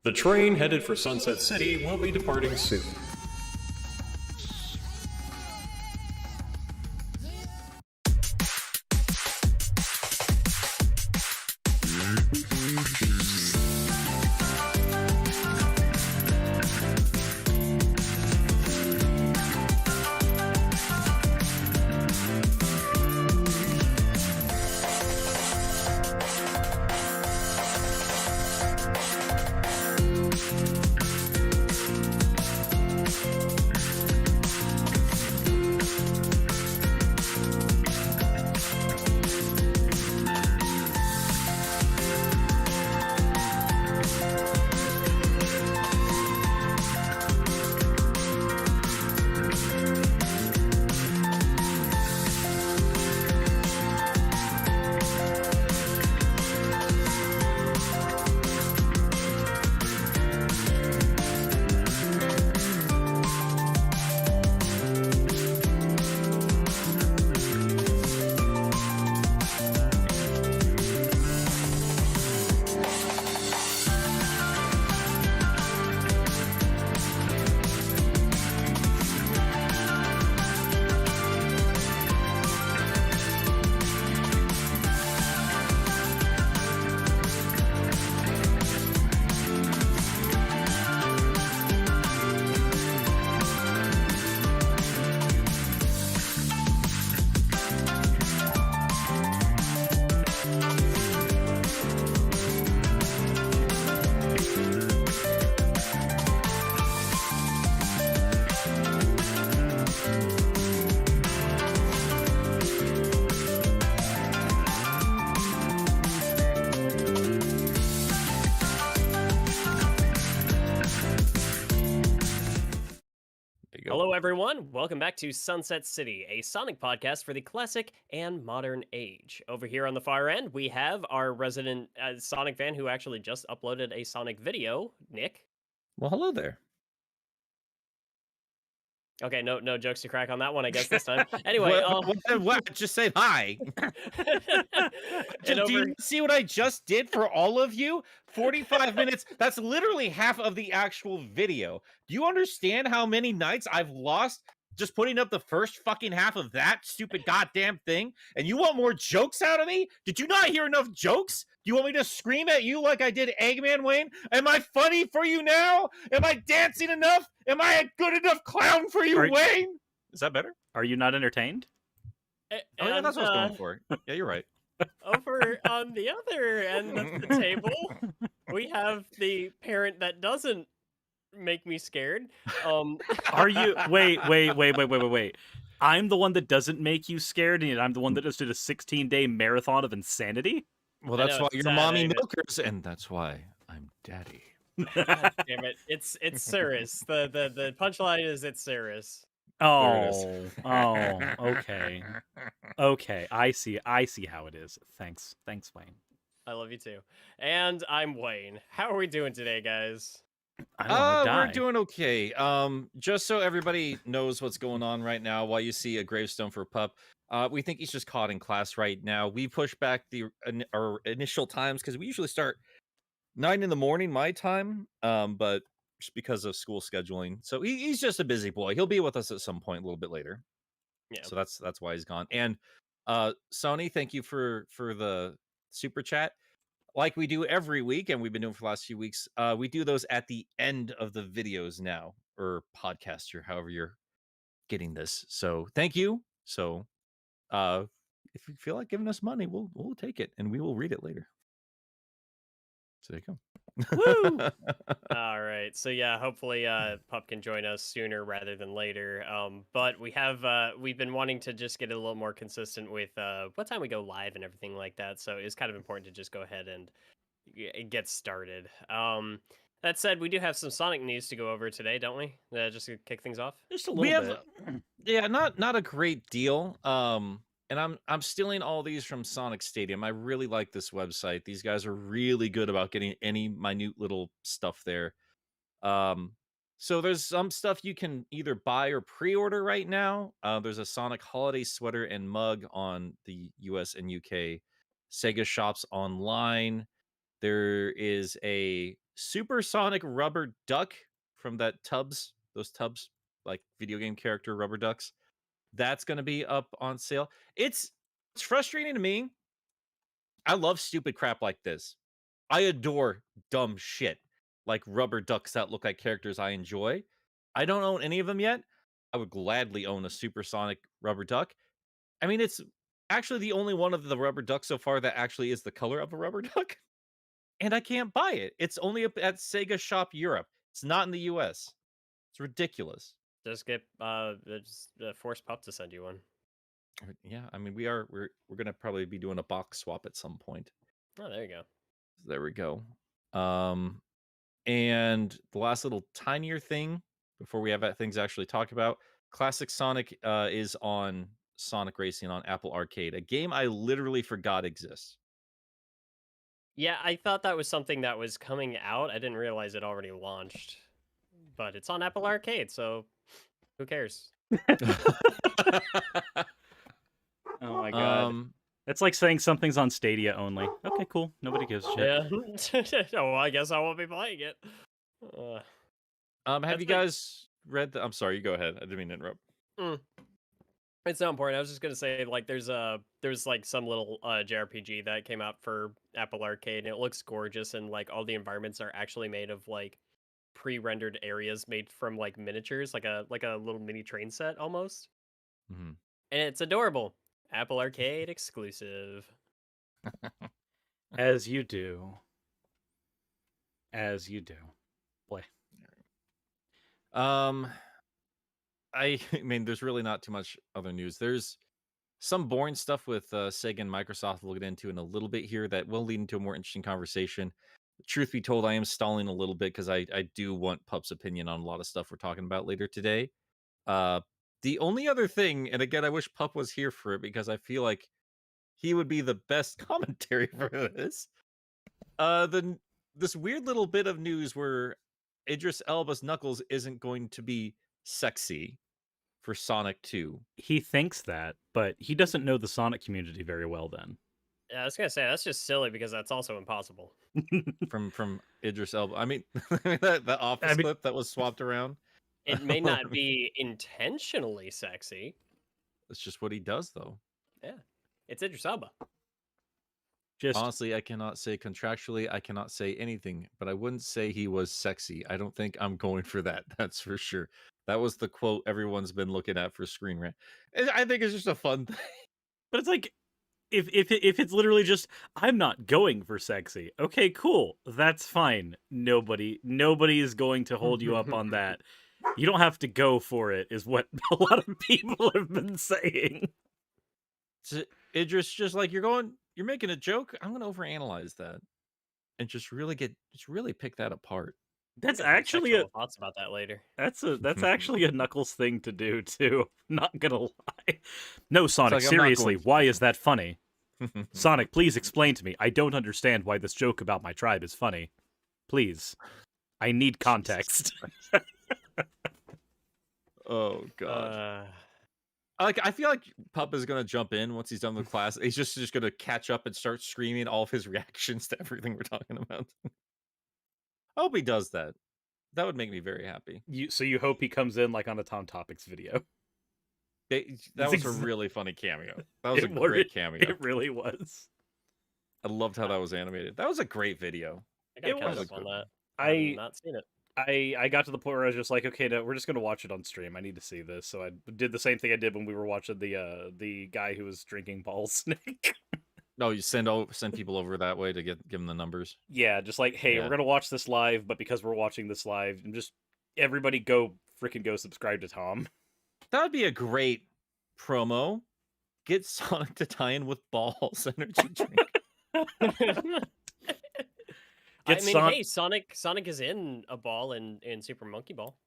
The train headed for Sunset City will be departing soon. Hello, everyone. Welcome back to Sunset City, a Sonic podcast for the classic and modern age. Over here on the far end, we have our resident Sonic fan who actually just uploaded a Sonic video, Nick. Well, hello there. Okay, no jokes to crack on that one, I guess, this time. Anyway, what? Just say hi. Do you see what I just did for all of you? 45 minutes. That's literally half of the actual video. Do you understand how many nights I've lost just putting up the first fucking half of that stupid goddamn thing? And you want more jokes out of me? Did you not hear enough jokes? Do you want me to scream at you like I did Eggman, Wayne? Am I funny for you now? Am I dancing enough? Am I a good enough clown for you, Wayne? Is that better? Are you not entertained? Oh, yeah, that's what I was going for. Yeah, you're right. Over on the other end of the table, we have the parent that doesn't make me scared. Are you? Wait. I'm the one that doesn't make you scared, and I'm the one that just did a 16-day marathon of insanity? Well, that's why you're mommy milkers, and that's why I'm daddy. God damn it! It's Suris. The punchline is it's Suris. Oh, okay. Okay, I see how it is. Thanks, Wayne. I love you too. And I'm Wayne. How are we doing today, guys? We're doing okay. Just so everybody knows what's going on right now, while you see a gravestone for Pup, we think he's just caught in class right now. We pushed back our initial times because we usually start 9 in the morning my time, but just because of school scheduling. So he's just a busy boy. He'll be with us at some point a little bit later. Yeah. So that's why he's gone. And Sony, thank you for the super chat. Like we do every week, and we've been doing for the last few weeks, we do those at the end of the videos now, or podcast, or however you're getting this. So thank you. So if you feel like giving us money, we'll take it, and we will read it later. So there you go. Woo! All right. So yeah, hopefully Pup can join us sooner rather than later. But we've been wanting to just get a little more consistent with what time we go live and everything like that. So it's kind of important to just go ahead and get started. That said, we do have some Sonic news to go over today, don't we? Just to kick things off. Just a little bit. Yeah, not a great deal. And I'm stealing all these from Sonic Stadium. I really like this website. These guys are really good about getting any minute little stuff there. So there's some stuff you can either buy or pre-order right now. There's a Sonic holiday sweater and mug on the US and UK Sega shops online. There is a supersonic rubber duck from those tubs, like video game character rubber ducks. That's going to be up on sale. It's frustrating to me. I love stupid crap like this. I adore dumb shit like rubber ducks that look like characters I enjoy. I don't own any of them yet. I would gladly own a supersonic rubber duck. I mean, it's actually the only one of the rubber ducks so far that actually is the color of a rubber duck. And I can't buy it. It's only up at Sega Shop Europe. It's not in the US. It's ridiculous. Just get force Pup to send you one. Yeah, I mean, we're gonna probably be doing a box swap at some point. Oh, there you go. There we go. And the last little tinier thing before we have things to actually talk about, Classic Sonic is on Sonic Racing on Apple Arcade, a game I literally forgot exists. Yeah, I thought that was something that was coming out. I didn't realize it already launched. But it's on Apple Arcade, so who cares? Oh my god. It's like saying something's on Stadia only. Okay, cool. Nobody gives a shit. Yeah. Oh, I guess I won't be playing it. Have you guys read the... I'm sorry, you go ahead. I didn't mean to interrupt. It's not important. I was just gonna say, like, there's like some little JRPG that came out for Apple Arcade, and it looks gorgeous, and like all the environments are actually made of like pre-rendered areas made from like miniatures, like a little mini train set almost. Mm-hmm. And it's adorable. Apple Arcade exclusive. As you do. As you do. Boy. I mean, there's really not too much other news. There's some boring stuff with Sega and Microsoft we'll get into in a little bit here that will lead into a more interesting conversation. Truth be told, I am stalling a little bit because I do want Pup's opinion on a lot of stuff we're talking about later today. The only other thing, and again, I wish Pup was here for it because I feel like he would be the best commentary for this. This weird little bit of news where Idris Elba's Knuckles isn't going to be sexy for Sonic 2. He thinks that, but he doesn't know the Sonic community very well then. Yeah, I was gonna say that's just silly because that's also impossible. from Idris Elba. I mean, that office clip that was swapped around. It may not be intentionally sexy. It's just what he does, though. Yeah, it's Idris Elba. Just honestly, I cannot say contractually, I cannot say anything, but I wouldn't say he was sexy. I don't think I'm going for that. That's for sure. That was the quote everyone's been looking at for Screen Rant. I think it's just a fun thing. But it's like, if it's literally just, I'm not going for sexy. Okay, cool. That's fine. Nobody is going to hold you up on that. You don't have to go for it, is what a lot of people have been saying. Idris, just like you're making a joke. I'm going to overanalyze that and just really pick that apart. That's actually thoughts about that later. That's actually a Knuckles thing to do too. Not gonna lie. No, Sonic, like, seriously, why is that funny? Sonic, please explain to me. I don't understand why this joke about my tribe is funny. Please. I need context. Oh god. I feel like Pup is gonna jump in once he's done with class. He's just gonna catch up and start screaming all of his reactions to everything we're talking about. I hope he does that. That would make me very happy. So you hope he comes in like on a Tom Topics video. That was a really funny cameo. That was a great cameo. It really was. I loved how that was animated. That was a great video. I got up on that. I've not seen it. I got to the point where I was just like, okay, no, we're just gonna watch it on stream. I need to see this. So I did the same thing I did when we were watching the guy who was drinking ball snake. No, you send people over that way to give them the numbers. Yeah, just like, hey, we're gonna watch this live, but because we're watching this live, just everybody go subscribe to Tom. That would be a great promo. Get Sonic to tie in with balls energy drink. Hey, Sonic is in a ball in Super Monkey Ball.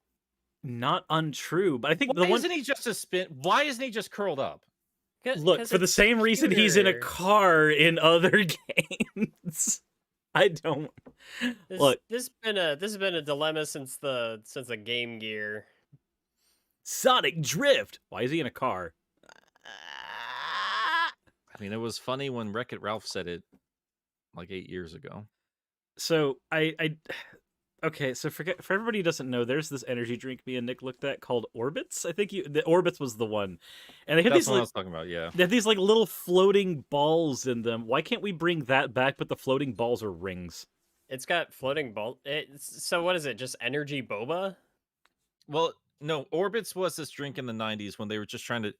Not untrue, but I think isn't he just a spin? Why isn't he just curled up? Look, for the same reason he's in a car in other games. I don't look. This has been a dilemma since the Game Gear. Sonic Drift. Why is he in a car? I mean, it was funny when Wreck-It Ralph said it like 8 years ago. So okay, so for everybody who doesn't know, there's this energy drink me and Nick looked at called Orbits. I think the Orbits was the one, and they have That's these what I like was talking about. Yeah. they have these like little floating balls in them. Why can't we bring that back? But the floating balls are rings. It's got floating ball. So what is it? Just energy boba? Well, no, Orbits was this drink in the 90s when they were just trying to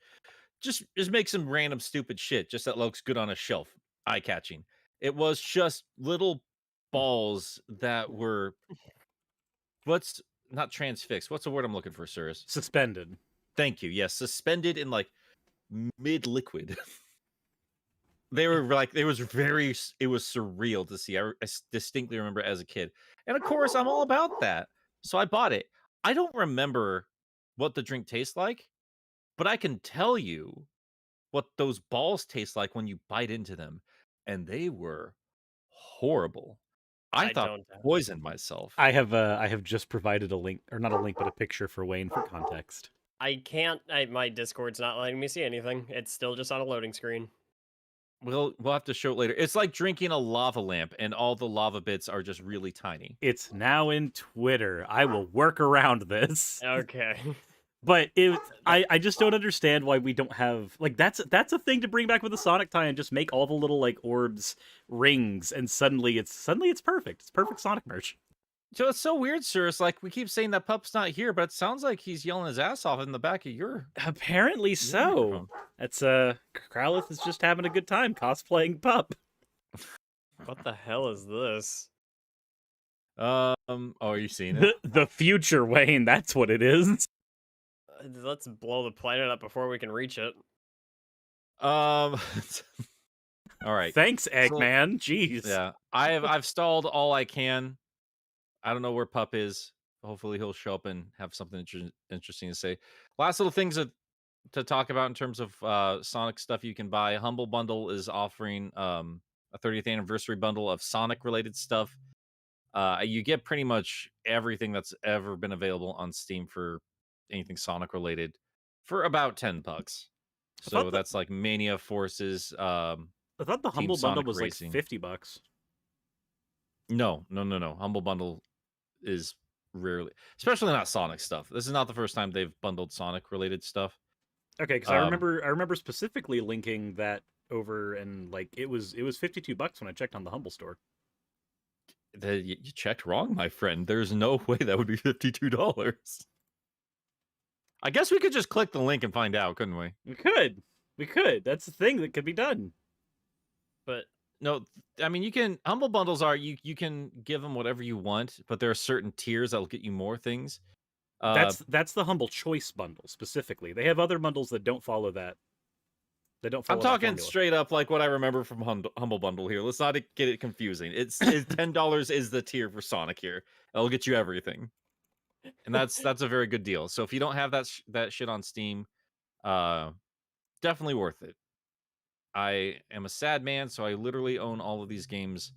just make some random stupid shit just that looks good on a shelf, eye catching. It was just little balls that were what's not transfixed. What's the word I'm looking for, Suris? Suspended. Thank you. Yes, suspended in like mid liquid. They were like it was surreal to see. I distinctly remember as a kid, and of course I'm all about that, so I bought it. I don't remember what the drink tastes like, but I can tell you what those balls taste like when you bite into them, and they were horrible. I I thought don't I poisoned myself. I have just provided a link, or not a link, but a picture for Wayne for context. I can't. My Discord's not letting me see anything. It's still just on a loading screen. We'll have to show it later. It's like drinking a lava lamp, and all the lava bits are just really tiny. It's now in Twitter. I will work around this. Okay. But I just don't understand why we don't have like that's a thing to bring back with the Sonic tie and just make all the little like orbs rings and suddenly it's perfect. It's perfect Sonic merch. So it's so weird, sir. It's like we keep saying that Pup's not here, but it sounds like he's yelling his ass off in the back of your. Apparently so. microphone. That's Krowlith is just having a good time cosplaying Pup. What the hell is this? Oh, are you seeing it? The future, Wayne. That's what it is. Let's blow the planet up before we can reach it. All right. Thanks, Eggman. Jeez. Yeah, I've stalled all I can. I don't know where Pup is. Hopefully he'll show up and have something interesting to say. Last little things to talk about in terms of Sonic stuff you can buy. Humble Bundle is offering a 30th anniversary bundle of Sonic related stuff. You get pretty much everything that's ever been available on Steam for anything Sonic related for about $10. So that's like Mania Forces. I thought the Humble Bundle was Racing. like $50. No. Humble Bundle is rarely, especially not Sonic stuff. This is not the first time they've bundled Sonic related stuff. Okay, because I remember specifically linking that over, and like it was $52 when I checked on the Humble store. You checked wrong, my friend. There's no way that would be $52. I guess we could just click the link and find out, couldn't we? We could. That's the thing that could be done. But no, I mean, you can. Humble Bundles are you can give them whatever you want, but there are certain tiers that'll get you more things. That's the Humble Choice bundle specifically. They have other bundles that don't follow that. I'm talking straight up like what I remember from Humble Bundle here. Let's not get it confusing. It's $10 is the tier for Sonic here. It'll get you everything, and that's a very good deal. So if you don't have that shit on Steam, definitely worth it. I am a sad man, so I literally own all of these games,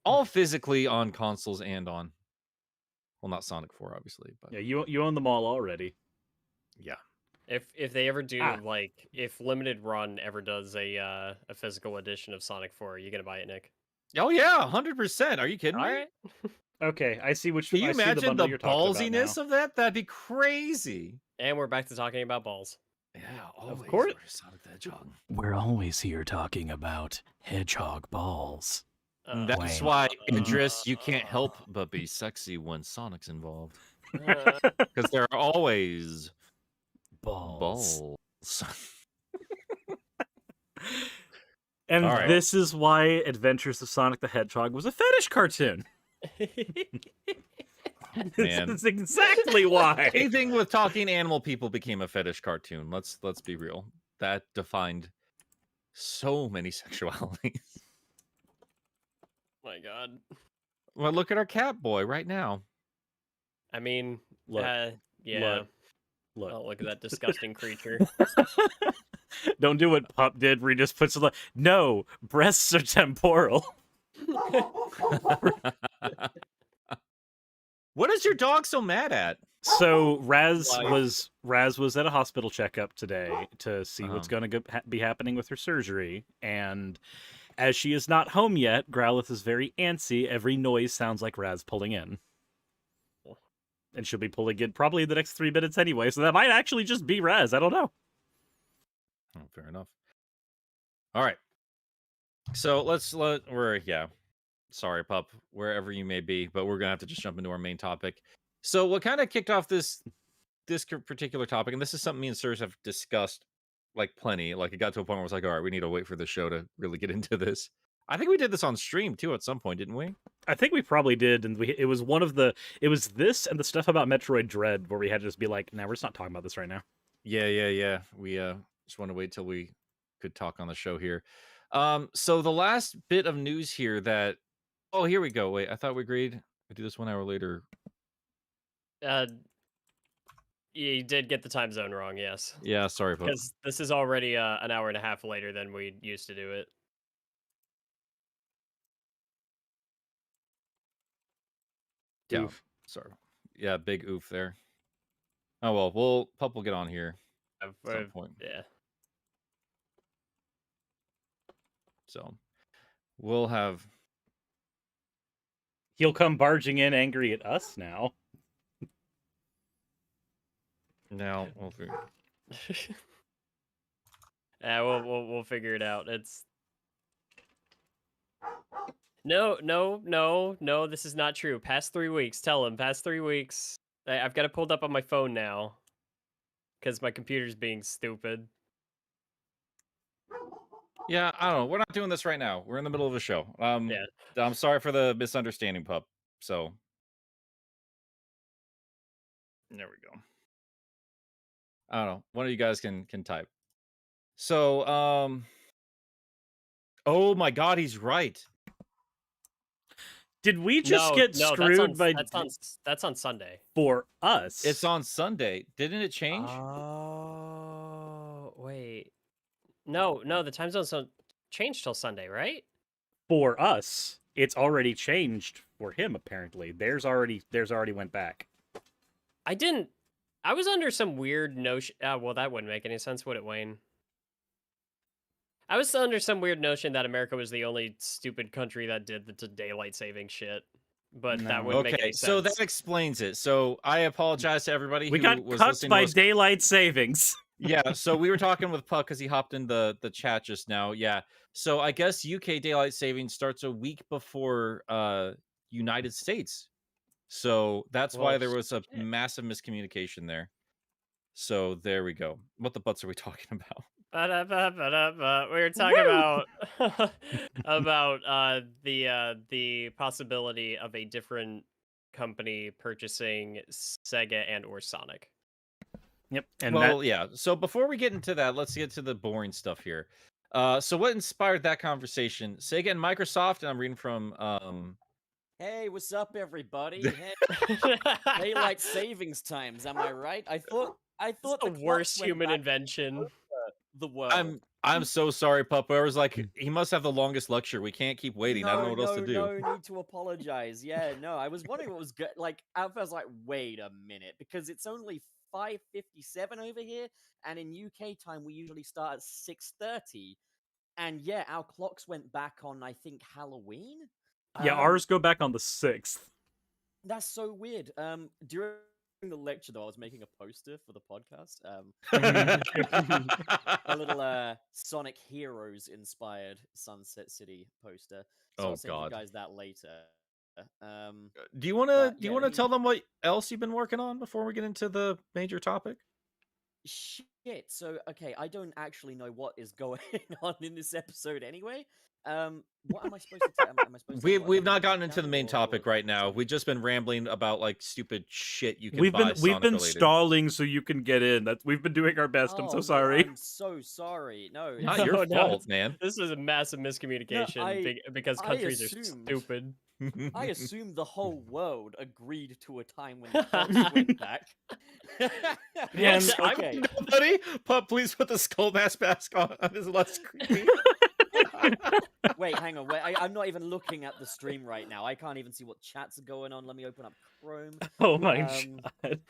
all physically on consoles and on. Well, not Sonic 4, obviously, but yeah, you own them all already. Yeah. if they ever do like if Limited Run ever does a physical edition of Sonic 4, are you gonna buy it, Nick? Oh yeah, 100%. Are you kidding me? All right. Okay, I see which. Can you imagine the you're talking about ballsiness now. of that? That'd be crazy. And we're back to talking about balls. Yeah, always. Of course. Sonic the Hedgehog. We're always here talking about hedgehog balls. That's Wayne. why, Idris, you can't help but be sexy when Sonic's involved. Uh, Because there are always Balls. balls. And All right. this is why Adventures of Sonic the Hedgehog was a fetish cartoon. Man. This is exactly why. Anything with talking animal people became a fetish cartoon. Let's be real. That defined so many sexualities. My God. Well, look at our cat boy right now. I mean, Look, yeah. Look. Oh, look at that disgusting creature. Don't do what Pup did, where he just puts it no, breasts are temporal. What is your dog so mad at? So Raz Like- was at a hospital checkup today to see what's Uh-huh. going to be happening with her surgery, and As she is not home yet, Growlithe is very antsy. Every noise sounds like Raz pulling in. And she'll be pulling in probably in the next 3 minutes anyway, so that might actually just be Raz. I don't know. Oh, fair enough. All right. So sorry, Pup, wherever you may be, but we're gonna have to just jump into our main topic. So what kind of kicked off this particular topic, and this is something me and Suris have discussed like plenty. Like it got to a point where I was like, all right, we need to wait for the show to really get into this. I think we did this on stream too at some point, didn't we? I think we probably did, and it was this and the stuff about Metroid Dread where we had to just be like, nah, we're just not talking about this right now. Yeah. We just want to wait till we could talk on the show here. So the last bit of news here that here we go. Wait, I thought we agreed we do this 1 hour later. You did get the time zone wrong, yes. Yeah, sorry, Pup. Because this is already an hour and a half later than we used to do it. Yeah, sorry. Yeah, big oof there. Oh well, Pup will get on here at some point. Yeah. So we'll have. He'll come barging in angry at us now. Now we'll figure. Yeah, we'll figure it out. It's no. This is not true. Past 3 weeks. Tell him. Past 3 weeks. I've got it pulled up on my phone now, because my computer's being stupid. Yeah, I don't know. We're not doing this right now. We're in the middle of a show. Yeah. I'm sorry for the misunderstanding, Pup. So there we go. I don't know. One of you guys can type. So oh my God, he's right. Did we just get screwed by? That's on Sunday. For us, It's on Sunday. Didn't it change? Oh wait, no. The time zone's changed till Sunday, right? For us, it's already changed for him. Apparently, theirs already went back. I was under some weird notion. Well, that wouldn't make any sense, would it, Wayne? I was under some weird notion that America was the only stupid country that did the daylight saving shit, but that wouldn't make any sense. So that explains it. So I apologize to everybody We who got was cut listening by to us. daylight savings. Yeah, so we were talking with Puck because he hopped in the chat just now. Yeah, so I guess UK daylight saving starts a week before United States. So that's why there was a massive miscommunication there. So there we go. What the butts are we talking about? We were talking about the possibility of a different company purchasing Sega and or Sonic. Yep. And yeah. So before we get into that, let's get to the boring stuff here. So what inspired that conversation? Sega and Microsoft, and I'm reading from Hey, what's up, everybody? Daylight savings times, am I right? I thought the worst human invention. The world. I'm so sorry, Papa. I was like, he must have the longest lecture. We can't keep waiting. I don't know what else to do. No need to apologize. Yeah, no, I was wondering what was good. Like, I was like, wait a minute, because it's only 5:57 over here, and in UK time we usually start at 6:30. And yeah, our clocks went back on, I think, Halloween. Yeah, ours go back on the 6th. That's so weird. During the lecture, though, I was making a poster for the podcast. A little Sonic Heroes inspired Sunset City poster. So I'll send you guys that later. Do you want to tell them what else you've been working on before we get into the major topic? Shit. So okay, I don't actually know what is going on in this episode anyway. What am I supposed to tell? Am I supposed to We've not gotten into the main topic right now. We've just been rambling about like stupid shit you can buy. We've been stalling so you can get in. We've been doing our best. I'm so sorry. I'm so sorry. No, not your fault, man. This is a massive miscommunication because countries are stupid. I assumed the whole world agreed to a time when the clocks went back. Yes, okay. Nobody, Pup, please put the skull mask on. This is less creepy. Wait, hang on. Wait, I'm not even looking at the stream right now. I can't even see what chats are going on. Let me open up Chrome. Oh my god.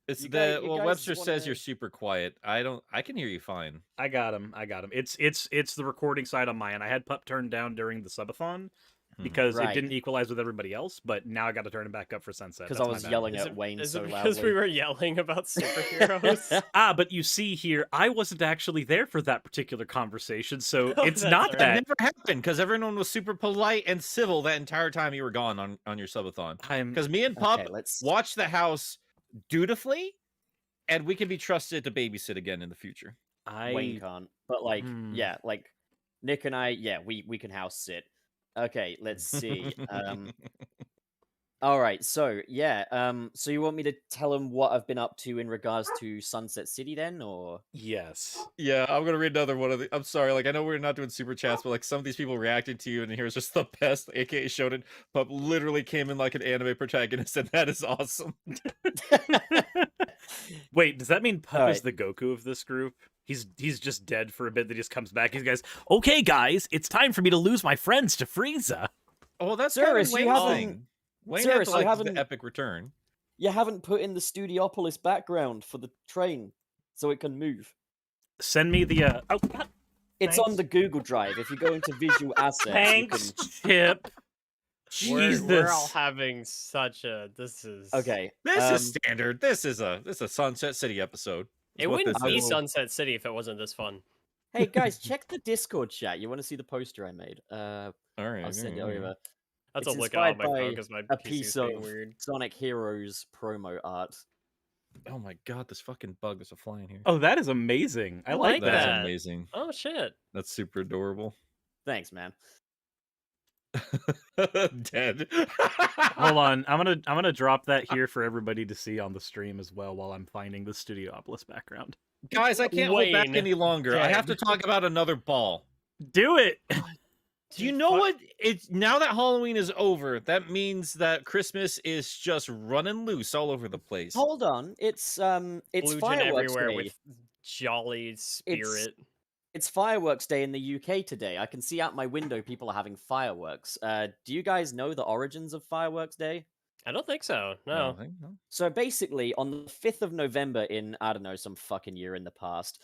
It's You the guys- you well, guys Webster says wanna- you're super quiet. I can hear you fine. I got him. It's the recording side on my end. I had Pup turned down during the subathon because it Right. didn't equalize with everybody else, but now I got to turn it back up for Sunset. Because That's I my was bad. yelling Is at Wayne is so it because loudly. we were yelling about superheroes? But you see here, I wasn't actually there for that particular conversation, so Oh, it's that's not all That right. that never happened because everyone was super polite and civil that entire time you were gone on your subathon. I'm. Because me and Pup Okay, let's. watch the house dutifully, and we can be trusted to babysit again in the future. Wayne I. can't. But like, Hmm. yeah, like Nick and I, yeah, we can house sit. Okay, let's see. All right, so yeah, so you want me to tell him what I've been up to in regards to Sunset City then, or? Yes. Yeah, I'm gonna read another one of the. I'm sorry, like I know we're not doing super chats, but like some of these people reacted to you, and here's just the best. AKA Shonen Pup literally came in like an anime protagonist, and that is awesome. Wait, does that mean Pup All is right. the Goku of this group? He's just dead for a bit. Then he just comes back. He goes, "Okay, guys, it's time for me to lose my friends to Frieza." Oh, that's Suris, kind you of Wayne's haven't- thing. Wayne Suris, had you to, like haven't- the epic return. You haven't put in the Studiopolis background for the train, so it can move. Send me the. Oh, It's Thanks. on the Google Drive. If you go into Visual Assets, thanks, you can. Chip. We're Jesus. all having such a. This is Okay. This is standard. This is a Sunset City episode. is It what wouldn't this be is. Sunset City if it wasn't this fun. Hey guys, check the Discord chat. You want to see the poster I made? All right. I'll send it all right. over. That's It's a look out inspired my phone by because my a PC's piece being of weird. Sonic Heroes promo art. Oh my god, this fucking bug is a fly in here. Oh, that is amazing. I like That's that. amazing. Oh shit! That's super adorable. Thanks, man. Dead. Hold on, I'm gonna drop that here for everybody to see on the stream as well while I'm finding the Studiopolis background. Guys, I can't hold back Wayne, any longer. I have to dead. talk about another ball. Do it. Do you know what? It's now that Halloween is over, that means that Christmas is just running loose all over the place. Hold on, it's Blue Jin fireworks everywhere day. with jolly spirit. It's fireworks day in the UK today. I can see out my window people are having fireworks. Do you guys know the origins of Fireworks Day? I don't think so. I No. don't think, no. So basically, on the 5th of November in, I don't know, some fucking year in the past,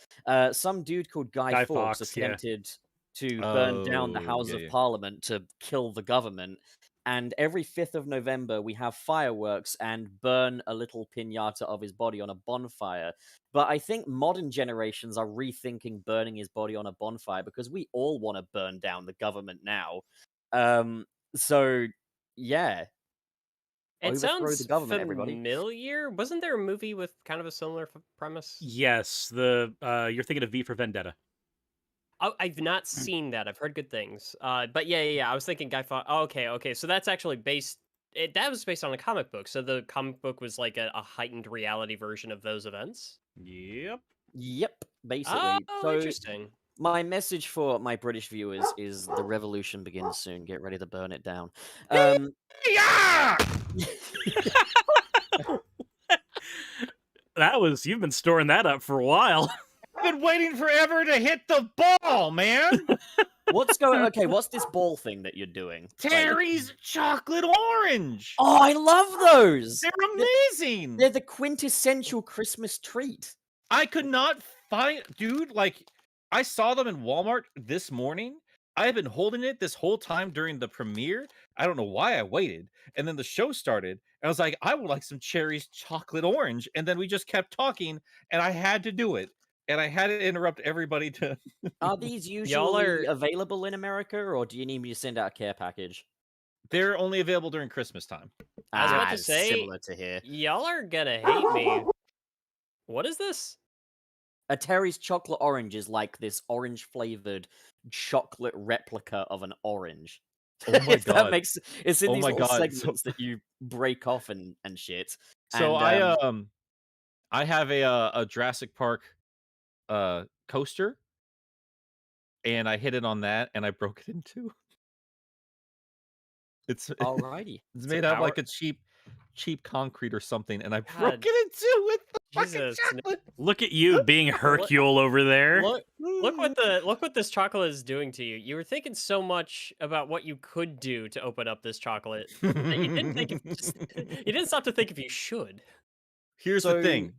some dude called Guy Fawkes Fawkes, yeah. attempted to burn down the Oh, House yeah, of yeah. Parliament to kill the government. And every 5th of November, we have fireworks and burn a little pinata of his body on a bonfire. But I think modern generations are rethinking burning his body on a bonfire because we all want to burn down the government now. So, yeah. It Overthrow sounds the government, everybody. familiar. Wasn't there a movie with kind of a similar premise? Yes, the you're thinking of V for Vendetta. Oh, I've not seen that. I've heard good things. But yeah. I was thinking Guy Fawkes. Oh, okay. So that's actually based. That was based on a comic book. So the comic book was like a heightened reality version of those events. Yep. Yep, basically. Oh, So interesting. my message for my British viewers is the revolution begins soon. Get ready to burn it down. Yeah! You've been storing that up for a while. I've been waiting forever to hit the ball, man. What's going? Okay, what's this ball thing that you're doing? Like- Terry's chocolate orange. Oh, I love those. They're amazing. They're the quintessential Christmas treat. I could not find, dude. Like, I saw them in Walmart this morning. I have been holding it this whole time during the premiere. I don't know why I waited. And then the show started, and I was like, I would like some Cherry's chocolate orange. And then we just kept talking, and I had to do it. And I had to interrupt everybody to. Are these Y'all usually are- available in America, or do you need me to send out a care package? They're only available during Christmas time. I was about to it's say- similar to here. Y'all are gonna hate me. What is this? A Terry's chocolate orange is like this orange flavored chocolate replica of an orange. Oh my If that God. makes it's in Oh these my little God, so- segments that you break off and shit. So And, I have a Jurassic Park coaster, and I hit it on that, and I broke it in two. It's alrighty. it's a made out of power- like a cheap concrete or something, and I God. broke it in two with the Jesus, fucking chocolate. Look at you being Hercule over there. Look what this chocolate is doing to you. You were thinking so much about what you could do to open up this chocolate that you didn't think you didn't stop to think if you should. Here's So- the thing.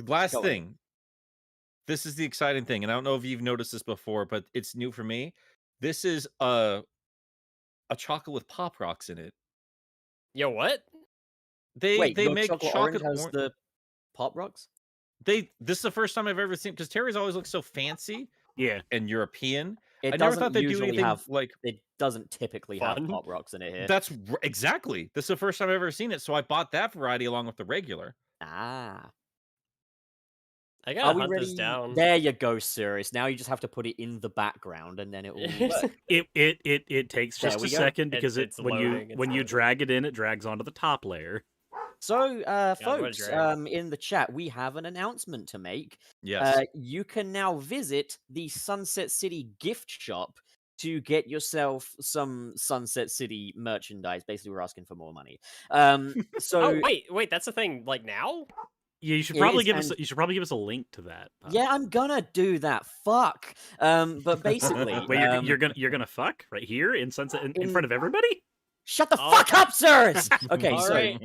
Last Go on. thing. This is the exciting thing, and I don't know if you've noticed this before, but it's new for me. This is a chocolate with Pop Rocks in it. Yo, what? They Wait, your make chocolate orange has the Pop Rocks? This is the first time I've ever seen, because Terry's always looked so fancy Yeah. and European. It I never doesn't thought they'd do usually anything have. like It doesn't typically have Fun. Pop Rocks in it here. that's exactly. This is the first time I've ever seen it, so I bought that variety along with the regular. Ah. I Are gotta we hunt ready? this down. There you go, Suris. Now you just have to put it in the background, and then it will work. It takes There just we a go. second because It's when loading, you it's loading. drag it in, it drags onto the top layer. So, what a folks, drag. in the chat, we have an announcement to make. Yes. You can now visit the Sunset City gift shop to get yourself some Sunset City merchandise. Basically, we're asking for more money. So, Oh wait, that's the thing. Like now? Yeah, you should It probably is, give us and- you should probably give us a link to that. Pup. yeah, I'm gonna do that. Fuck. But basically, Wait, you're gonna fuck right here in Sunset in in- front of everybody? shut the Oh. fuck up, Suris. Okay, All so right.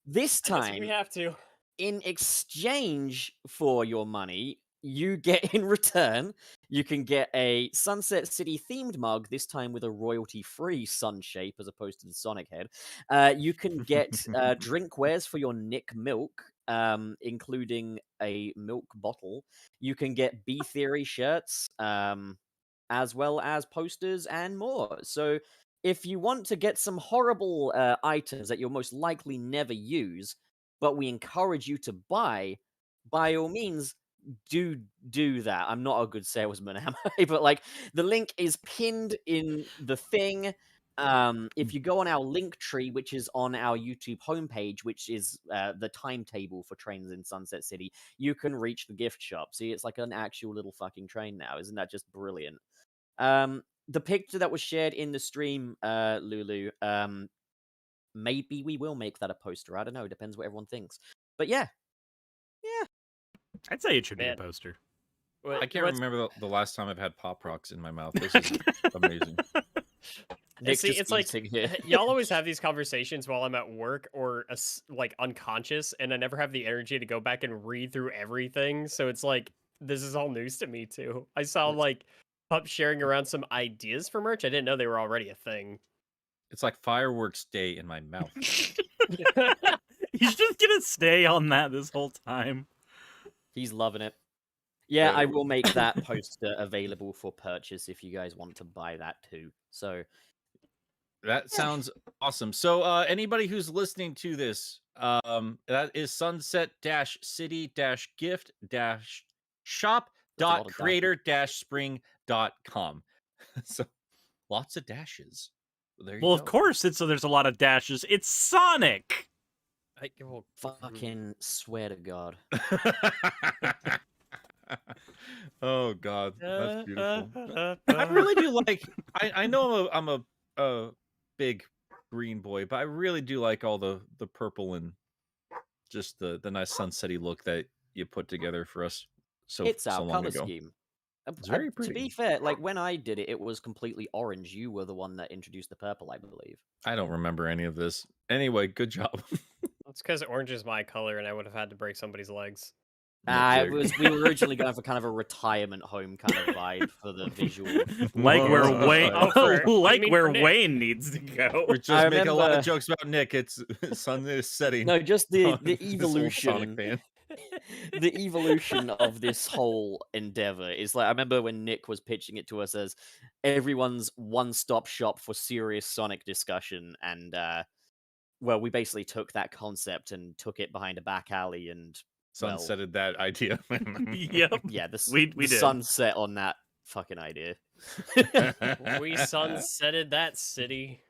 this I guess time, we have to. in exchange for your money, you get in return, you can get a Sunset City themed mug, this time with a royalty free sun shape as opposed to the Sonic head. You can get drinkwares for your Nick milk, including a milk bottle. You can get B Theory shirts, as well as posters and more. So if you want to get some horrible items that you'll most likely never use, but we encourage you to by all means, do that. I'm not a good salesman, am I? But like, the link is pinned in the thing. If you go on our link tree, which is on our YouTube homepage, which is the timetable for trains in Sunset City, you can reach the gift shop. See, it's like an actual little fucking train now. Isn't that just brilliant? The picture that was shared in the stream, Lulu, maybe we will make that a poster. I don't know. Depends what everyone thinks. But yeah. I'd say it should be Man. a poster. I can't remember the last time I've had Pop Rocks in my mouth. This is amazing. Nick See, just it's like eating here. y'all always have these conversations while I'm at work or like unconscious, and I never have the energy to go back and read through everything. So it's like this is all news to me too. I saw like Pup sharing around some ideas for merch. I didn't know they were already a thing. It's like fireworks day in my mouth. He's just gonna stay on that this whole time. He's loving it. Yeah, Yeah. I will make that poster available for purchase if you guys want to buy that too. So That sounds awesome. So anybody who's listening to this, that is sunset-city-gift-shop.creator-spring.com. So lots of dashes. There you Well, go. of course, there's a lot of dashes. It's Sonic. Well, fucking swear to God. Oh God, that's beautiful. I I really do like. I know I'm a big green boy, but I really do like all the purple and just the nice sunsetty look that you put together for us. It's so our long color ago. scheme. It's very To pretty. be fair, like when I did it, it was completely orange. You were the one that introduced the purple, I believe. I don't remember any of this. Anyway, good job. It's because orange is my color, and I would have had to break somebody's legs. Yeah. We were originally going for kind of a retirement home kind of vibe for the visual. Like where Whoa. Wayne, Oh, for- like you mean where for Nick. Wayne needs to go. We're just making a lot remember- of jokes about Nick. It's sun is setting. No, just the on this whole Sonic evolution. fan. The evolution of this whole endeavor is like, I remember when Nick was pitching it to us as everyone's one-stop shop for serious Sonic discussion, and well, we basically took that concept and took it behind a back alley, and well, Sunsetted that idea. Yep. yeah, the We the did. sunset on that fucking idea. We sunsetted that city.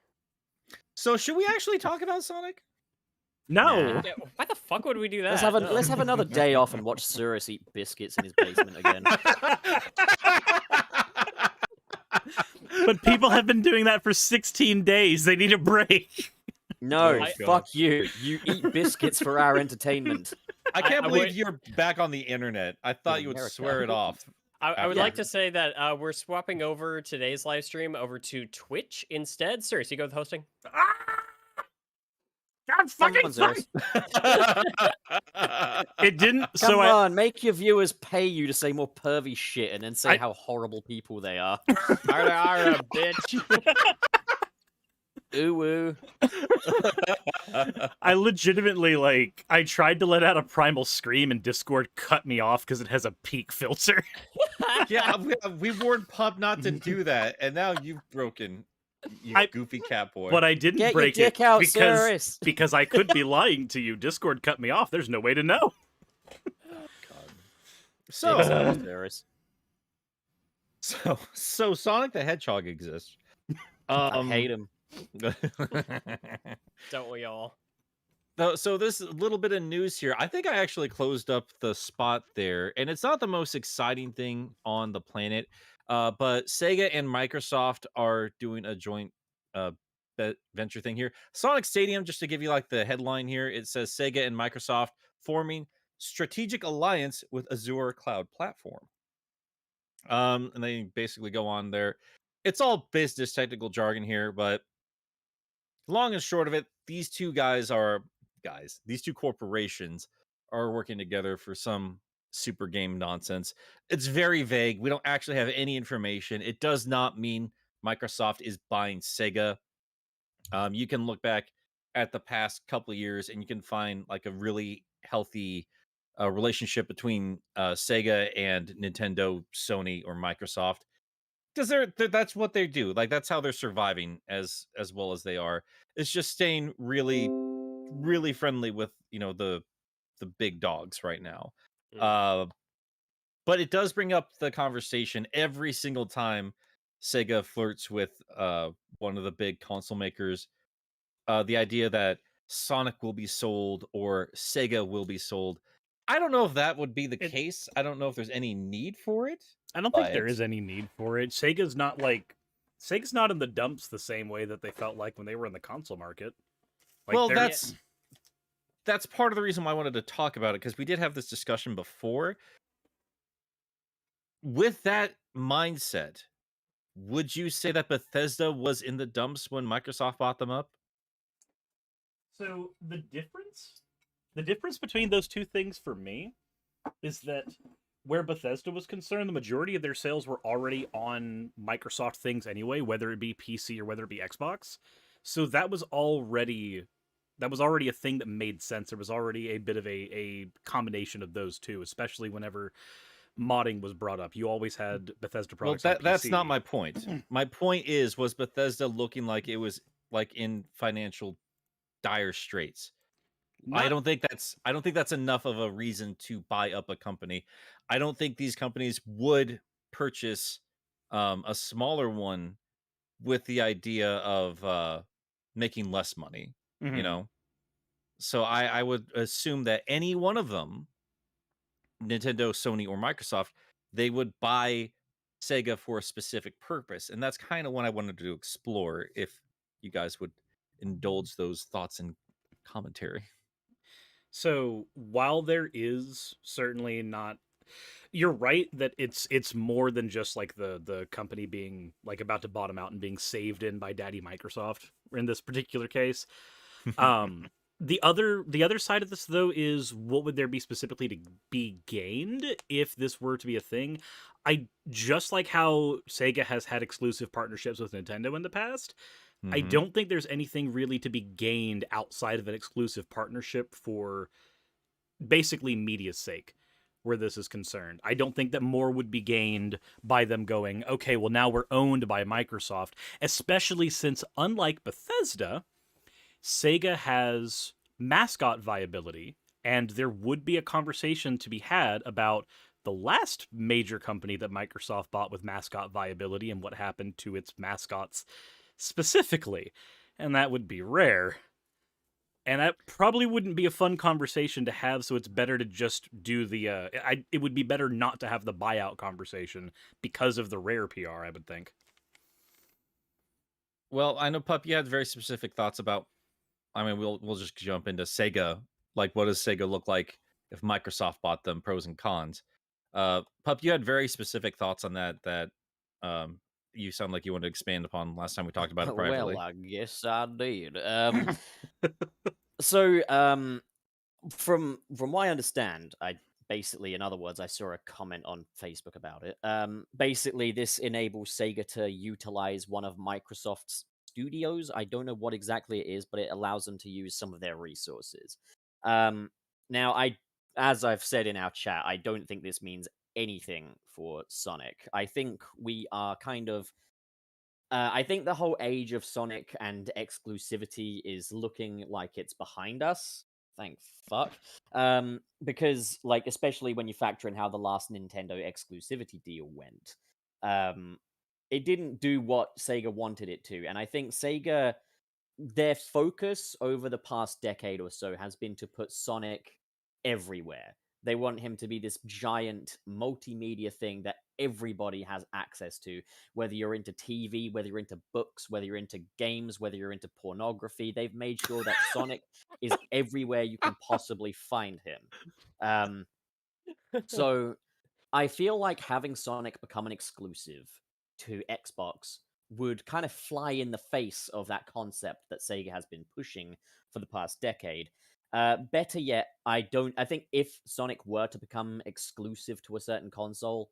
So should we actually talk about Sonic? No. Nah. Yeah, why the fuck would we do that? Let's have another day off and watch Suris eat biscuits in his basement again. But people have been doing that for 16 days. They need a break. No, Oh, God. fuck you. You eat biscuits for our entertainment. I can't I believe would- you're back on the internet. I thought you would America. swear it off. I would Yeah. like to say that we're swapping over today's live stream over to Twitch instead. Sir, so you go with hosting? God fucking Someone's It didn't. Come So on, make your viewers pay you to say more pervy shit and then say I- how horrible people they are. Arr, bitch. Ooh, ooh. I legitimately I tried to let out a primal scream and Discord cut me off because it has a peak filter. Yeah, we warned Pup not to do that, and now you've broken, you goofy cat boy. But I didn't Get break your it dick out, because Suris. because I could be lying to you. Discord cut me off. There's no way to know. So, Suris. so Sonic the Hedgehog exists. I hate him. Don't we all? So this little bit of news here. I think I actually closed up the spot there, and it's not the most exciting thing on the planet. But Sega and Microsoft are doing a joint venture thing here. Sonic Stadium, just to give you like the headline here, it says Sega and Microsoft forming strategic alliance with Azure cloud platform. And they basically go on there. It's all business technical jargon here, but long and short of it, these two these two corporations are working together for some super game nonsense. It's very vague. We don't actually have any information. It does not mean Microsoft is buying Sega. You can look back at the past couple of years and you can find like a really healthy relationship between Sega and Nintendo, Sony, or Microsoft, because that's what they do. Like that's how they're surviving as well as they are. It's just staying really, really friendly with the big dogs right now. But it does bring up the conversation every single time Sega flirts with one of the big console makers. The idea that Sonic will be sold or Sega will be sold. I don't know if that would be the case. I don't know if there's any need for it. I don't think there is any need for it. Sega's not in the dumps the same way that they felt like when they were in the console market. Well, that's part of the reason why I wanted to talk about it, because we did have this discussion before. With that mindset, would you say that Bethesda was in the dumps when Microsoft bought them up? So the difference between those two things for me is that where Bethesda was concerned, the majority of their sales were already on Microsoft things anyway, whether it be PC or whether it be Xbox. So that was already a thing that made sense. There was already a bit of a combination of those two, especially whenever modding was brought up. You always had Bethesda products. Well, on PC. that's not my point. My point was Bethesda looking like it was like in financial dire straits? I don't think that's enough of a reason to buy up a company. I don't think these companies would purchase a smaller one with the idea of making less money. Mhm. You know, so I would assume that any one of them, Nintendo, Sony, or Microsoft, they would buy Sega for a specific purpose, and that's kind of what I wanted to explore. If you guys would indulge those thoughts and commentary. So while there is certainly not, you're right that it's more than just like the company being like about to bottom out and being saved in by Daddy Microsoft in this particular case. The other side of this though is what would there be specifically to be gained if this were to be a thing? I just like how Sega has had exclusive partnerships with Nintendo in the past. I don't think there's anything really to be gained outside of an exclusive partnership for basically media's sake where this is concerned. I don't think that more would be gained by them going, okay, well now we're owned by Microsoft, especially since unlike Bethesda, Sega has mascot viability, and there would be a conversation to be had about the last major company that Microsoft bought with mascot viability and what happened to its mascots specifically, and that would be Rare. And that probably wouldn't be a fun conversation to have, so it's better to just do the... it would be better not to have the buyout conversation because of the Rare PR, I would think. Well, I know, Pup, you had very specific thoughts about... I mean, we'll just jump into Sega. Like, what does Sega look like if Microsoft bought them? Pros and cons. Pup, you had very specific thoughts on that you sound like you wanted to expand upon last time we talked about it privately. Well, I guess I did. So, from what I understand, I basically, in other words, I saw a comment on Facebook about it. Basically, this enables Sega to utilize one of Microsoft's studios. I don't know what exactly it is, but it allows them to use some of their resources. Now, as I've said in our chat, I don't think this means anything for Sonic. I think we are kind of I think the whole age of Sonic and exclusivity is looking like it's behind us. Thank fuck. Because like especially when you factor in how the last Nintendo exclusivity deal went, it didn't do what Sega wanted it to, and I think Sega their focus over the past decade or so has been to put Sonic everywhere. They want him to be this giant multimedia thing that everybody has access to, whether you're into TV, whether you're into books, whether you're into games, whether you're into pornography. They've made sure that Sonic is everywhere you can possibly find him. So I feel like having Sonic become an exclusive to Xbox would kind of fly in the face of that concept that Sega has been pushing for the past decade. Better yet, I think if Sonic were to become exclusive to a certain console,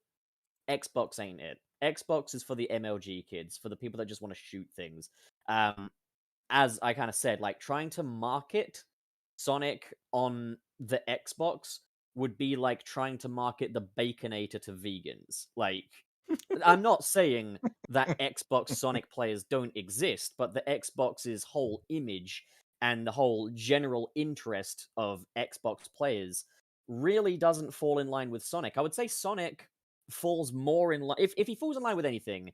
Xbox ain't it. Xbox is for the MLG kids, for the people that just want to shoot things. As I kind of said, like trying to market Sonic on the Xbox would be like trying to market the Baconator to vegans. Like, I'm not saying that Xbox Sonic players don't exist, but the Xbox's whole image and the whole general interest of Xbox players really doesn't fall in line with Sonic. I would say Sonic falls more in line. If he falls in line with anything,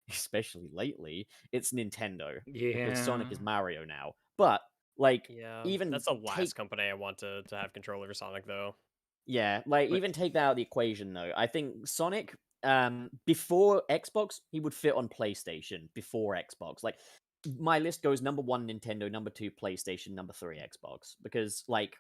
especially lately, it's Nintendo. Because Sonic is Mario now. But, like, Yeah, even that's the last take company I want to have control over Sonic, though. yeah, like But- even take that out of the equation though. I think Sonic, before Xbox, he would fit on PlayStation before Xbox. Like my list goes number 1 Nintendo, number 2 PlayStation, number 3 Xbox. Because like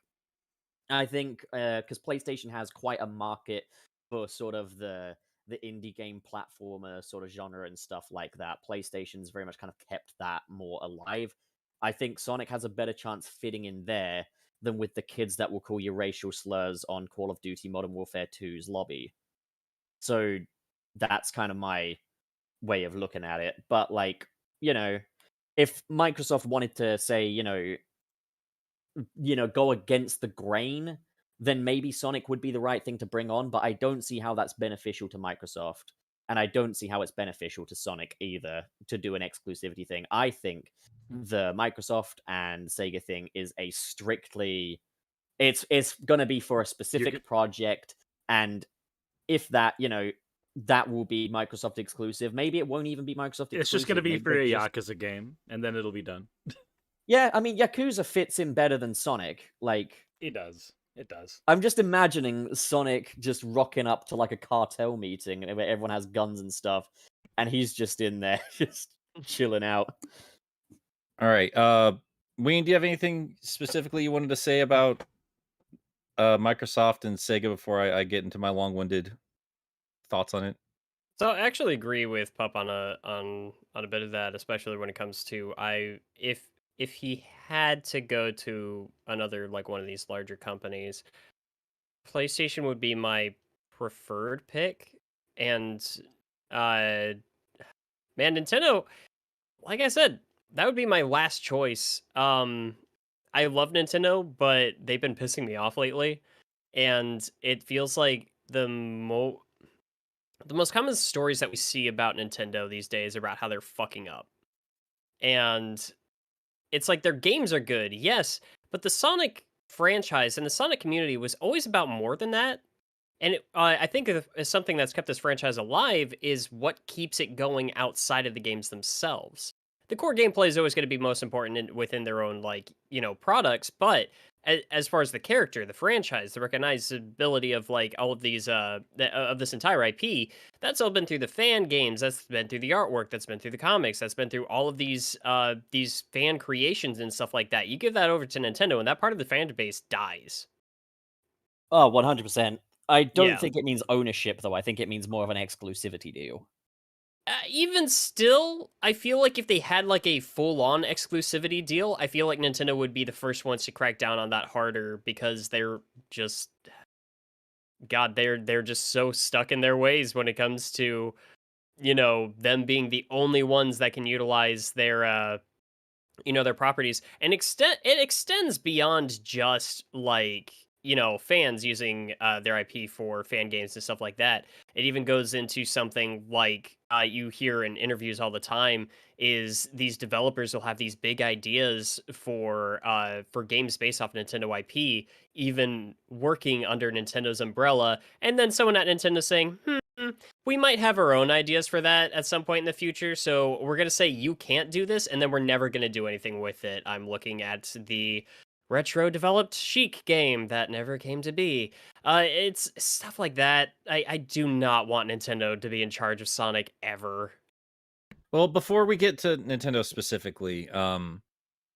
I think because PlayStation has quite a market for sort of the indie game platformer sort of genre and stuff like that. PlayStation's very much kind of kept that more alive. I think Sonic has a better chance fitting in there than with the kids that will call you racial slurs on Call of Duty Modern Warfare 2's lobby. So that's kind of my way of looking at it. But like, you know, if Microsoft wanted to say, go against the grain, then maybe Sonic would be the right thing to bring on, but I don't see how that's beneficial to Microsoft. And I don't see how it's beneficial to Sonic either to do an exclusivity thing. I think the Microsoft and Sega thing is a strictly it's gonna be for a specific project, and if that, that will be Microsoft exclusive. Maybe it won't even be Microsoft exclusive. It's just going to be Maybe for a they're just- Yakuza game, and then it'll be done. Yeah, I mean, Yakuza fits in better than Sonic. Like, It does. It does. I'm just imagining Sonic just rocking up to like a cartel meeting where everyone has guns and stuff, and he's just in there, just chilling out. All right. Wayne, do you have anything specifically you wanted to say about Microsoft and Sega before I get into my long-winded thoughts on it? So I actually agree with Pup on a bit of that, especially when it comes to if he had to go to another like one of these larger companies, PlayStation would be my preferred pick, and uh, man, Nintendo, like I said, that would be my last choice. I love Nintendo, but they've been pissing me off lately, and it feels like the most common stories that we see about Nintendo these days are about how they're fucking up. And it's like their games are good, yes, but the Sonic franchise and the Sonic community was always about more than that. And I think something that's kept this franchise alive is what keeps it going outside of the games themselves. The core gameplay is always going to be most important within their own, like, products, but as far as the character, the franchise, the recognizability of like all of these of this entire IP, that's all been through the fan games, that's been through the artwork, that's been through the comics, that's been through all of these fan creations and stuff like that. You give that over to Nintendo, and that part of the fan base dies. Oh, 100%. I don't Yeah. think it means ownership, though. I think it means more of an exclusivity deal. Even still, I feel like if they had like a full-on exclusivity deal, I feel like Nintendo would be the first ones to crack down on that harder because they're just, God, they're just so stuck in their ways when it comes to, them being the only ones that can utilize their properties. And it extends beyond just like fans using their IP for fan games and stuff like that. It even goes into something like you hear in interviews all the time is these developers will have these big ideas for games based off Nintendo IP, even working under Nintendo's umbrella, and then someone at Nintendo saying, we might have our own ideas for that at some point in the future, so we're going to say you can't do this, and then we're never going to do anything with it. I'm looking at the retro-developed Chic game that never came to be. It's stuff like that. I do not want Nintendo to be in charge of Sonic ever. Well, before we get to Nintendo specifically,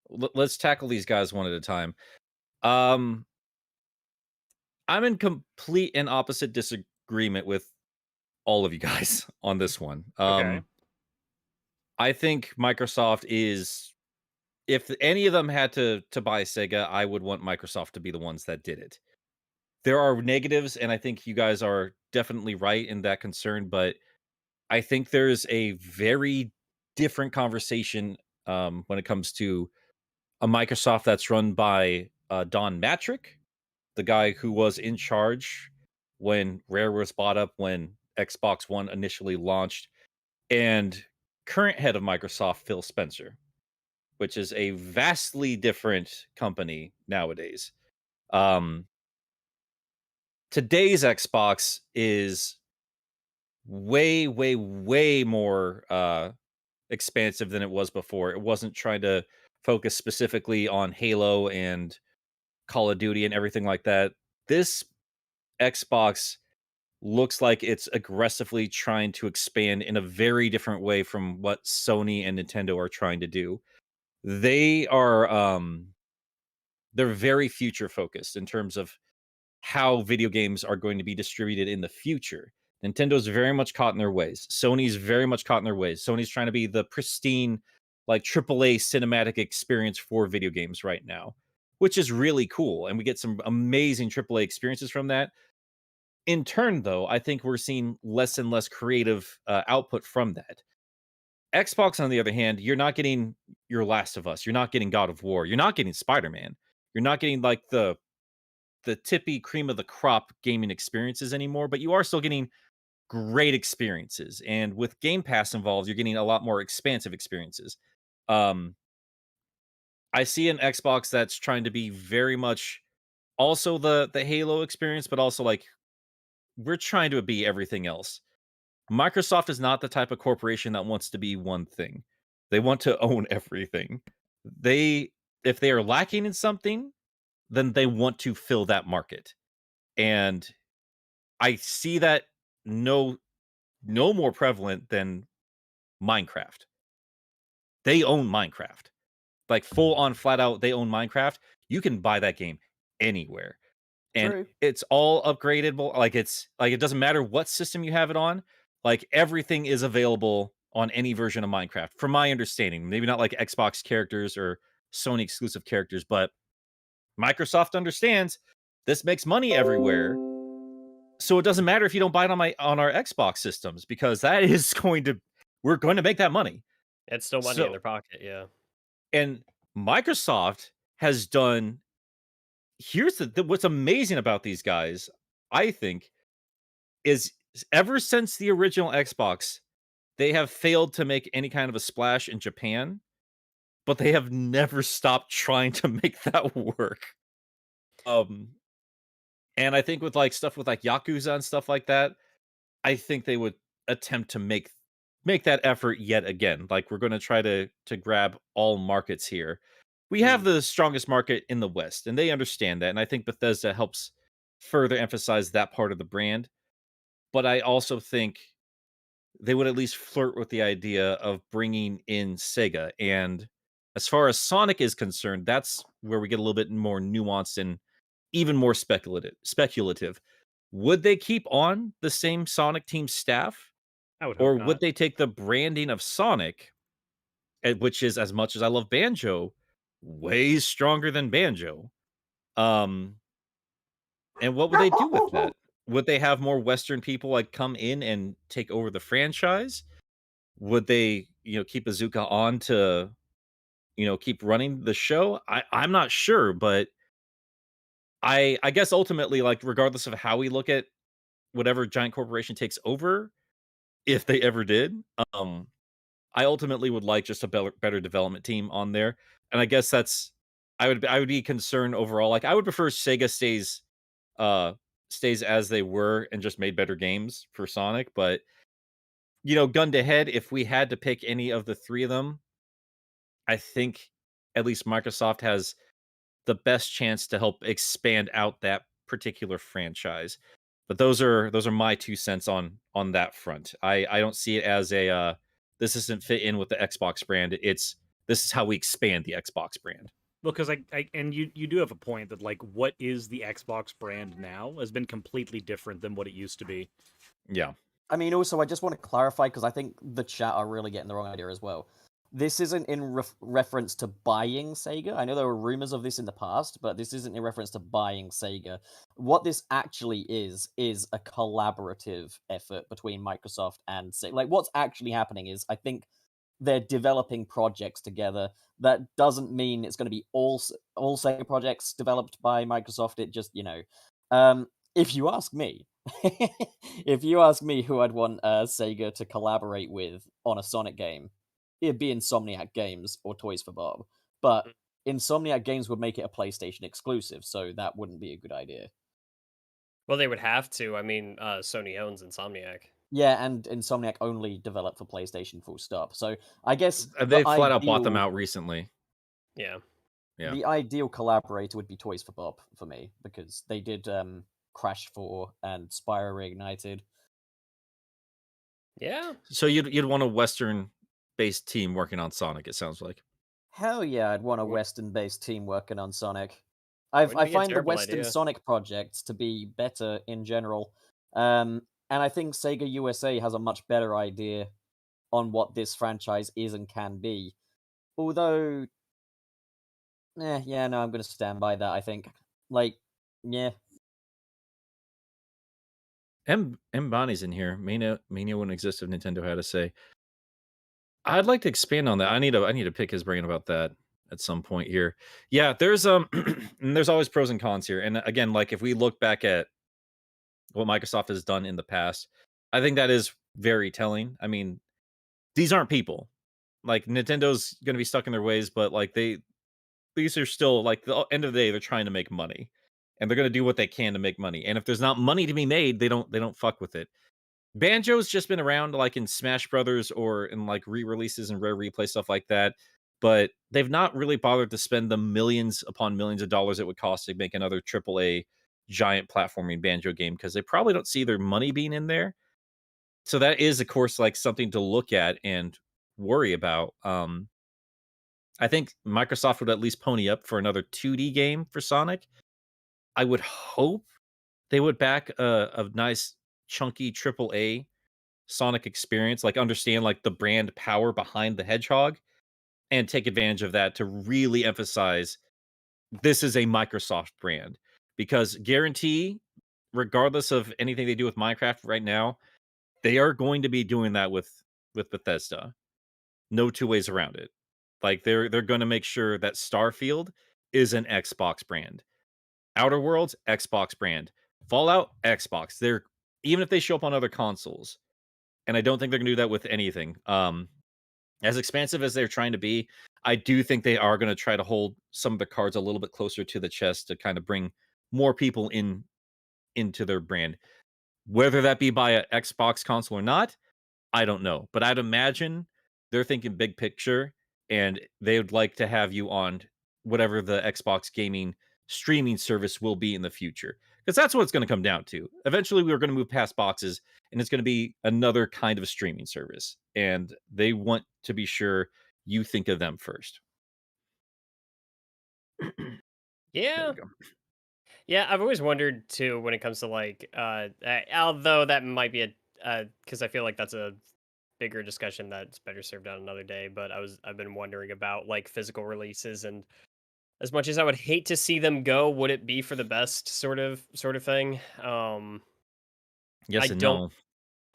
let's tackle these guys one at a time. I'm in complete and opposite disagreement with all of you guys on this one. Okay. I think Microsoft is, if any of them had to buy Sega, I would want Microsoft to be the ones that did it. There are negatives, and I think you guys are definitely right in that concern, but I think there's a very different conversation when it comes to a Microsoft that's run by Don Matrick, the guy who was in charge when Rare was bought up when Xbox One initially launched, and current head of Microsoft, Phil Spencer, which is a vastly different company nowadays. Today's Xbox is way, way, way more expansive than it was before. It wasn't trying to focus specifically on Halo and Call of Duty and everything like that. This Xbox looks like it's aggressively trying to expand in a very different way from what Sony and Nintendo are trying to do. They are they're very future focused in terms of how video games are going to be distributed in the future. Nintendo's very much caught in their ways. Sony's very much caught in their ways. Sony's trying to be the pristine, like AAA cinematic experience for video games right now, which is really cool. And we get some amazing AAA experiences from that. In turn, though, I think we're seeing less and less creative output from that. Xbox, on the other hand, you're not getting your Last of Us. You're not getting God of War. You're not getting Spider-Man. You're not getting like the tippy cream of the crop gaming experiences anymore, but you are still getting great experiences. And with Game Pass involved, you're getting a lot more expansive experiences. I see an Xbox that's trying to be very much also the Halo experience, but also like we're trying to be everything else. Microsoft is not the type of corporation that wants to be one thing. They want to own everything. If they are lacking in something, then they want to fill that market. And I see that no more prevalent than Minecraft. They own Minecraft. Like full on flat out, they own Minecraft. You can buy that game anywhere. And True. it's all upgradable. Like it's like it doesn't matter what system you have it on. Like everything is available on any version of Minecraft, from my understanding. Maybe not like Xbox characters or Sony exclusive characters, but Microsoft understands this makes money everywhere. So it doesn't matter if you don't buy it on our Xbox systems, because that is we're going to make that money. It's still money in their pocket, yeah. And Microsoft has done, here's what's amazing about these guys, I think, is ever since the original Xbox, they have failed to make any kind of a splash in Japan, but they have never stopped trying to make that work. And I think with like stuff with like Yakuza and stuff like that, I think they would attempt to make that effort yet again. Like we're going to try to grab all markets here. We have the strongest market in the West, and they understand that. And I think Bethesda helps further emphasize that part of the brand. But I also think they would at least flirt with the idea of bringing in Sega. And as far as Sonic is concerned, that's where we get a little bit more nuanced and even more speculative. Would they keep on the same Sonic team staff? I would hope Or not. would they take the branding of Sonic, which is, as much as I love Banjo, way stronger than Banjo? Um, and what would they do with that? Would they have more Western people like come in and take over the franchise? Would they, keep Azuka on to, keep running the show? I'm not sure, but I guess ultimately, like, regardless of how we look at whatever giant corporation takes over, if they ever did, um, I ultimately would like just a better development team on there. And I guess I would be concerned overall. Like, I would prefer Sega stays as they were and just made better games for Sonic. But gun to head, if we had to pick any of the three of them, I think at least Microsoft has the best chance to help expand out that particular franchise. But those are my 2 cents on that front. I don't see it as this doesn't fit in with the Xbox brand. This is how we expand the Xbox brand. Well, because and you do have a point that, like, what is the Xbox brand now has been completely different than what it used to be. Yeah. I mean, also, I just want to clarify, because I think the chat are really getting the wrong idea as well. This isn't in reference to buying Sega. I know there were rumors of this in the past, but this isn't in reference to buying Sega. What this actually is a collaborative effort between Microsoft and Sega. Like, what's actually happening is, I think they're developing projects together. That doesn't mean it's going to be all Sega projects developed by Microsoft. It just, if you ask me, if you ask me who I'd want Sega to collaborate with on a Sonic game, it'd be Insomniac Games or Toys for Bob. But Insomniac Games would make it a PlayStation exclusive, so that wouldn't be a good idea. Well, they would have to. I mean, Sony owns Insomniac. Yeah, and Insomniac only developed for PlayStation full stop. So I guess They flat out bought them out recently. Yeah. Yeah. The ideal collaborator would be Toys for Bob for me, because they did Crash 4 and Spyro Reignited. Yeah. So you'd want a Western-based team working on Sonic, it sounds like. Hell yeah, I'd want a Western-based team working on Sonic. Wouldn't I be a find the terrible Western idea. Sonic projects to be better in general. And I think Sega USA has a much better idea on what this franchise is and can be. Although, yeah, no, I'm going to stand by that, I think. Like, yeah. M Bonnie's in here. Mania wouldn't exist if Nintendo had a say. I'd like to expand on that. I need to pick his brain about that at some point here. Yeah, there's and there's always pros and cons here. And again, like, if we look back at what Microsoft has done in the past, I think that is very telling. I mean, these aren't people. Like, Nintendo's going to be stuck in their ways, but like these are still, like, the end of the day, they're trying to make money. And they're going to do what they can to make money. And if there's not money to be made, they don't fuck with it. Banjo's just been around, like, in Smash Brothers or in, like, re-releases and rare replay stuff like that, but they've not really bothered to spend the millions upon millions of dollars it would cost to make another AAA giant platforming Banjo game, because they probably don't see their money being in there. So that is, of course, like, something to look at and worry about. I think Microsoft would at least pony up for another 2D game for Sonic. I would hope they would back a nice chunky AAA Sonic experience, like, understand, like, the brand power behind the Hedgehog and take advantage of that to really emphasize this is a Microsoft brand. Because guarantee, regardless of anything they do with Minecraft right now, they are going to be doing that with Bethesda. No two ways around it. Like, they're going to make sure that Starfield is an Xbox brand. Outer Worlds, Xbox brand. Fallout, Xbox. They're, even if they show up on other consoles, and I don't think they're gonna do that with anything. As expansive as they're trying to be, I do think they are gonna try to hold some of the cards a little bit closer to the chest to kind of bring more people into their brand. Whether that be by an Xbox console or not, I don't know. But I'd imagine they're thinking big picture, and they would like to have you on whatever the Xbox gaming streaming service will be in the future. Because that's what it's going to come down to. Eventually, we're going to move past boxes, and it's going to be another kind of streaming service. And they want to be sure you think of them first. Yeah. There we go. Yeah, I've always wondered too when it comes to, like, although that might be a because I feel like that's a bigger discussion that's better served on another day. But I've been wondering about like physical releases, and as much as I would hate to see them go, would it be for the best sort of thing? Yes I and don't. no.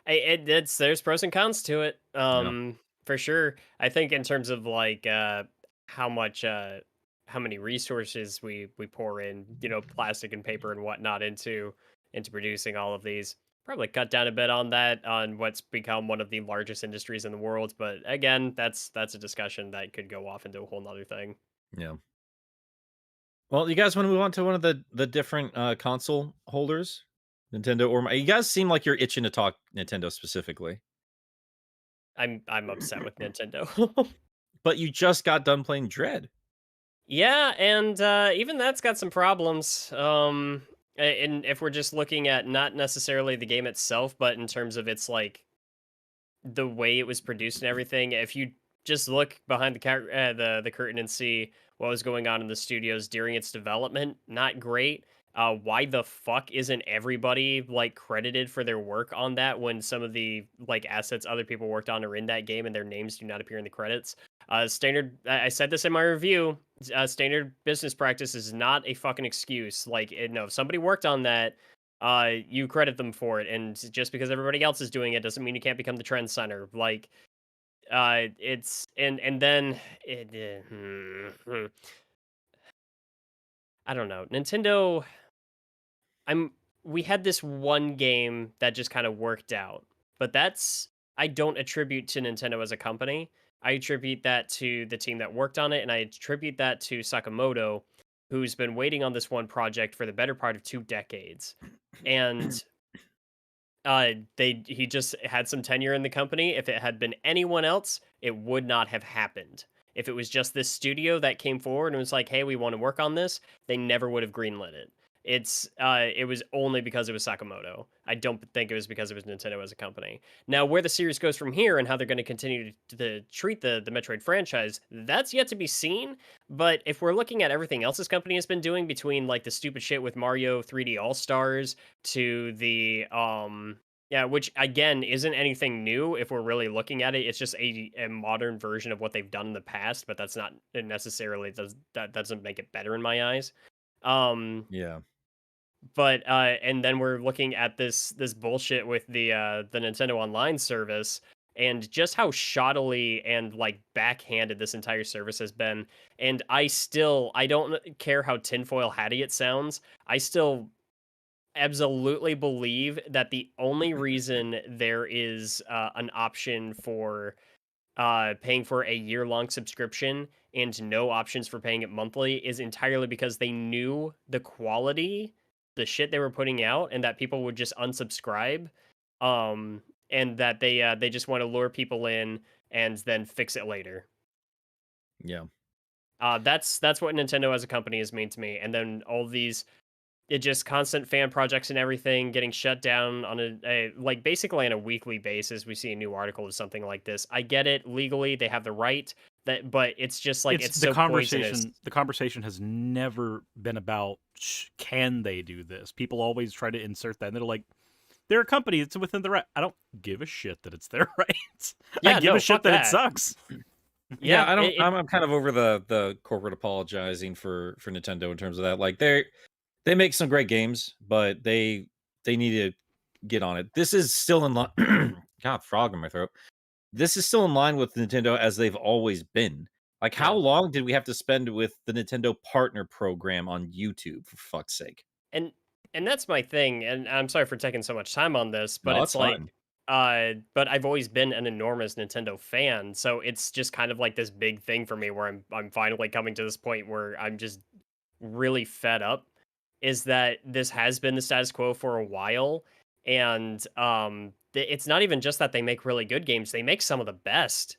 It's there's pros and cons to it. Yeah. For sure. I think in terms of like how much how many resources we pour in, plastic and paper and whatnot into producing all of these. Probably cut down a bit on that on what's become one of the largest industries in the world. But again, that's a discussion that could go off into a whole nother thing. Yeah. Well, you guys want to move on to one of the different console holders, Nintendo or you guys seem like you're itching to talk Nintendo specifically, I'm upset with Nintendo. but you just got done playing Dread. Yeah, and even that's got some problems. And if we're just looking at not necessarily the game itself, but in terms of its like the way it was produced and everything, if you just look behind the curtain and see what was going on in the studios during its development, not great. Why the fuck isn't everybody like credited for their work on that when some of the like assets other people worked on are in that game and their names do not appear in the credits? Standard. I said this in my review. Standard business practice is not a fucking excuse. Like, no, if somebody worked on that, you credit them for it, and just because everybody else is doing it doesn't mean you can't become the trend center. Like, it's and then I don't know. Nintendo. We had this one game that just kind of worked out, but I don't attribute to Nintendo as a company. I attribute that to the team that worked on it, and I attribute that to Sakamoto, who's been waiting on this one project for the better part of 2 decades. And he just had some tenure in the company. If it had been anyone else, it would not have happened. If it was just this studio that came forward and was like, "Hey, we want to work on this," they never would have greenlit it. It was only because it was Sakamoto. I don't think it was because it was Nintendo as a company. Now, where the series goes from here and how they're going to continue to treat the Metroid franchise, that's yet to be seen. But if we're looking at everything else this company has been doing, between like the stupid shit with Mario 3D All Stars to the yeah, which again isn't anything new if we're really looking at it. It's just a modern version of what they've done in the past, but that's not necessarily that doesn't make it better in my eyes. Yeah. But and then we're looking at this bullshit with the Nintendo Online service, and just how shoddily and like backhanded this entire service has been. And I don't care how tinfoil hatty it sounds. I still absolutely believe that the only reason there is an option for paying for a year-long subscription and no options for paying it monthly is entirely because they knew the quality, the shit they were putting out, and that people would just unsubscribe, and that they just want to lure people in and then fix it later. Yeah. That's what Nintendo as a company has mean to me, and then all these just constant fan projects and everything getting shut down on a like basically on a weekly basis. We see a new article of something like this. I get it, legally they have the right, that, but it's just like it's the so conversation. poisonous. The conversation has never been about can they do this. People always try to insert that, and they're like, they're a company. It's within the right. I don't give a shit that it's their right. Yeah, I give no, a shit fuck that that. it sucks. Yeah, I don't. I'm kind of over the corporate apologizing for Nintendo in terms of that. Like they make some great games, but they need to get on it. This is still in line. God, frog in my throat. This is still in line with Nintendo as they've always been. Like, how long did we have to spend with the Nintendo Partner Program on YouTube, for fuck's sake? And that's my thing. And I'm sorry for taking so much time on this, but No, it's it's like, fine. but I've always been an enormous Nintendo fan, so it's just kind of like this big thing for me where I'm finally coming to this point where I'm just really fed up. Is that this has been the status quo for a while, and it's not even just that they make really good games; they make some of the best.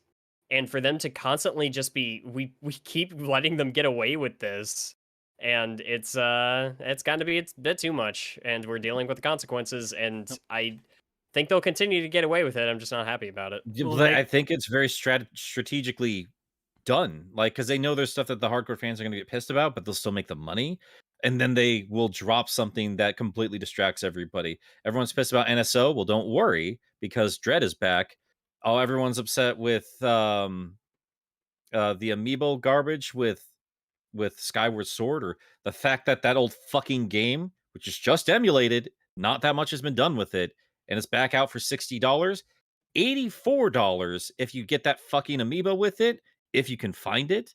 And for them to constantly just be, we keep letting them get away with this, and it's gotten to be a bit too much, and we're dealing with the consequences. And I think they'll continue to get away with it. I'm just not happy about it. Well, I think it's very strategically done, like, because they know there's stuff that the hardcore fans are going to get pissed about, but they'll still make the money, and then they will drop something that completely distracts everybody. Everyone's pissed about NSO. Well, don't worry, because Dread is back. Oh, everyone's upset with the amiibo garbage with Skyward Sword, or the fact that that old fucking game, which is just emulated, not that much has been done with it, and it's back out for $60, $84 if you get that fucking amiibo with it, if you can find it.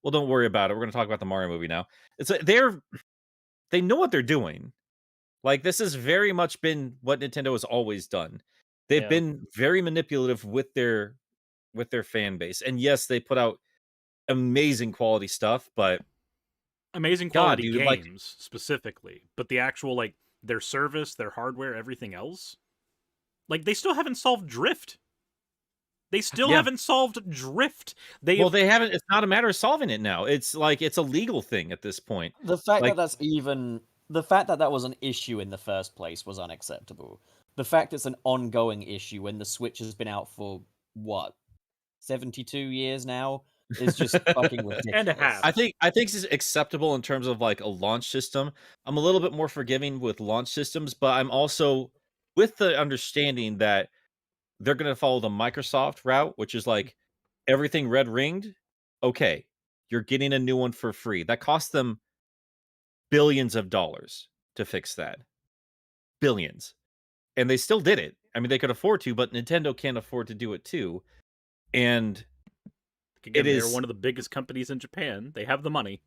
Well, don't worry about it. We're going to talk about the Mario movie now. They know what they're doing. Like, this has very much been what Nintendo has always done. They've Yeah. been very manipulative with their fan base. And yes, they put out amazing quality stuff, but Amazing God, quality dude, like, games specifically, but the actual like their service, their hardware, everything else, like they still haven't solved drift. They still Yeah. haven't solved drift. they haven't. It's not a matter of solving it now. It's like it's a legal thing at this point. The fact Like- the fact that that was an issue in the first place was unacceptable. The fact it's an ongoing issue when the Switch has been out for what, 72 years now is just fucking ridiculous. And a half. I think it's acceptable in terms of like a launch system. I'm a little bit more forgiving with launch systems, but I'm also with the understanding that they're going to follow the Microsoft route, which is like everything red ringed. Okay, you're getting a new one for free. That cost them billions of dollars to fix that. Billions. And they still did it. I mean, they could afford to, but Nintendo can't afford to do it too. And Again, they're is- one of the biggest companies in Japan. They have the money.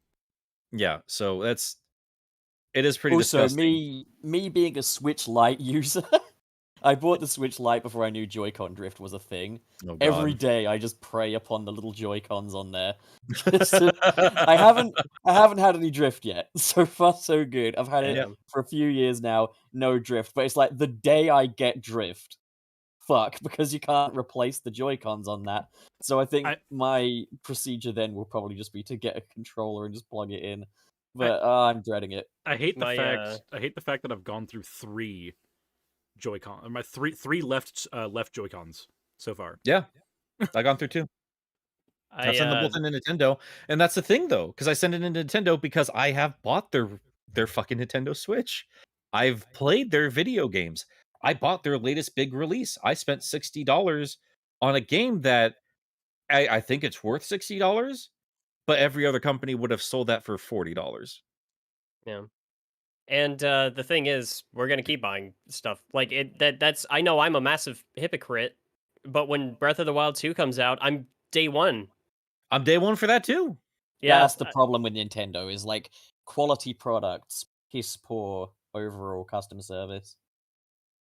yeah, so it is pretty Also, disgusting. me being a Switch Lite user, I bought the Switch Lite before I knew JoyCon Drift was a thing. Oh, Every God. day I just prey upon the little Joy-Cons on there. I haven't had any drift yet. So far, so good. I've had it Yeah. for a few years now, no drift. But it's like the day I get drift, fuck, because you can't replace the Joy-Cons on that. So I think my procedure then will probably just be to get a controller and just plug it in. But I'm dreading it. I hate the My, fact that I've gone through 3 Joy-Con, or my three left Joy-Cons so far. Yeah, I've gone through 2. I've sent them both into Nintendo, and that's the thing though, because I send it into Nintendo because I have bought their fucking Nintendo Switch. I've played their video games. I bought their latest big release. I spent $60 on a game that I think it's worth $60, but every other company would have sold that for $40. Yeah. And the thing is, we're gonna keep buying stuff. Like that's I know I'm a massive hypocrite, but when Breath of the Wild 2 comes out, I'm day one. I'm day one for that too. Yeah, That's the problem with Nintendo is like quality products, piss poor overall customer service.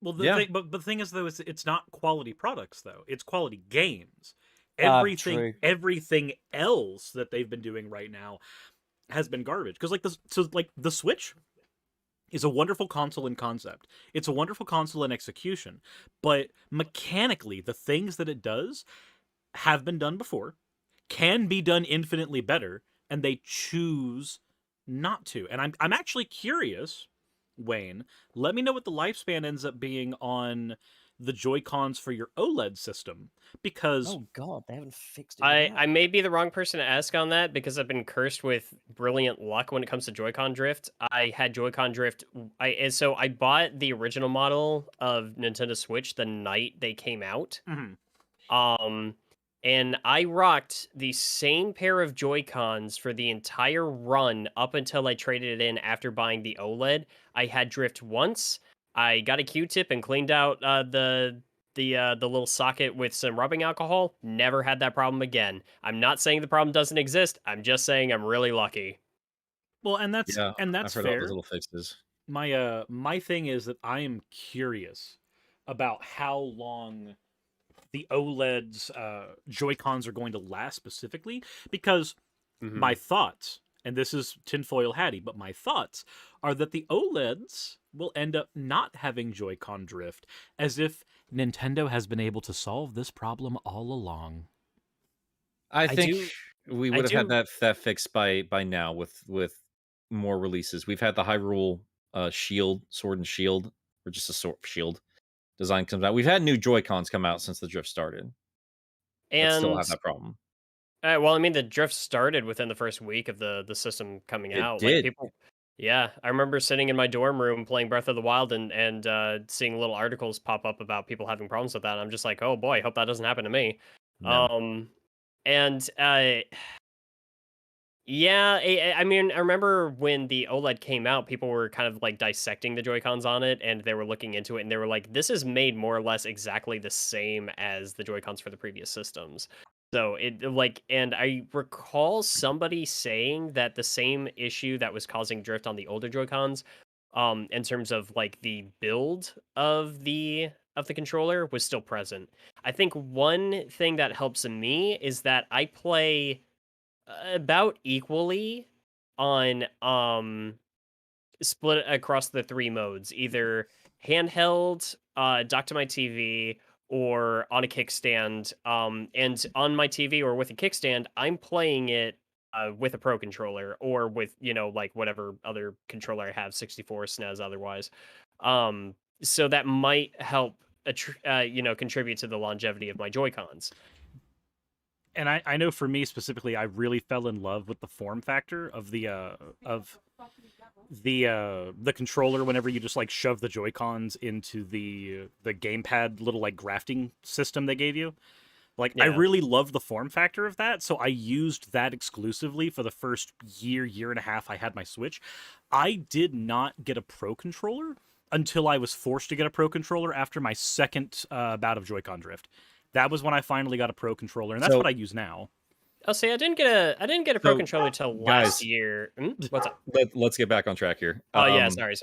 Well, the Yeah. thing, but the thing is though, it's not quality products though. It's quality games. True. Everything else that they've been doing right now has been garbage. Because the Switch is a wonderful console in concept. It's a wonderful console in execution, but mechanically, the things that it does have been done before, can be done infinitely better, and they choose not to. And I'm actually curious, Wayne. Let me know what the lifespan ends up being on the Joy-Cons for your OLED system, because Oh god, they haven't fixed it. I may be the wrong person to ask on that because I've been cursed with brilliant luck when it comes to JoyCon Drift. I had JoyCon Drift. So I bought the original model of Nintendo Switch the night they came out. And I rocked the same pair of Joy-Cons for the entire run up until I traded it in after buying the OLED. I had drift once. I got a Q-tip and cleaned out the little socket with some rubbing alcohol. Never had that problem again. I'm not saying the problem doesn't exist. I'm just saying I'm really lucky. well, and that's I've heard all fair. those little fixes. My thing is that I am curious about how long the OLED's Joy-Cons are going to last specifically, because my thoughts, and this is tinfoil hatty, but my thoughts are that the OLEDs will end up not having Joy-Con drift, as if Nintendo has been able to solve this problem all along. I think do- we I would have do- had that fixed by now with more releases. We've had the Hyrule Sword and Shield, or just a shield design comes out. We've had new Joy-Cons come out since the drift started. That still And have that problem. well, I mean, the drift started within the first week of the system coming It out. did. Like Yeah, I remember sitting in my dorm room playing Breath of the Wild and seeing little articles pop up about people having problems with that. I'm just like, oh boy, hope that doesn't happen to me. No. And yeah, I mean, I remember when the OLED came out, people were kind of like dissecting the Joy-Cons on it, and they were looking into it, and they were like, "This is made more or less exactly the same as the Joy-Cons for the previous systems." So and I recall somebody saying that the same issue that was causing drift on the older Joy-Cons, in terms of like the build of the controller was still present. I think one thing that helps me is that I play about equally on split across the three modes, either handheld, docked to my TV, or on a kickstand. And on my TV or with a kickstand, I'm playing it with a pro controller or with, like whatever other controller I have, 64 SNES otherwise. So that might help contribute to the longevity of my Joy-Cons. And I know for me specifically, I really fell in love with the form factor of the controller. Whenever you just like shove the Joy-Cons into the gamepad little like grafting system they gave you, like I Yeah. really loved the form factor of that. So I used that exclusively for the first year and a half I had my Switch. I did not get a pro controller until I was forced to get a pro controller after my second bout of JoyCon Drift. That was when I finally got a pro controller, and that's So- what I use now. Oh, see, I didn't get a pro So, controller till guys, last year. What's up? Let's get back on track here. Oh yeah, sorry.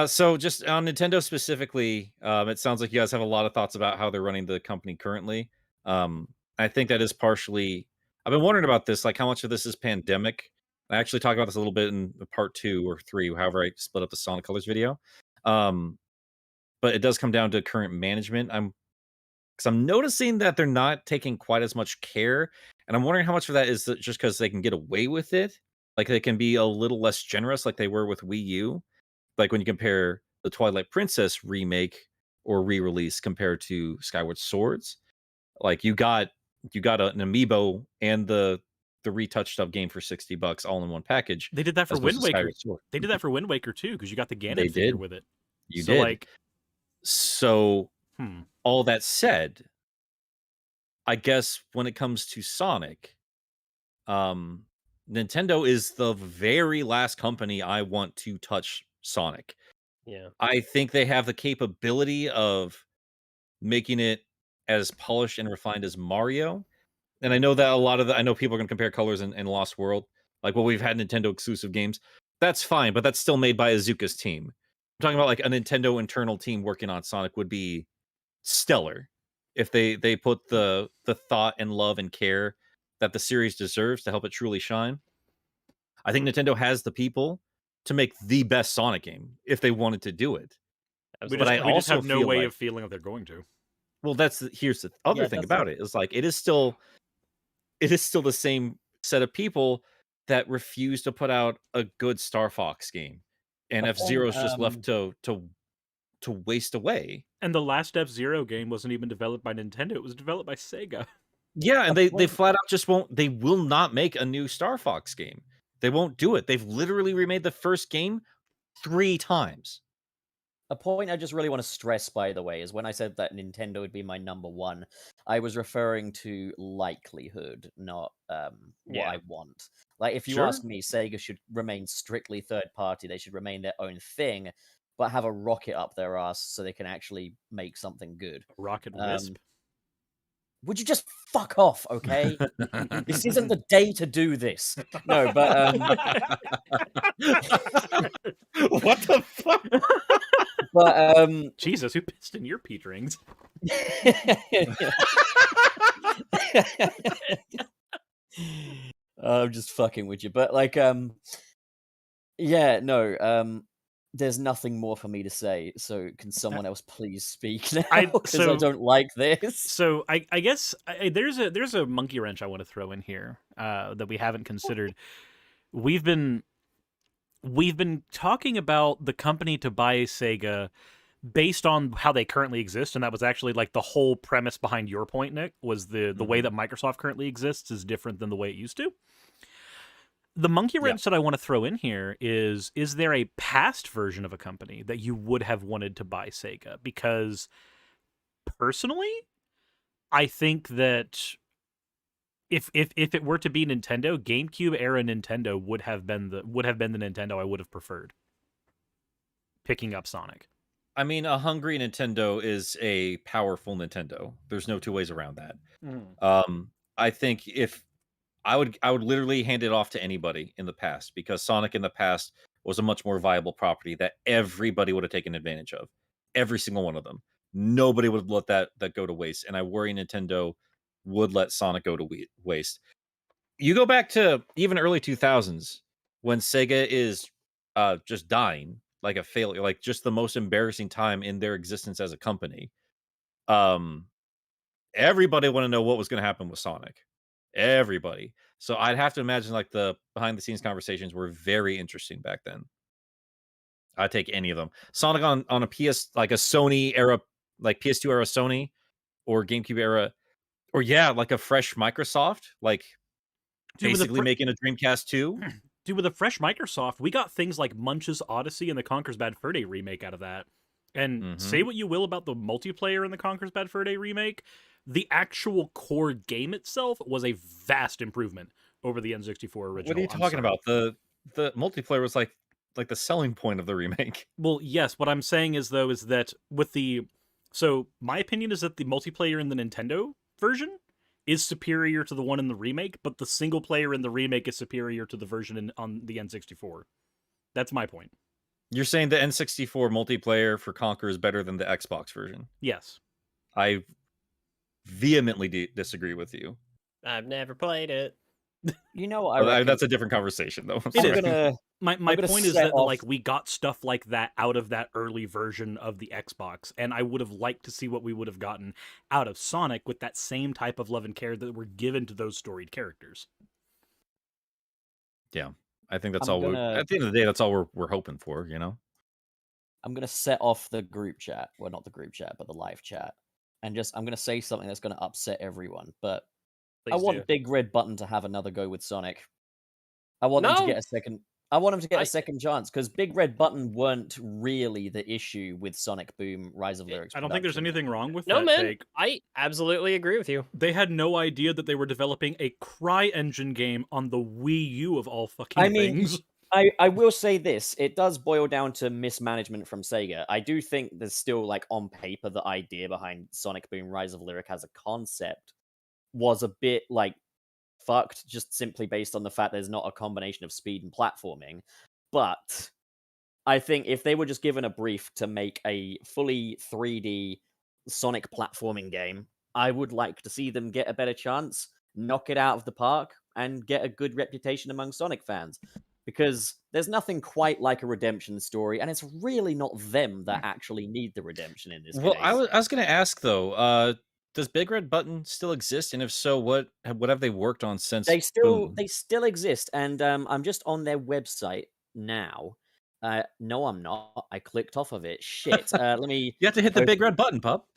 So just on Nintendo specifically, it sounds like you guys have a lot of thoughts about how they're running the company currently. I think that is partially. I've been wondering about this, like how much of this is pandemic. I actually talked about this a little bit in part 2 or 3, however I split up the Sonic Colors video. But it does come down to current management. Because I'm noticing that they're not taking quite as much care, and I'm wondering how much of that is just because they can get away with it, like they can be a little less generous, like they were with Wii U. Like when you compare the Twilight Princess remake or re-release compared to Skyward Swords, like you got an amiibo and the retouched up game for $60 all in one package. They did that for as opposed Wind to Waker. Skyward Sword. They did that for Wind Waker too, because you got the They Ganon figure did. with it. You So did. like, So hmm. all that said, I guess when it comes to Sonic, Nintendo is the very last company I want to touch Sonic. Yeah. I think they have the capability of making it as polished and refined as Mario. And I know that I know people are going to compare colors in Lost World. Like, well, we've had Nintendo exclusive games. That's fine, but that's still made by Azuka's team. I'm talking about like a Nintendo internal team working on Sonic would be stellar if they put the thought and love and care that the series deserves to help it truly shine. I think Nintendo has the people to make the best Sonic game if they wanted to do it. We But just, I we just also have no feel way like- of feeling that they're going to. Well, here's the other Yeah, thing that's about it is like it is still the same set of people that refuse to put out a good Star Fox game, and The F-Zero is point, just left to waste away. And the last F-Zero game wasn't even developed by Nintendo; it was developed by Sega. Yeah, and The they point- flat out just won't. They will not make a new Star Fox game. They won't do it. They've literally remade the first game 3 times. A point I just really want to stress, by the way, is when I said that Nintendo would be my number one, I was referring to likelihood, not what Yeah. I want. Like, if you Sure. ask me, Sega should remain strictly third party. They should remain their own thing, but have a rocket up their ass so they can actually make something good. Rocket Wisp. Would you just fuck off, okay? This isn't the day to do this. No, but What the fuck? but Jesus, who pissed in your peat rings? I'm just fucking with you, but like, yeah, no, there's nothing more for me to say. So can someone else please speak now? Because I so- don't like this. So I guess there's a monkey wrench I want to throw in here that we haven't considered. We've been talking about the company to buy Sega based on how they currently exist, and that was actually like the whole premise behind your point, Nick, was the way that Microsoft currently exists is different than the way it used to. The monkey Yeah. wrench that I want to throw in here is there a past version of a company that you would have wanted to buy Sega? Because personally, I think that if it were to be Nintendo, GameCube era Nintendo would have been the Nintendo I would have preferred. Picking up Sonic. I mean, a hungry Nintendo is a powerful Nintendo. There's no two ways around that. I think if I would literally hand it off to anybody in the past, because Sonic in the past was a much more viable property that everybody would have taken advantage of. Every single one of them. Nobody would let that go to waste. And I worry Nintendo would let Sonic go to waste. You go back to even early 2000s when Sega is just dying like a failure, like just the most embarrassing time in their existence as a company. Everybody want to know what was going to happen with Sonic. Everybody. So I'd have to imagine like the behind the scenes conversations were very interesting back then. I'd take any of them. Sonic on a PS, like a Sony era, like PS2 era Sony or GameCube era, or like a fresh Microsoft, like basically making a Dreamcast 2. Dude, with a fresh Microsoft, we got things like Munch's Odyssey and the Conker's Bad Fur Day remake out of that. And say what you will about the multiplayer in the Conker's Bad Fur Day remake, the actual core game itself was a vast improvement over the N64 original. What are you talking about? The multiplayer was like the selling point of the remake. Well, yes. What I'm saying is that with the... So, my opinion is that the multiplayer in the Nintendo version is superior to the one in the remake, but the single player in the remake is superior to the version on the N64. That's my point. You're saying the N64 multiplayer for Conker is better than the Xbox version? Yes. I vehemently disagree with you. I've never played it. You know what I reckon? That's a different conversation, though. My point is that like we got stuff like that out of that early version of the Xbox, and I would have liked to see what we would have gotten out of Sonic with that same type of love and care that were given to those storied characters. Yeah, I think that's all. At the end of the day, that's all we're hoping for. You know, I'm gonna set off the group chat. Well, not the group chat, but the live chat, and I'm gonna say something that's gonna upset everyone. But I want Big Red Button to have another go with Sonic. I want them to get a second. I want him to get a second chance, because Big Red Button weren't really the issue with Sonic Boom Rise of Lyrics. I don't think there's anything wrong with that. No, man. Take. I absolutely agree with you. They had no idea that they were developing a CryEngine game on the Wii U of all fucking things. I will say this. It does boil down to mismanagement from Sega. I do think there's still, like, on paper, the idea behind Sonic Boom Rise of Lyric as a concept was a bit, like, fucked, just simply based on the fact there's not a combination of speed and platforming. But I think if they were just given a brief to make a fully 3D Sonic platforming game, I would like to see them get a better chance, knock it out of the park, and get a good reputation among Sonic fans. Because there's nothing quite like a redemption story, and it's really not them that actually need the redemption in this case. I was going to ask, though, does Big Red Button still exist? And if so, what have they worked on since? They still exist, and I'm just on their website now. No, I'm not. I clicked off of it. Shit. Let me. You have to hit the big red button, pup.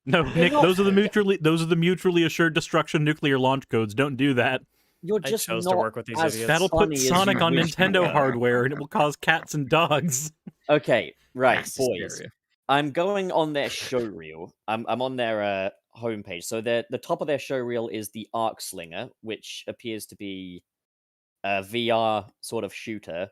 No, Nick. Those are the mutually assured destruction nuclear launch codes. Don't do that. You're just chose not to work with these idiots. That'll put Sonic on Nintendo hardware, and it will cause cats and dogs. Okay, right, That's boys. hysteria. I'm going on their show reel. I'm on their homepage. So the top of their show reel is the Arc Slinger, which appears to be a VR sort of shooter.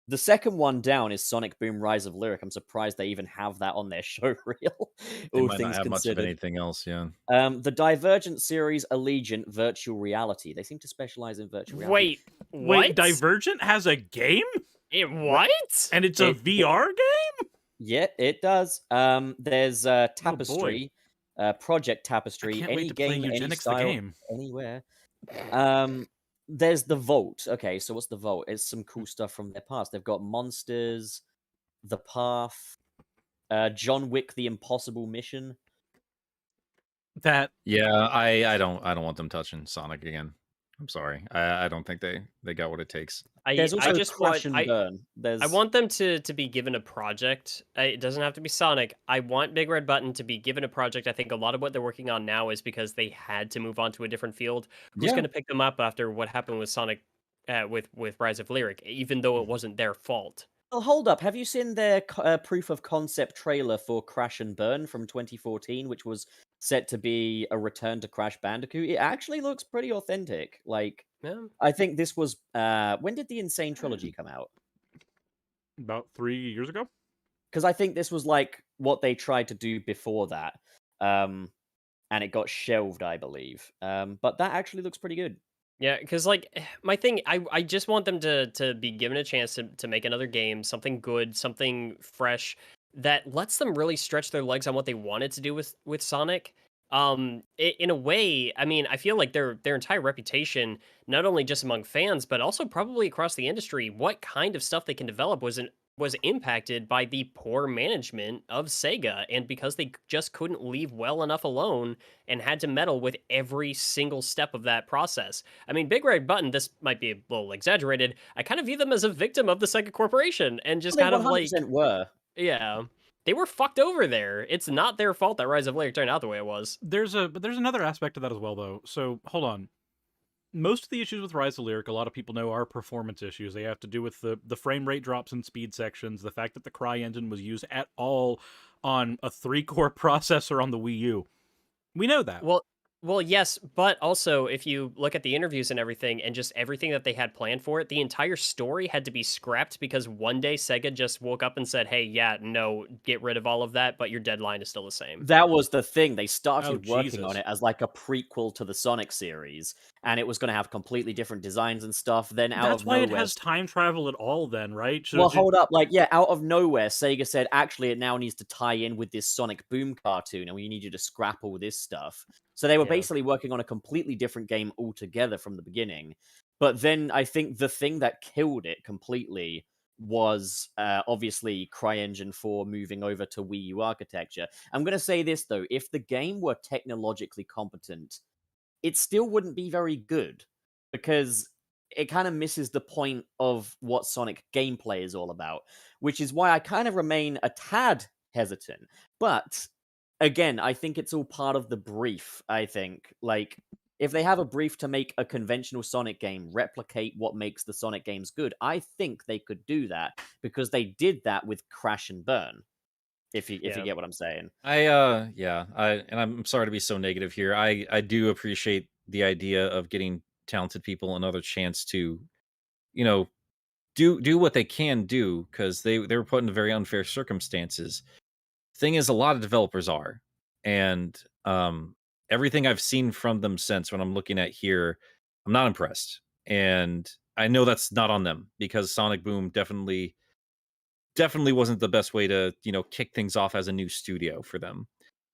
The second one down is Sonic Boom Rise of Lyric. I'm surprised they even have that on their show reel. They All might things not have much of considered. anything else, yeah. The Divergent series Allegiant Virtual Reality. They seem to specialize in virtual reality. Wait, Divergent has a game? What? And it's a VR game? Yeah, it does. There's Tapestry, Project Tapestry, Can't any wait to play game, any Eugenics style, the game. anywhere. There's the Vault. Okay, so what's the Vault? It's some cool stuff from their past. They've got Monsters, The Path, John Wick: The Impossible Mission. Yeah, I don't want them touching Sonic again. I'm sorry. I don't think they got what it takes. There's also just Crash want, and Burn. I want them to be given a project. It doesn't have to be Sonic. I want Big Red Button to be given a project. I think a lot of what they're working on now is because they had to move on to a different field. Who's going to pick them up after what happened with Sonic with Rise of Lyric, even though it wasn't their fault. Well, hold up. Have you seen their proof of concept trailer for Crash and Burn from 2014, which was set to be a return to Crash Bandicoot? It actually looks pretty authentic. Like, Yeah. I think this was when did the Insane Trilogy come out? About 3 years ago. Because I think this was like what they tried to do before that, and it got shelved, I believe. But that actually looks pretty good. Yeah, because like my thing, I just want them to be given a chance to make another game, something good, something fresh that lets them really stretch their legs on what they wanted to do with Sonic. In a way, I mean, I feel like their entire reputation, not only just among fans, but also probably across the industry, what kind of stuff they can develop was impacted by the poor management of Sega, and because they just couldn't leave well enough alone and had to meddle with every single step of that process. I mean, Big Red Button, this might be a little exaggerated. I kind of view them as a victim of the Sega Corporation and just They kind of like, 100% were. yeah, they were fucked over there. It's not their fault that Rise of Lyric turned out the way it was. There's another aspect to that as well, though. So hold on. Most of the issues with Rise of Lyric, a lot of people know, are performance issues. They have to do with the frame rate drops in speed sections, the fact that the Cry engine was used at all on a 3-core processor on the Wii U. We know that. Well, yes, but also if you look at the interviews and everything and just everything that they had planned for it, the entire story had to be scrapped because one day Sega just woke up and said, "Hey, yeah, no, get rid of all of that, but your deadline is still the same." That was the thing. They started working Jesus. on it as like a prequel to the Sonic series, and it was going to have completely different designs and stuff. Then out That's of why nowhere, it has time travel at all, then, right? So well, hold up. Like, yeah, out of nowhere, Sega said, actually, it now needs to tie in with this Sonic Boom cartoon, and we need you to scrap all this stuff. So they were Yeah. basically working on a completely different game altogether from the beginning. But then I think the thing that killed it completely was obviously CryEngine 4 moving over to Wii U architecture. I'm going to say this, though. If the game were technologically competent, it still wouldn't be very good, because it kind of misses the point of what Sonic gameplay is all about, which is why I kind of remain a tad hesitant. But again, I think it's all part of the brief. I think, like, if they have a brief to make a conventional Sonic game replicate what makes the Sonic games good, I think they could do that, because they did that with Crash and Burn. If you Yeah. get what I'm saying. I'm sorry to be so negative here. I do appreciate the idea of getting talented people another chance to, you know, do what they can do, because they were put in very unfair circumstances. Thing is, a lot of developers are, and everything I've seen from them since, when I'm looking at here, I'm not impressed. And I know that's not on them, because Sonic Boom definitely wasn't the best way to, kick things off as a new studio for them.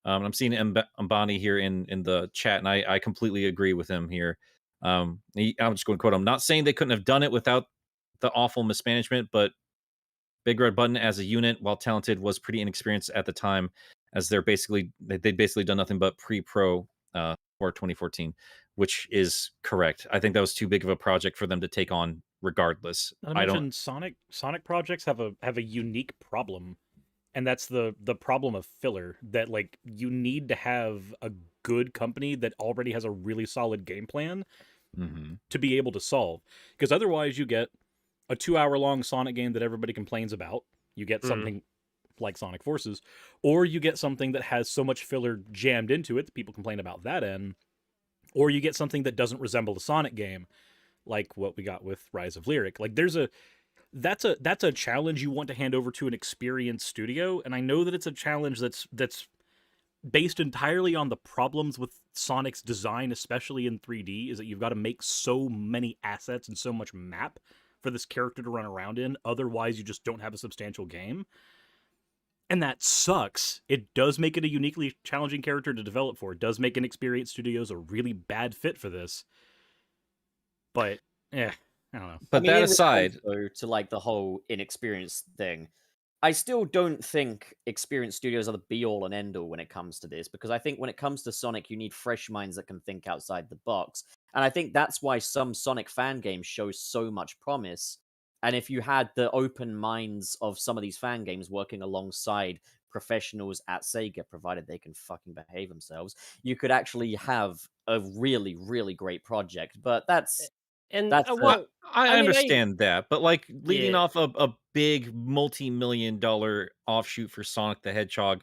I'm seeing Mbani here in the chat, and I completely agree with him here. I'm just going to quote him. Not saying they couldn't have done it without the awful mismanagement, but Big Red Button as a unit, while talented, was pretty inexperienced at the time, as they'd basically done nothing but pre-pro for 2014, which is correct. I think that was too big of a project for them to take on regardless. I don't. Sonic projects have a unique problem, and that's the problem of filler. That, like, you need to have a good company that already has a really solid game plan to be able to solve, because otherwise you get a 2-hour-long Sonic game that everybody complains about. You get something like Sonic Forces, or you get something that has so much filler jammed into it that people complain about that end, or you get something that doesn't resemble the Sonic game, like what we got with Rise of Lyric. Like, that's a challenge you want to hand over to an experienced studio, and I know that it's a challenge that's based entirely on the problems with Sonic's design, especially in 3D, is that you've got to make so many assets and so much map for this character to run around in, otherwise you just don't have a substantial game. And that sucks. It does make it a uniquely challenging character to develop for. It does make inexperienced studios a really bad fit for this. But, I don't know. But that aside, though, to like the whole inexperienced thing, I still don't think experienced studios are the be-all and end-all when it comes to this, because I think when it comes to Sonic, you need fresh minds that can think outside the box. And I think that's why some Sonic fan games show so much promise. And if you had the open minds of some of these fan games working alongside professionals at Sega, provided they can fucking behave themselves, you could actually have a really, really great project. But that's And That's well, I I mean, understand that, but like leading Yeah. off a big multi-million-dollar offshoot for Sonic the Hedgehog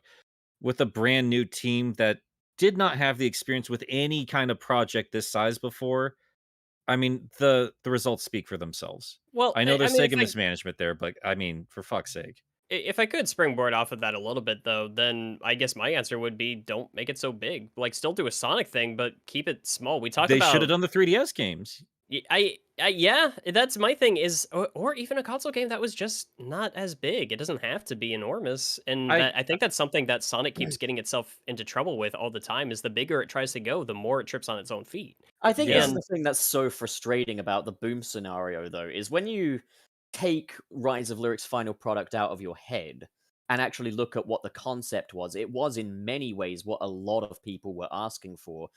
with a brand new team that did not have the experience with any kind of project this size before. I mean, the results speak for themselves. well, I know I there's mean, Sega mismanagement there, but I mean, for fuck's sake. if I could springboard off of that a little bit though, then I guess my answer would be don't make it so big. Like, still do a Sonic thing, but keep it small. We talk They should have about done the 3DS games. yeah, that's my thing is or even a console game that was just not as big. It doesn't have to be enormous, and I that I think that's something that Sonic keeps getting itself into trouble with all the time. Is the bigger it tries to go, the more it trips on its own feet. I think this is And the thing that's so frustrating about the Boom scenario, though, is when you take Rise of Lyric's final product out of your head and actually look at what the concept was, it was in many ways what a lot of people were asking for.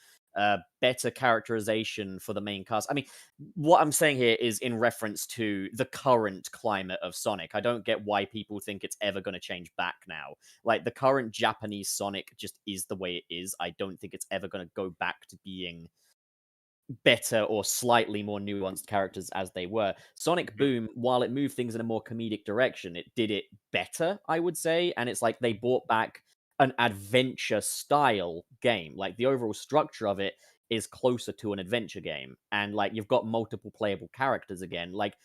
Better characterization for the main cast. I mean, what I'm saying here is in reference to the current climate of Sonic. I don't get why people think it's ever going to change back now. Like, the current Japanese Sonic just is the way it is. I don't think it's ever going to go back to being better or slightly more nuanced characters as they were. Sonic Boom, while it moved things in a more comedic direction, it did it better, I would say. And it's like they brought back an adventure style game. Like, the overall structure of it is closer to an adventure game. And like, you've got multiple playable characters again. Like,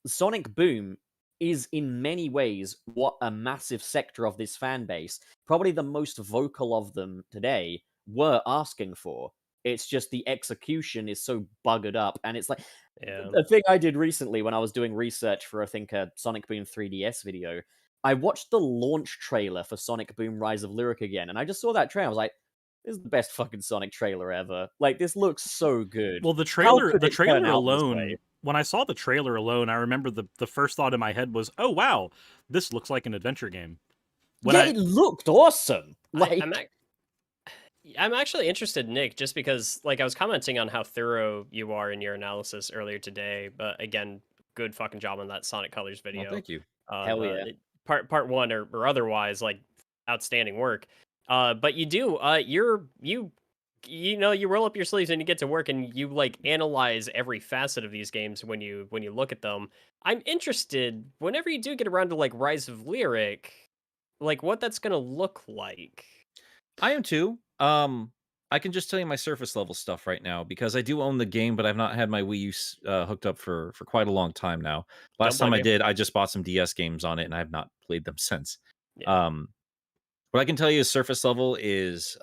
Sonic Boom is in many ways what a massive sector of this fan base, probably the most vocal of them today, were asking for. It's just the execution is so buggered up. And it's like yeah. a thing I did recently when I was doing research for, I think, a Sonic Boom 3DS video. I watched the launch trailer for Sonic Boom Rise of Lyric again, and I just saw that trailer. I was like, this is the best fucking Sonic trailer ever. Like, this looks so good. Well, the How trailer could the it turn trailer out this alone, way? when I saw the trailer alone, I remember the first thought in my head was, "Oh wow, this looks like an adventure game." When Yeah, it looked awesome. Like, I'm actually interested, Nick, just because like I was commenting on how thorough you are in your analysis earlier today. But again, good fucking job on that Sonic Colors video. Well, thank you. Hell yeah. Part one or otherwise, like outstanding work. But you do you know you roll up your sleeves and you get to work and you like analyze every facet of these games when you look at them. I'm interested whenever you do get around to like Rise of Lyric, like what that's gonna look like. I am too. I can just tell you my surface level stuff right now because I do own the game, but I've not had my Wii U hooked up for quite a long time now. Last Don't time blame I you. did, I just bought some DS games on it, and I have not played them since. Yeah. What I can tell you is surface level is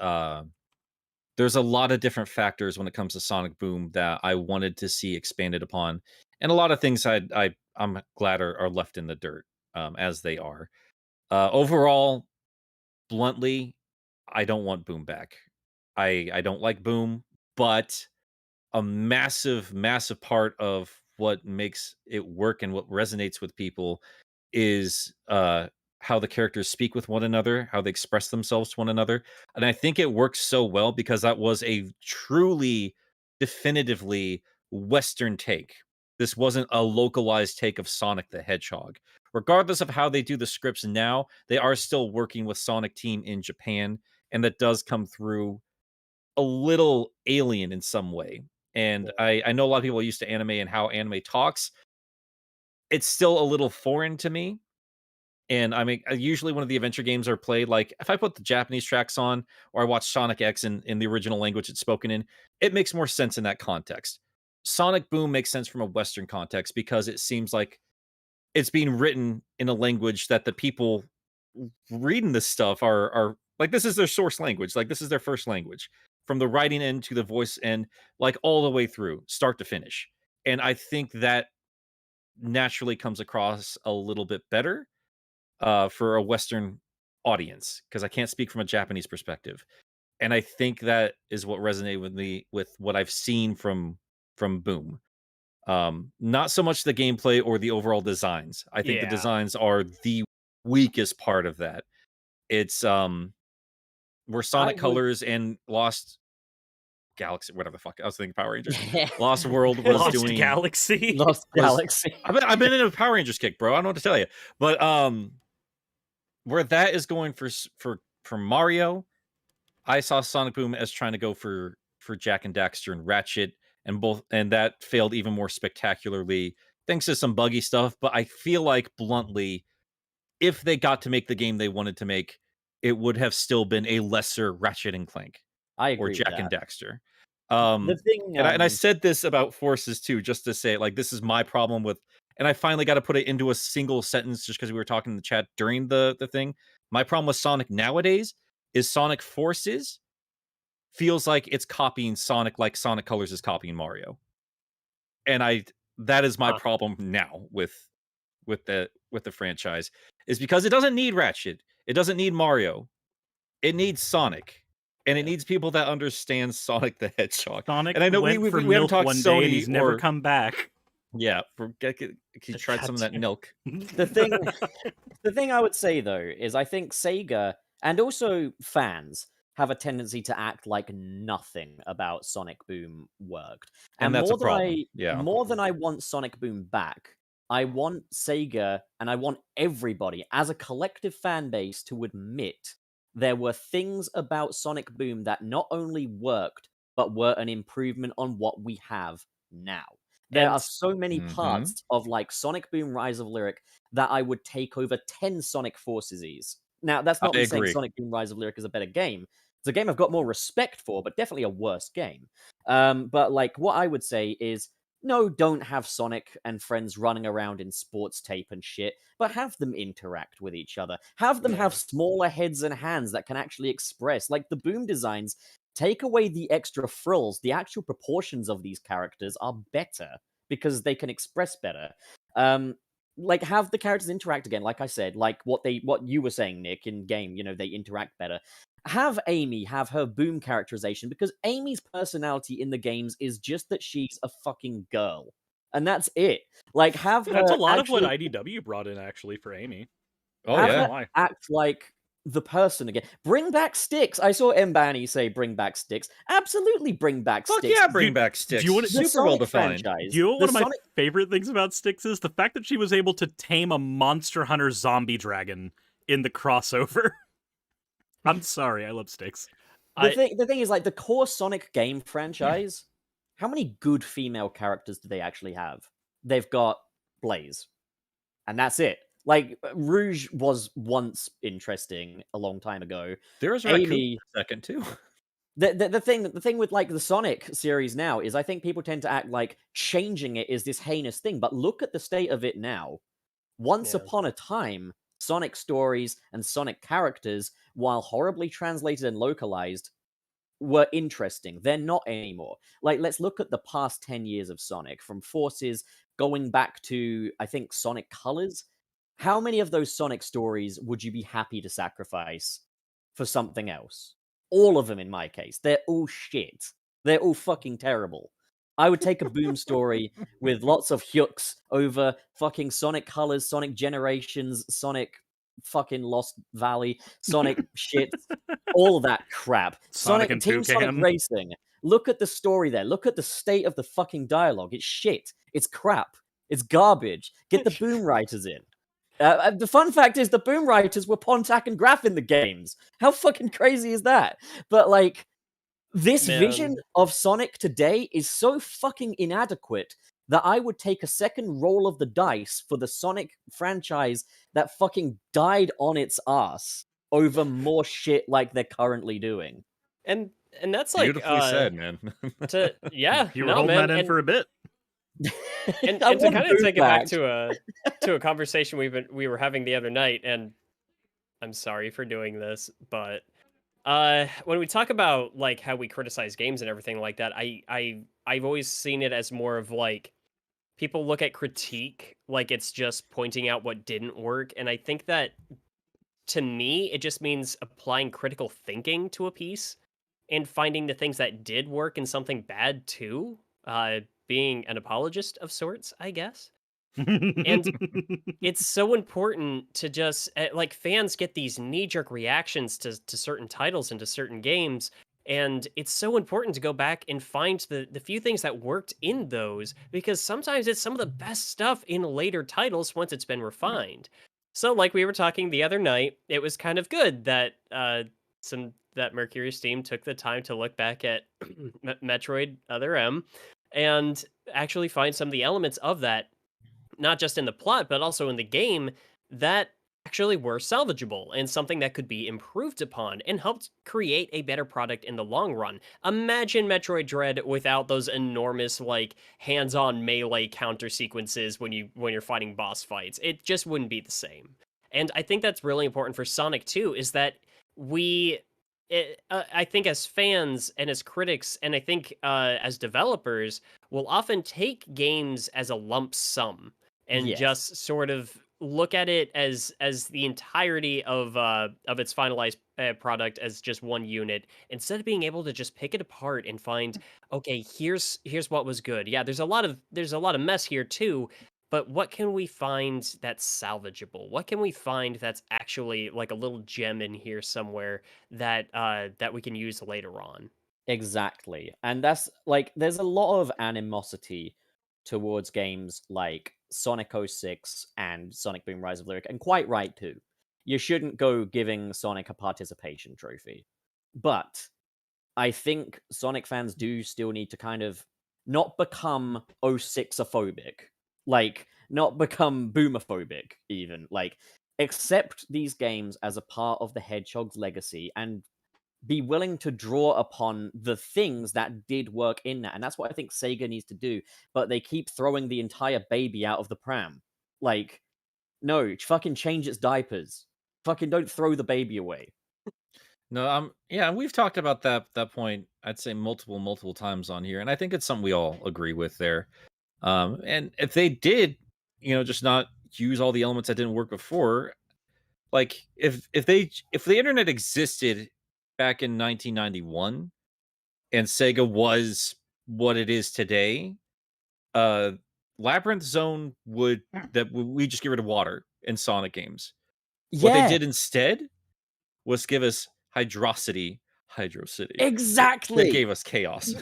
there's a lot of different factors when it comes to Sonic Boom that I wanted to see expanded upon, and a lot of things I'm glad are left in the dirt as they are. Overall, bluntly, I don't want Boom back. I don't like Boom, but a massive, massive part of what makes it work and what resonates with people is how the characters speak with one another, how they express themselves to one another. And I think it works so well because that was a truly, definitively Western take. This wasn't a localized take of Sonic the Hedgehog. Regardless of how they do the scripts now, they are still working with Sonic Team in Japan, and that does come through a little alien in some way. And I know a lot of people are used to anime and how anime talks. It's still a little foreign to me. And I mean, usually when the adventure games are played, like if I put the Japanese tracks on or I watch Sonic X in the original language it's spoken in, it makes more sense in that context. Sonic Boom makes sense from a Western context because it seems like it's being written in a language that the people reading this stuff are like, this is their source language. Like, this is their first language from the writing end to the voice end, like all the way through, start to finish. And I think that naturally comes across a little bit better for a Western audience because I can't speak from a Japanese perspective. And I think that is what resonated with me with what I've seen from Boom. Not so much the gameplay or the overall designs. I think the Yeah. designs are the weakest part of that. It's where Sonic Colors and Lost Galaxy, whatever the fuck I was thinking, Power Rangers. Lost World was Lost doing Galaxy. Lost Galaxy. I've been in a Power Rangers kick, bro. I don't know what to tell you, but where that is going for Mario, I saw Sonic Boom as trying to go for Jack and Daxter and Ratchet and that failed even more spectacularly thanks to some buggy stuff. But I feel like, bluntly, if they got to make the game they wanted to make, it would have still been a lesser Ratchet and Clank I or agree with Jack and that. Daxter. The thing, And I said this about Forces too, just to say, like, this is my problem with, and I finally got to put it into a single sentence just because we were talking in the chat during the thing. My problem with Sonic nowadays is Sonic Forces feels like it's copying Sonic like Sonic Colors is copying Mario. And that is my problem now with the franchise, is because it doesn't need Ratchet, it doesn't need Mario, it needs Sonic, and it needs people that understand Sonic the Hedgehog. Sonic And I know we went for haven't milk talked one Sony, day and he's never come back. Yeah, he tried some of that milk. the thing I would say though is I think Sega and also fans have a tendency to act like nothing about Sonic Boom worked. And that's a more than problem. Yeah. more than I want Sonic Boom back, I want Sega and I want everybody as a collective fan base to admit there were things about Sonic Boom that not only worked, but were an improvement on what we have now. There are so many parts of like Sonic Boom Rise of Lyric that I would take over 10 Sonic Forces. Now, that's not me saying Sonic Boom Rise of Lyric is a better game. It's a game I've got more respect for, but definitely a worse game. But like what I would say is, no, don't have Sonic and friends running around in sports tape and shit, but have them interact with each other. Have them have smaller heads and hands that can actually express. Like the Boom designs, take away the extra frills. The actual proportions of these characters are better because they can express better. Like have the characters interact again, like I said, like what you were saying, Nick, in game, they interact better. Have Amy have her Boom characterization, because Amy's personality in the games is just that she's a fucking girl. And that's it. Like have her That's a lot of what IDW brought in actually for Amy. Oh have yeah. her act like the person again. Bring back Sticks. I saw Mbani say bring back Sticks. Absolutely bring back Fuck Sticks. yeah, bring back Sticks. Do you want The super well Sonic defined. franchise. Do you know what The one of my favorite things about Styx is? The fact that she was able to tame a Monster Hunter zombie dragon in the crossover. I'm sorry, I love Styx. The thing is, like, the core Sonic game franchise, how many good female characters do they actually have? They've got Blaze. And that's it. Like, Rouge was once interesting a long time ago. There was Raccoon Amy, for a second too. the thing with like the Sonic series now is I think people tend to act like changing it is this heinous thing, but look at the state of it now. Once upon a time, Sonic stories and Sonic characters, while horribly translated and localized, were interesting. They're not anymore. Like, let's look at the past 10 years of Sonic, from Forces going back to, I think, Sonic Colors. How many of those Sonic stories would you be happy to sacrifice for something else? All of them, in my case. They're all shit. They're all fucking terrible. I would take a Boom story with lots of hooks over fucking Sonic Colors, Sonic Generations, Sonic fucking Lost Valley, Sonic shit, all that crap. Sonic and Team Sonic Toucan. Racing. Look at the story there. Look at the state of the fucking dialogue. It's shit. It's crap. It's garbage. Get the Boom writers in. The fun fact is the Boom writers were Pontac and Graf in the games. How fucking crazy is that? But like, this vision of Sonic today is so fucking inadequate that I would take a second roll of the dice for the Sonic franchise that fucking died on its ass over more shit like they're currently doing. And that's like Beautifully said, man. You were holding that in for a bit. and to kind of take it back to a conversation we were having the other night, and I'm sorry for doing this, but when we talk about like how we criticize games and everything like that, I've always seen it as more of like people look at critique like it's just pointing out what didn't work, and I think that to me it just means applying critical thinking to a piece and finding the things that did work and something bad too. Being an apologist of sorts, I guess. And it's so important to just like fans get these knee-jerk reactions to certain titles and to certain games, and it's so important to go back and find the few things that worked in those, because sometimes it's some of the best stuff in later titles once it's been refined. So like we were talking the other night, it was kind of good that that Mercury Steam took the time to look back at Metroid Other M and actually find some of the elements of that, not just in the plot, but also in the game, that actually were salvageable and something that could be improved upon and helped create a better product in the long run. Imagine Metroid Dread without those enormous like hands-on melee counter sequences when you're fighting boss fights. It just wouldn't be the same. And I think that's really important for Sonic too, is that I think as fans and as critics, and I think as developers, will often take games as a lump sum and Yes. just sort of look at it as the entirety of its finalized product as just one unit, instead of being able to just pick it apart and find, okay, here's what was good. Yeah, there's a lot of mess here too, but what can we find that's salvageable? What can we find that's actually like a little gem in here somewhere that that we can use later on? Exactly. And that's like there's a lot of animosity towards games like Sonic 06 and Sonic Boom Rise of Lyric, and quite right too. You shouldn't go giving Sonic a participation trophy. But I think Sonic fans do still need to kind of not become 06-ophobic. Like, not become boomophobic, even. Like, accept these games as a part of the Hedgehog's legacy and be willing to draw upon the things that did work in that. And that's what I think Sega needs to do. But they keep throwing the entire baby out of the pram. Like, no, fucking change its diapers. Fucking don't throw the baby away. No, yeah, we've talked about that point, I'd say multiple times on here, and I think it's something we all agree with there. And if they did, just not use all the elements that didn't work before, like if the internet existed back in 1991 and Sega was what it is today, uh Labyrinth Zone we just get rid of water in Sonic games. What they did instead was give us Hydro City. That Exactly. gave us chaos.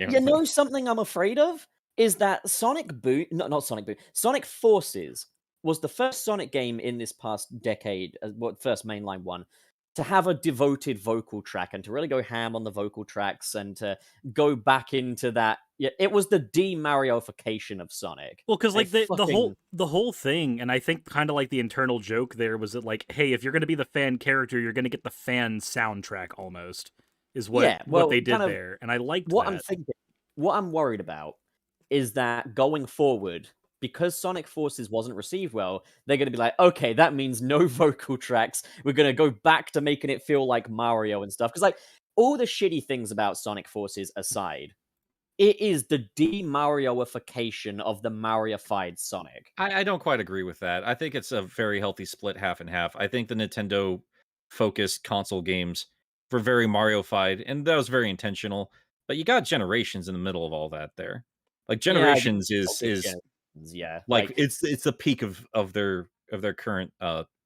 You know something I'm afraid of is that Sonic Boom, not Sonic Boom, Sonic Forces was the first Sonic game in this past decade, first mainline one, to have a devoted vocal track and to really go ham on the vocal tracks and to go back into that. Yeah, it was the de-Marioification of Sonic. Well, because like the fucking- whole thing, and I think kind of like the internal joke there was that like, hey, if you're gonna be the fan character, you're gonna get the fan soundtrack almost, is what they did kind of there, and I liked what that. I'm thinking. What I'm worried about is that going forward, because Sonic Forces wasn't received well, they're going to be like, okay, that means no vocal tracks. We're going to go back to making it feel like Mario and stuff. Because, like, all the shitty things about Sonic Forces aside, it is the de-Marioification of the Mariofied Sonic. I don't quite agree with that. I think it's a very healthy split, half and half. I think the Nintendo focused console games were very Mariofied, and that was very intentional. But you got Generations in the middle of all that there. Like Generations is Yeah, like it's the peak of their current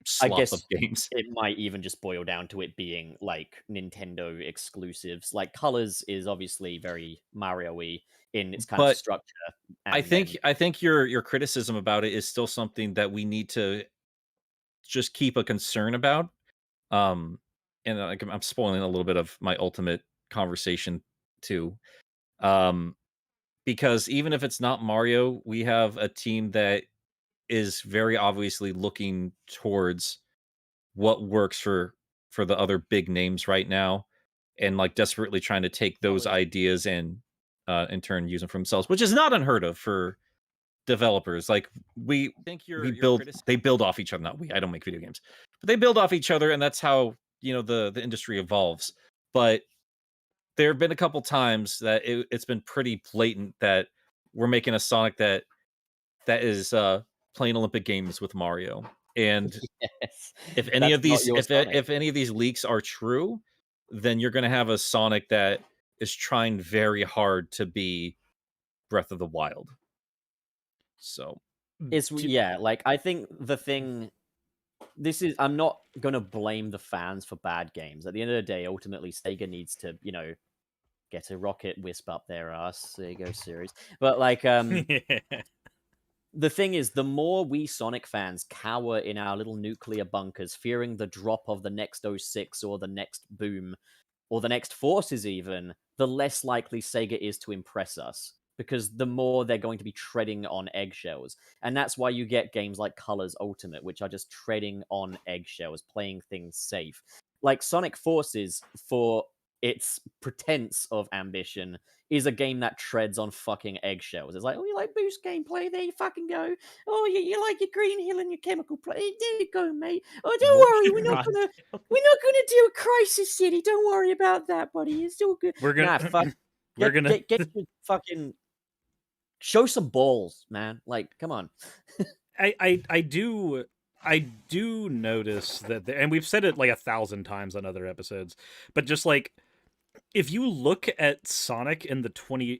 slough guess of games. it might even just boil down to it being like Nintendo exclusives. Like Colors is obviously very Mario-y in its kind of But structure. I think your criticism about it is still something that we need to just keep a concern about. And like, I'm spoiling a little bit of my ultimate conversation too. Because even if it's not Mario, we have a team that is very obviously looking towards what works for the other big names right now, and like desperately trying to take those ideas and in turn use them for themselves, which is not unheard of for developers. Like they build off each other. Not we, I don't make video games, but they build off each other, and that's how the industry evolves. But there have been a couple times that it's been pretty blatant that we're making a Sonic that is playing Olympic Games with Mario. And yes, if any of these Sonic. if any of these leaks are true, then you're going to have a Sonic that is trying very hard to be Breath of the Wild. So It's like I think the thing. I'm not gonna blame the fans for bad games. At the end of the day, ultimately, Sega needs to, get a rocket wisp up their ass. There you go, series. But like, the thing is, the more we Sonic fans cower in our little nuclear bunkers, fearing the drop of the next 06 or the next Boom or the next Forces even, the less likely Sega is to impress us. because the more they're going to be treading on eggshells. And that's why you get games like Colors Ultimate, which are just treading on eggshells, playing things safe. Like Sonic Forces, for its pretense of ambition, is a game that treads on fucking eggshells. It's like, oh, you like boost gameplay? There you fucking go. Oh, you like your Green Hill and your chemical play? There you go, mate. Oh, don't worry, we're not gonna do a Crisis City. Don't worry about that, buddy. It's all good. We're gonna, Nah, fuck. Get your fucking show some balls, man. Like, come on. I do notice that, and we've said it like 1,000 times on other episodes, but just like, if you look at Sonic in the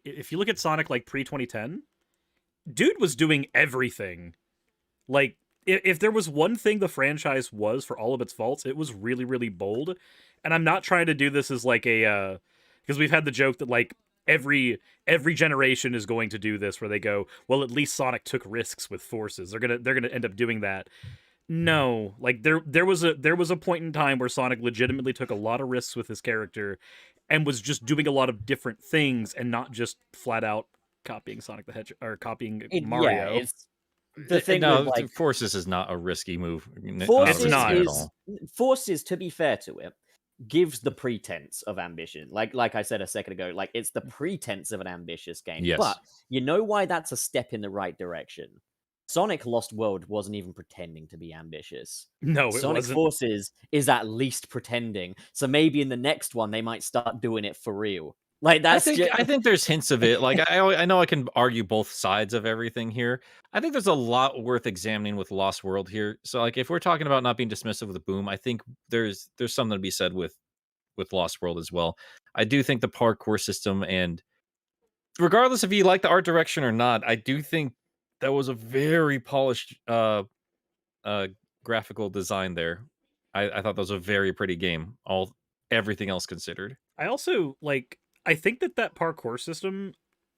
if you look at Sonic like pre-2010, dude was doing everything. Like, if there was one thing the franchise was, for all of its faults, it was really, really bold. And I'm not trying to do this as like a, because we've had the joke that like every generation is going to do this, where they go, well, at least Sonic took risks with forces. They're gonna end up doing that. No, like there was a point in time where Sonic legitimately took a lot of risks with his character, and was just doing a lot of different things, and not just flat out copying Sonic the Hedgehog or copying Mario. Yeah, it's the thing. No, with, like, Forces is not a risky move. Forces It's not is, at all. Forces, to be fair to it, gives the pretense of ambition. Like I said a second ago, like it's the pretense of an ambitious game. Yes. But you know why that's a step in the right direction? Sonic Lost World wasn't even pretending to be ambitious. No, it Sonic wasn't. Forces is at least pretending. So maybe in the next one they might start doing it for real. Like that's I think there's hints of it. Like I know I can argue both sides of everything here. I think there's a lot worth examining with Lost World here. So like if we're talking about not being dismissive of the boom, I think there's something to be said with Lost World as well. I do think the parkour system, and regardless if you like the art direction or not, I do think that was a very polished graphical design there. I thought that was a very pretty game, everything else considered. I also I think that parkour system,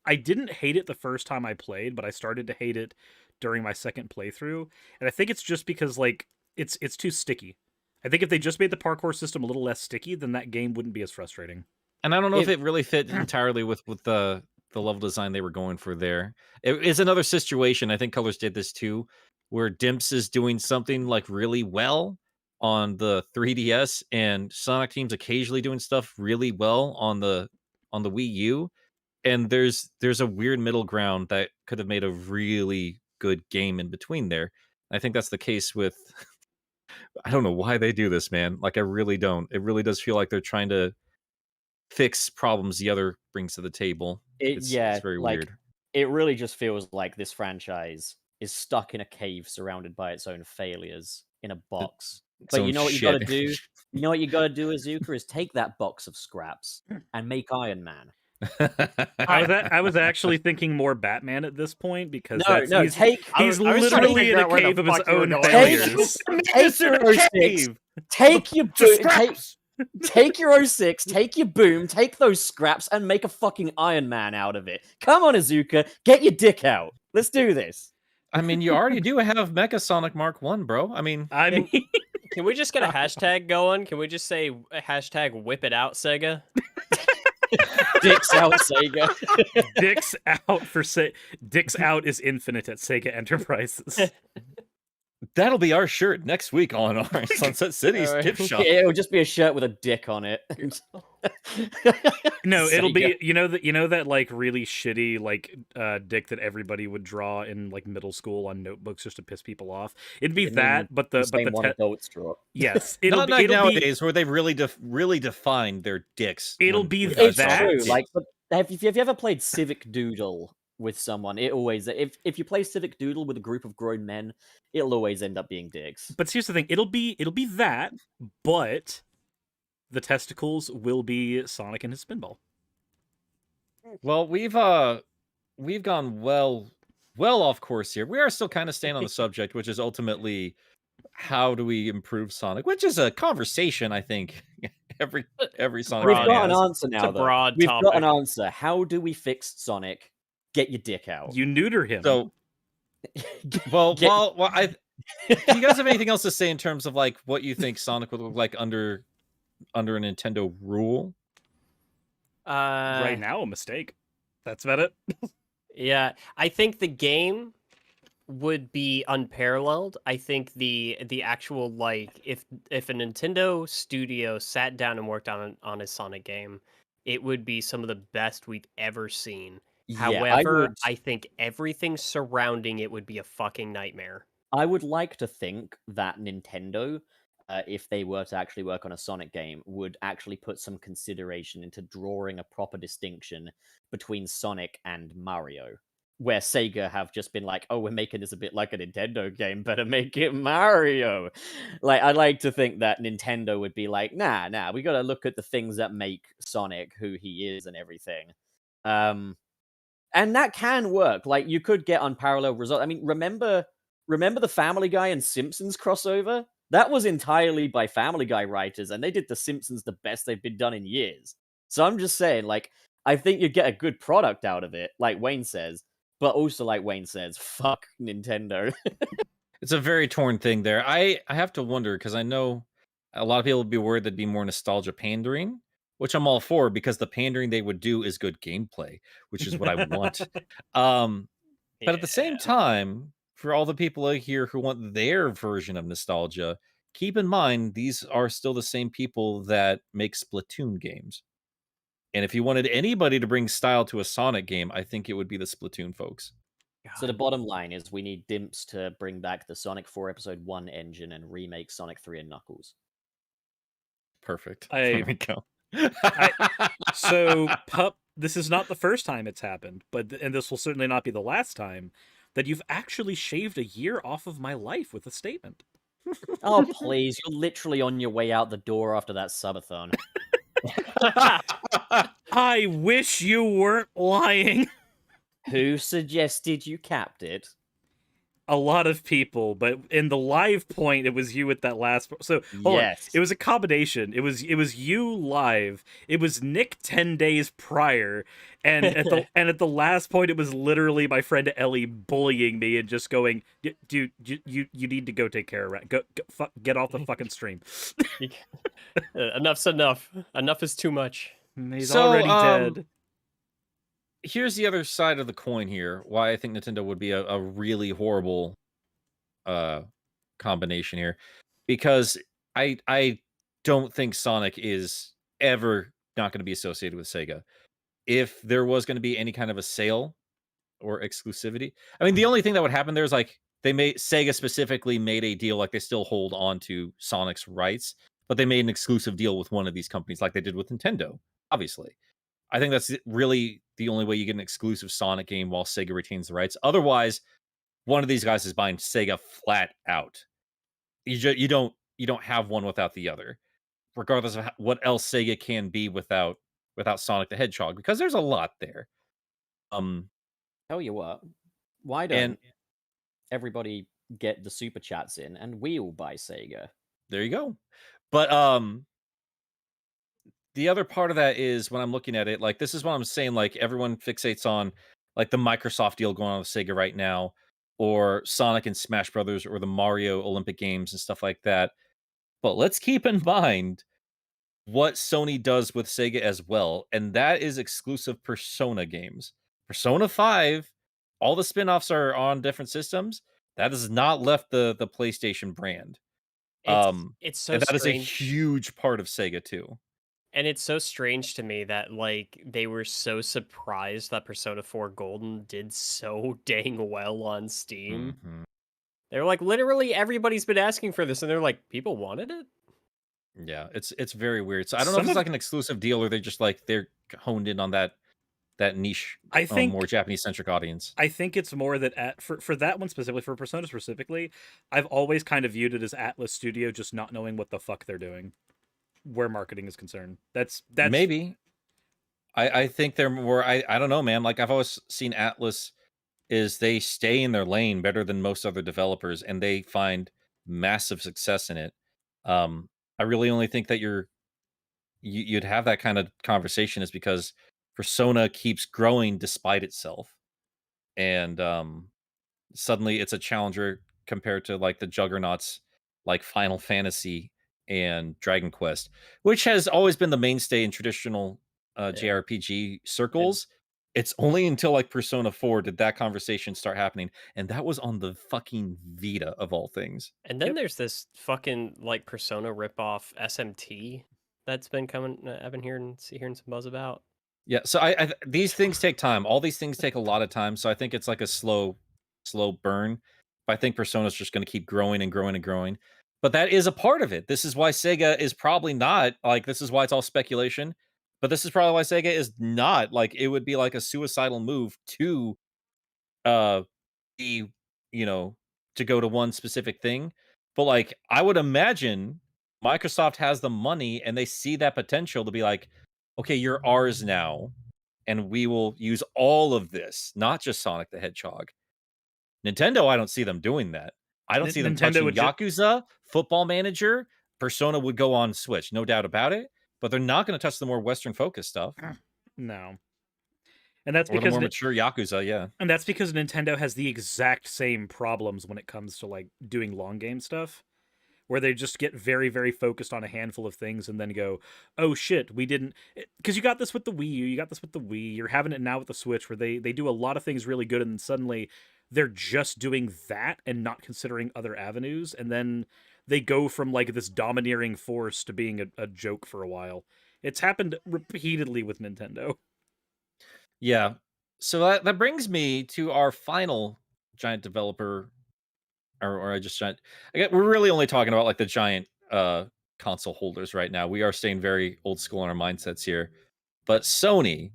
I didn't hate it the first time I played, but I started to hate it during my second playthrough. And I think it's just because like it's too sticky. I think if they just made the parkour system a little less sticky, then that game wouldn't be as frustrating. And I don't know if it really fit entirely with the level design they were going for there. It is another situation, I think Colors did this too, where Dimps is doing something like really well on the 3DS, and Sonic Team's occasionally doing stuff really well on the Wii U. And there's a weird middle ground that could have made a really good game in between there. I think that's the case with I don't know why they do this, man. Like, I really don't. It really does feel like they're trying to fix problems the other brings to the table. It's very weird. It really just feels like this franchise is stuck in a cave surrounded by its own failures in a box. But you know what you got to do? You know what you got to do, Azuka, is take that box of scraps and make Iron Man. I was actually thinking more Batman at this point, because he's literally in a cave of his own failures. Take your Take your 06, take your boom, take those scraps, and make a fucking Iron Man out of it. Come on, Azuka, get your dick out. Let's do this. I mean, you already do have Mecha Sonic Mark 1, bro. I mean, can we just get a hashtag going? Can we just say hashtag whip it out, Sega? Dicks out, Sega. Dicks out for Dicks out is infinite at Sega Enterprises. That'll be our shirt next week on our Sunset City's tip shop. Yeah, it'll just be a shirt with a dick on it. No, it'll be you know that like really shitty like dick that everybody would draw in like middle school on notebooks just to piss people off. It'd be that, but the adults draw. Yes, not like nowadays where they've really defined their dicks. It'll be it's that. True. Like, have you ever played Civic Doodle with someone? It always if you play Civic Doodle with a group of grown men, it'll always end up being dicks. But here's the thing: it'll be that, but the testicles will be Sonic and his spinball. Well, we've gone well off course here. We are still kind of staying on the subject, which is ultimately how do we improve Sonic, which is a conversation I think every Sonic. We've got an answer now. It's a broad We've topic. got an answer. How do we fix Sonic? Get your dick out. You neuter him. So, well, do you guys have anything else to say in terms of like what you think Sonic would look like under a Nintendo rule? Right now, a mistake. That's about it. Yeah, I think the game would be unparalleled. I think the actual like if a Nintendo studio sat down and worked on a Sonic game, it would be some of the best we've ever seen. Yeah, However, I think everything surrounding it would be a fucking nightmare. I would like to think that Nintendo, if they were to actually work on a Sonic game, would actually put some consideration into drawing a proper distinction between Sonic and Mario. Where Sega have just been like, oh, we're making this a bit like a Nintendo game, better make it Mario. Like, I'd like to think that Nintendo would be like, nah, we gotta look at the things that make Sonic who he is and everything. And that can work. Like, you could get unparalleled results. I mean, remember the Family Guy and Simpsons crossover? That was entirely by Family Guy writers, and they did the Simpsons the best they've been done in years. So I'm just saying, like, I think you'd get a good product out of it, like Wayne says. But also, like Wayne says, fuck Nintendo. It's a very torn thing there. I have to wonder, because I know a lot of people would be worried there'd be more nostalgia pandering, which I'm all for, because the pandering they would do is good gameplay, which is what I want. But at the same time, for all the people out here who want their version of nostalgia, keep in mind these are still the same people that make Splatoon games. And if you wanted anybody to bring style to a Sonic game, I think it would be the Splatoon folks. So the bottom line is we need Dimps to bring back the Sonic 4 Episode 1 engine and remake Sonic 3 and Knuckles. Perfect. There we go. So, Pup, this is not the first time it's happened, and this will certainly not be the last time, that you've actually shaved a year off of my life with a statement. Oh, please. You're literally on your way out the door after that subathon. I wish you weren't lying. Who suggested you capped it? A lot of people, but in the live point, it was you at that last. So hold on. It was a combination. It was you live. It was Nick 10 days prior, and at the last point, it was literally my friend Ellie bullying me and just going, "Dude, you need to go take care of Rant. Go get off the fucking stream." Enough's enough. Enough is too much. He's already dead. Here's the other side of the coin here. Why I think Nintendo would be a really horrible combination here. Because I don't think Sonic is ever not going to be associated with Sega. If there was going to be any kind of a sale or exclusivity, I mean, the only thing that would happen there is like Sega specifically made a deal, like they still hold on to Sonic's rights, but they made an exclusive deal with one of these companies, like they did with Nintendo, obviously. I think that's really the only way you get an exclusive Sonic game while Sega retains the rights. Otherwise, one of these guys is buying Sega flat out. You don't have one without the other, regardless of what else Sega can be without Sonic the Hedgehog, because there's a lot there. Tell you what, why don't everybody get the super chats in and we'll buy Sega? There you go. But the other part of that is when I'm looking at it, like, this is what I'm saying, like, everyone fixates on, like, the Microsoft deal going on with Sega right now, or Sonic and Smash Brothers, or the Mario Olympic Games and stuff like that. But let's keep in mind what Sony does with Sega as well, and that is exclusive Persona games. Persona 5, all the spin-offs are on different systems. That has not left the PlayStation brand. It's so and that strange. is a huge part of Sega too. And it's so strange to me that, like, they were so surprised that Persona 4 Golden did so dang well on Steam. Mm-hmm. They were like, literally everybody's been asking for this, and they're like, people wanted it? Yeah, it's very weird. So I don't know if it's like an exclusive deal, or they're just like they're honed in on that niche, I think more Japanese-centric audience. I think it's more that for that one specifically, for Persona specifically, I've always kind of viewed it as Atlas Studio just not knowing what the fuck they're doing where marketing is concerned. That's maybe. I think they're more. I don't know, man. Like, I've always seen Atlas is they stay in their lane better than most other developers, and they find massive success in it. I really only think that you'd have that kind of conversation is because Persona keeps growing despite itself, and suddenly it's a challenger compared to like the juggernauts like Final Fantasy and Dragon Quest, which has always been the mainstay in traditional JRPG circles. It's only until like Persona 4 did that conversation start happening, and that was on the fucking Vita of all things. And then there's this fucking like Persona ripoff SMT that's been coming. I've been hearing some buzz about. Yeah, so I these things take time. All these things take a lot of time, so I think it's like a slow burn. But I think Persona's just going to keep growing and growing and growing. But that is a part of it. This is why Sega is probably not like this is why it's all speculation. But this is probably why Sega is not like it would be like a suicidal move to be, you know, to go to one specific thing. But like I would imagine Microsoft has the money and they see that potential to be like, okay, you're ours now, and we will use all of this, not just Sonic the Hedgehog. Nintendo, I don't see them doing that. I don't see them Nintendo touching would Yakuza, Football Manager, Persona would go on Switch, no doubt about it. But they're not going to touch the more Western focused stuff. No. And that's Or the because more mature Yakuza, yeah. And that's because Nintendo has the exact same problems when it comes to like doing long game stuff, where they just get very, very focused on a handful of things and then go, "Oh shit, we didn't." Because you got this with the Wii U, you got this with the Wii. You're having it now with the Switch, where they do a lot of things really good, and then suddenly they're just doing that and not considering other avenues, and then they go from like this domineering force to being a joke for a while. It's happened repeatedly with Nintendo. Yeah. So that brings me to our final giant developer, or I just giant. We're really only talking about like the giant console holders right now. We are staying very old school in our mindsets here. But Sony,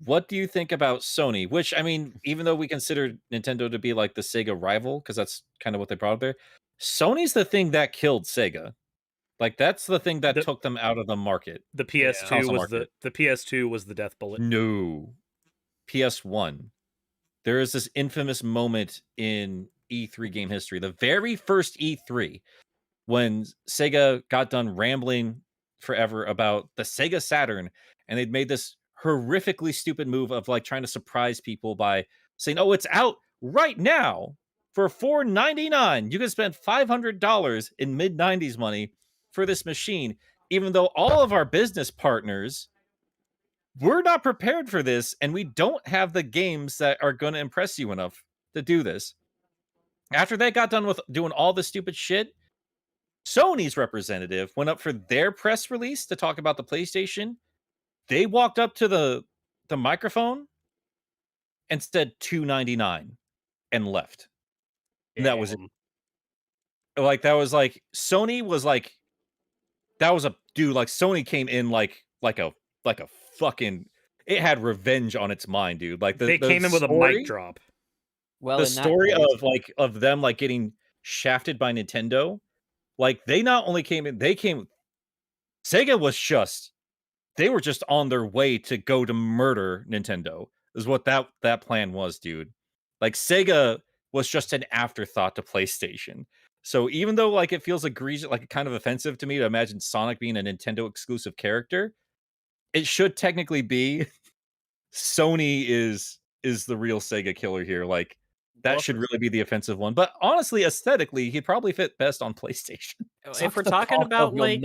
what do you think about Sony? Which, I mean, even though we consider Nintendo to be like the Sega rival, because that's kind of what they brought up there, Sony's the thing that killed Sega. Like that's the thing that took them out of the market. The PS2 console was market. the PS2 was the death bullet. No. PS1. There is this infamous moment in E3 game history, the very first E3, when Sega got done rambling forever about the Sega Saturn, and they'd made this horrifically stupid move of like trying to surprise people by saying, "Oh, it's out right now for $499. You can spend $500 in mid-90s money for this machine," even though all of our business partners we're not prepared for this, and we don't have the games that are going to impress you enough to do this. After they got done with doing all the stupid shit, Sony's representative went up for their press release to talk about the PlayStation. They walked up to the microphone and said $299 and left. And that was it. Like that was like Sony was like that was a dude like Sony came in like a fucking it had revenge on its mind, dude. Like they came in with a mic drop. Well, the in that story case- of them like getting shafted by Nintendo, like they not only came in, Sega was just they were just on their way to go to murder Nintendo. Is what that plan was, dude. Like Sega was just an afterthought to PlayStation. So even though like it feels egregious, like kind of offensive to me to imagine Sonic being a Nintendo exclusive character, it should technically be Sony is the real Sega killer here. Like that should really be the offensive one. But honestly, aesthetically, he'd probably fit best on PlayStation. If we're talking about like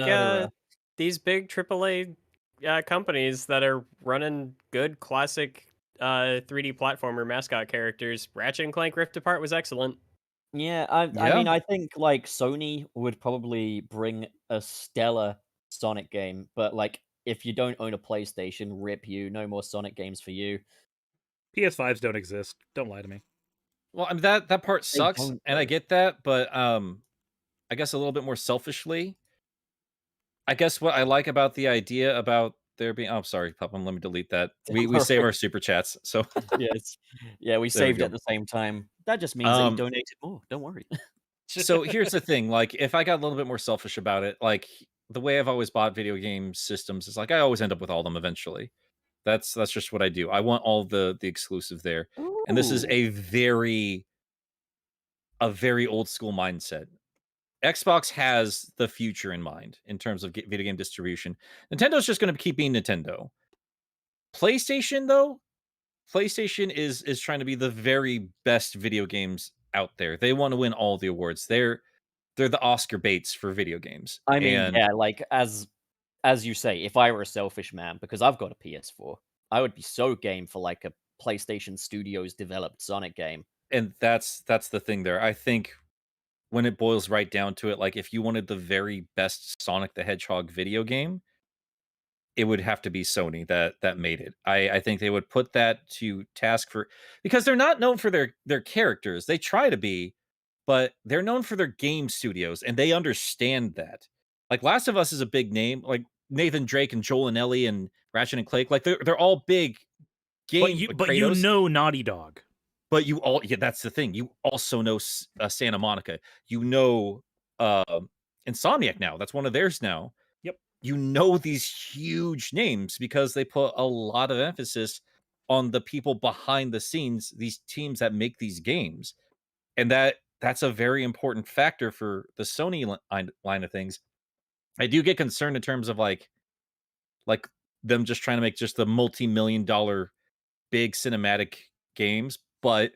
these big AAA companies that are running good classic 3D platformer mascot characters, Ratchet and Clank Rift Apart was excellent. Yeah, I mean, I think like Sony would probably bring a stellar Sonic game, but like if you don't own a PlayStation, rip you. No more Sonic games for you. PS5s don't exist. Don't lie to me. Well, I mean that part sucks, don't, and I get that, but I guess a little bit more selfishly, I guess what I like about the idea about there being oh sorry, Puppum, let me delete that. We save our super chats, so Yes. Yeah, we we saved go. at the same time. That just means that you donated more. Don't worry. So here's the thing, like if I got a little bit more selfish about it, like the way I've always bought video game systems is like I always end up with all of them eventually. That's just what I do. I want all the exclusive there. And this is Ooh. a very old school mindset. Xbox has the future in mind in terms of video game distribution. Nintendo's just going to keep being Nintendo. PlayStation though, PlayStation is trying to be the very best video games out there. They want to win all the awards. They're the Oscar baits for video games. I mean, And yeah, like as you say, if I were a selfish man, because I've got a PS4, I would be so game for like a PlayStation Studios developed Sonic game. And that's the thing there. I think when it boils right down to it, like if you wanted the very best Sonic the Hedgehog video game, it would have to be Sony that made it. I think they would put that to task for, because they're not known for their characters. They try to be, but they're known for their game studios, and they understand that. Like Last of Us is a big name, like Nathan Drake and Joel and Ellie and Ratchet and Clank, like they're all big game. But you Kratos. know Naughty Dog. But you all, yeah, that's the thing. You also know Santa Monica. You know Insomniac now. That's one of theirs now. Yep. You know these huge names because they put a lot of emphasis on the people behind the scenes, these teams that make these games. And that's a very important factor for the Sony line of things. I do get concerned in terms of like them just trying to make just the multi-million-dollar big cinematic games. But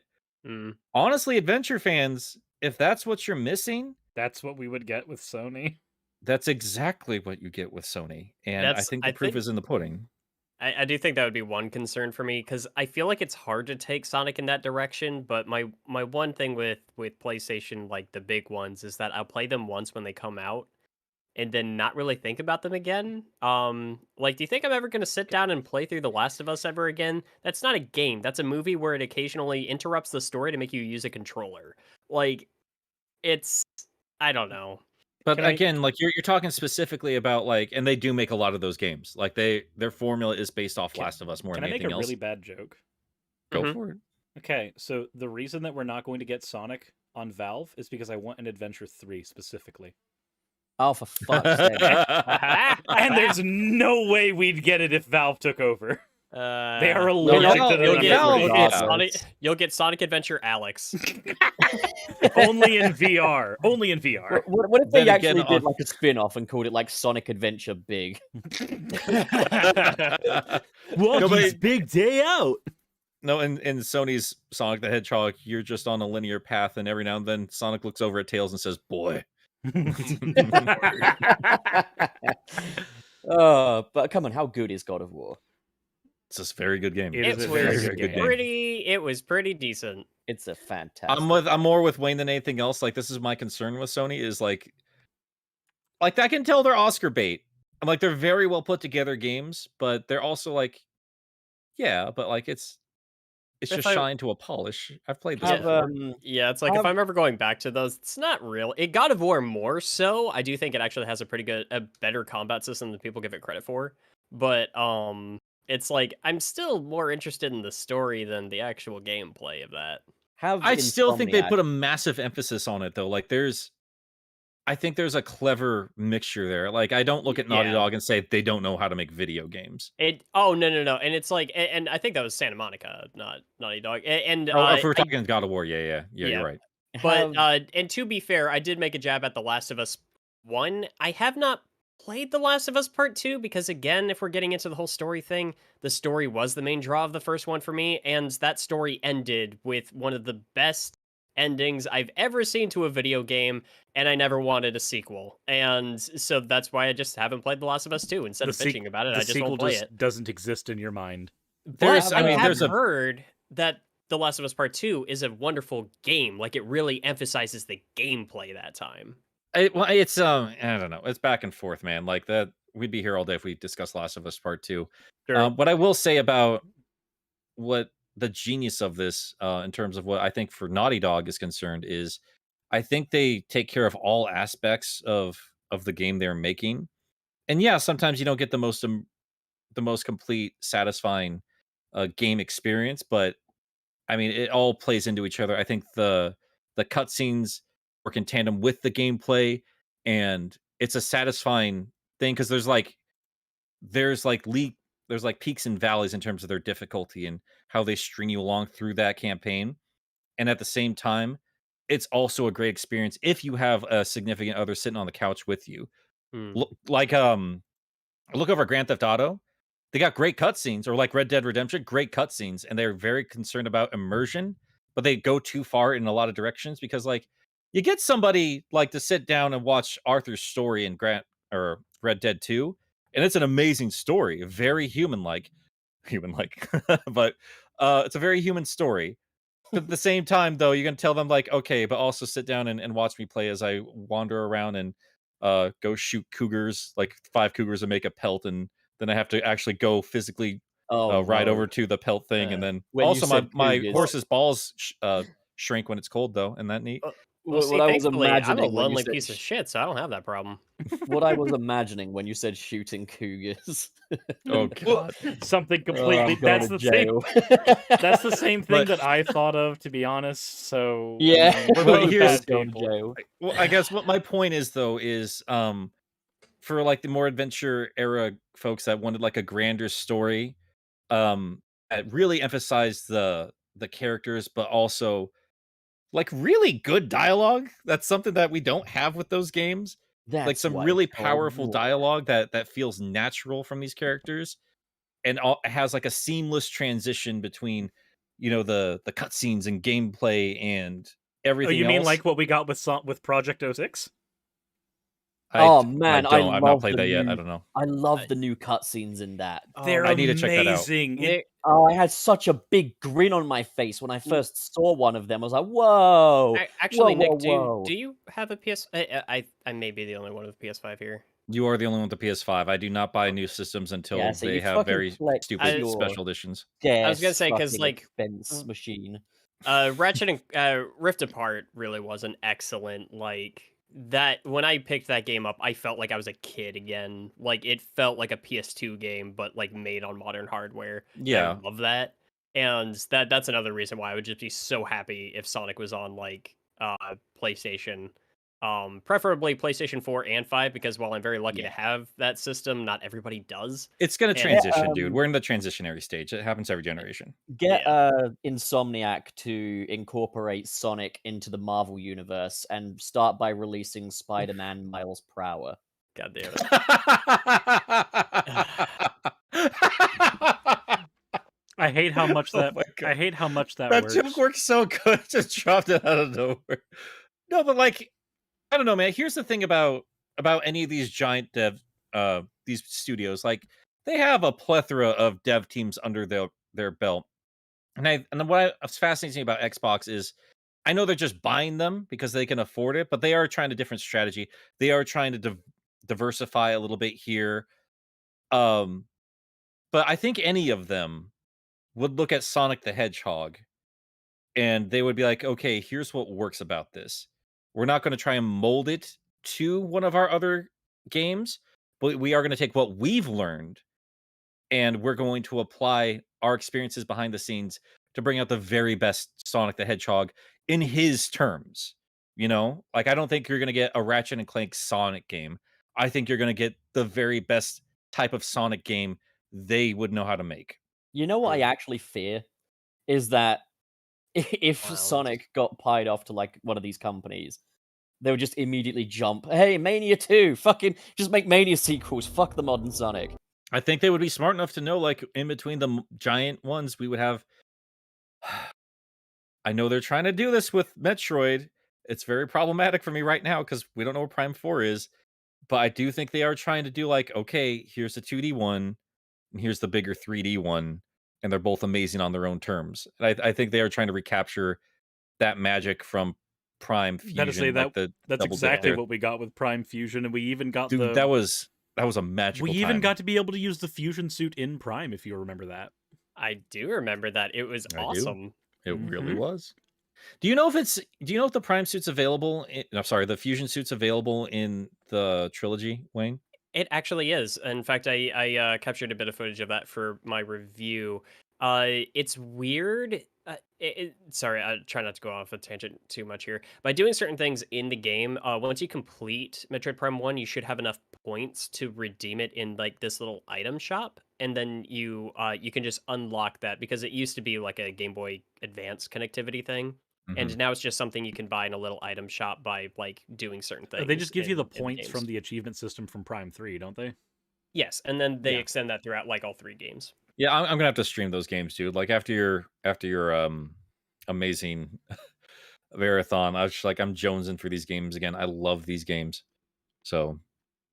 honestly, adventure fans, if that's what you're missing, that's what we would get with Sony. That's exactly what you get with Sony. And I think the proof is in the pudding. I do think that would be one concern for me, because I feel like it's hard to take Sonic in that direction. But my one thing with PlayStation, like the big ones, is that I'll play them once when they come out, and then not really think about them again. Like, do you think I'm ever going to sit down and play through The Last of Us ever again? That's not a game. That's a movie where it occasionally interrupts the story to make you use a controller. Like, I don't know. But again, like you're talking specifically about like, and they do make a lot of those games. Like their formula is based off Last of Us more than anything else. Can I make a really bad joke? Go for it. Okay, so the reason that we're not going to get Sonic on Valve is because I want an Adventure 3 specifically. Oh, for fuck's sake. And there's no way we'd get it if Valve took over. They are allergic to you'll get Sonic Adventure Alex. Only in VR. Only in VR. What if they actually did like a spin-off and called it like Sonic Adventure Big? Walkie's big day out. No, in Sony's Sonic the Hedgehog, you're just on a linear path, and every now and then Sonic looks over at Tails and says, "Boy." But come on, how good is God of War? It's a very good game. It was pretty decent. It's a fantastic. I'm more with Wayne than anything else. Like, this is my concern with Sony is like I can tell they're Oscar bait. I'm like, they're very well put together games, but they're also like, yeah, but like it's just shine to a polish. I've played this before. Yeah, it's like if I'm ever going back to those, it's not real. God of War more so. I do think it actually has a better combat system than people give it credit for. But it's like I'm still more interested in the story than the actual gameplay of that. I still think they put a massive emphasis on it though. Like I think there's a clever mixture there. Like I don't look at Naughty Dog and say they don't know how to make video games. No. And it's like, and I think that was Santa Monica, not Naughty Dog. And if we're talking God of War, yeah, you're right. But and to be fair, I did make a jab at The Last of Us 1. I have not played The Last of Us Part 2 because, again, if we're getting into the whole story thing, the story was the main draw of the first one for me, and that story ended with one of the best endings I've ever seen to a video game, and I never wanted a sequel. And so that's why I just haven't played The Last of Us 2. Instead of bitching about it, I just won't play it. Doesn't exist in your mind. But I have heard that The Last of Us Part 2 is a wonderful game. Like, it really emphasizes the gameplay that time. It's I don't know. It's back and forth, man. Like that, we'd be here all day if we discussed Last of Us Part 2. Sure. What I will say about what the genius of this, in terms of what I think for Naughty Dog is concerned, is I think they take care of all aspects of the game they're making. And yeah, sometimes you don't get the most complete, satisfying game experience, but I mean, it all plays into each other. I think the cutscenes work in tandem with the gameplay, and it's a satisfying thing because there's peaks and valleys in terms of their difficulty and how they string you along through that campaign. And at the same time, it's also a great experience if you have a significant other sitting on the couch with you. Look over Grand Theft Auto. They got great cutscenes, or like Red Dead Redemption, great cutscenes, and they're very concerned about immersion, but they go too far in a lot of directions because like you get somebody like to sit down and watch Arthur's story in Red Dead 2, and it's an amazing story, very human-like. human-like, but it's a very human story. But at the same time, though, you're gonna tell them like, okay, but also sit down and watch me play as I wander around and go shoot cougars, like 5 cougars, and make a pelt, and then I have to actually go physically Oh ride over no! to the pelt thing, and then When you also said my cougars, horse's balls shrink when it's cold, though. Isn't that neat? Well, see, what I was thankfully, I'm a imagining when you lonely said piece of shit, so I don't have that problem. what I was imagining when you said shooting cougars. Oh Well, god. something Oh, completely. I'm going That's to the same. jail. That's the same thing But- that I thought of, to be honest. So Yeah. we're Well, both here's- bad going to people. jail. Well, I guess what my point is, though, is for like the more adventure era folks that wanted like a grander story, that really emphasized the characters, but also like really good dialogue. That's something that we don't have with those games. Like That's some why really it's called powerful war. dialogue that feels natural from these characters, and has like a seamless transition between, the cutscenes and gameplay and Oh, everything you mean else. like what we got with Project 06? Oh man, I I've not love played the that yet. I new- don't know. I love the new cutscenes in that. They're I need to check that out. amazing. Nick, Oh, I had such a big grin on my face when I first saw one of them. I was like, "Whoa!" actually, whoa, Nick, whoa. do you have a PS? I may be the only one with a PS5 here. You are the only one with the PS5. I do not buy new systems until Yeah, so they you have fucking very flex stupid your special editions. I was gonna Yes, say, 'cause, fucking like, expense machine. Ratchet and Rift Apart really was an excellent, like, that when I picked that game up, I felt like I was a kid again. Like, it felt like a PS2 game, but like made on modern hardware. And Yeah. I love that. And that's another reason why I would just be so happy if Sonic was on like PlayStation. Preferably PlayStation 4 and 5, because while I'm very lucky to have that system, not everybody does. It's gonna And- transition, dude. We're in the transitionary stage. It happens every generation. Get Insomniac to incorporate Sonic into the Marvel universe and start by releasing Spider-Man Miles per Hour. God damn it. I hate how much Oh that. my God. I hate how much that, That works. joke works so good. Just dropped it out of nowhere. No, but like, I don't know, man. Here's the thing about any of these giant these studios. Like, they have a plethora of dev teams under their belt. And what's fascinating about Xbox is, I know they're just buying them because they can afford it, but they are trying a different strategy. They are trying to diversify a little bit here. But I think any of them would look at Sonic the Hedgehog and they would be like, okay, here's what works about this. We're not going to try and mold it to one of our other games, but we are going to take what we've learned and we're going to apply our experiences behind the scenes to bring out the very best Sonic the Hedgehog in his terms. Like, I don't think you're going to get a Ratchet and Clank Sonic game. I think you're going to get the very best type of Sonic game they would know how to make. You know what I actually fear is that if Well, Sonic got pied off to like one of these companies, they would just immediately jump. Hey, Mania 2, fucking just make Mania sequels. Fuck the modern Sonic. I think they would be smart enough to know, like, in between the giant ones, we would have. I know they're trying to do this with Metroid. It's very problematic for me right now because we don't know what Prime 4 is. But I do think they are trying to do, like, okay, here's the 2D one, and here's the bigger 3D one, and they're both amazing on their own terms. And I think they are trying to recapture that magic from Prime Fusion. Gotta say like that's double dip exactly there. what we got with Prime Fusion, and we even got Dude, that was a magical we even time. got to be able to use the fusion suit in Prime, if you remember that. I do remember that. It was I do. awesome. It really Mhm. was. Do you know if the Prime suit's available? I'm sorry, the Fusion suit's available in the trilogy, Wayne? It actually is. In fact, I captured a bit of footage of that for my review. It's weird. Sorry, I try not to go off a tangent too much here. By doing certain things in the game, once you complete Metroid Prime 1, you should have enough points to redeem it in like this little item shop, and then you can just unlock that, because it used to be like a Game Boy Advance connectivity thing. And now it's just something you can buy in a little item shop by like doing certain things. They just give you the in points games. from the achievement system from Prime 3, don't they? Yes, and then they Yeah. extend that throughout like all 3 games. Yeah, I'm gonna have to stream those games, dude. Like, after your amazing marathon, I was just like, I'm jonesing for these games again. I love these games. So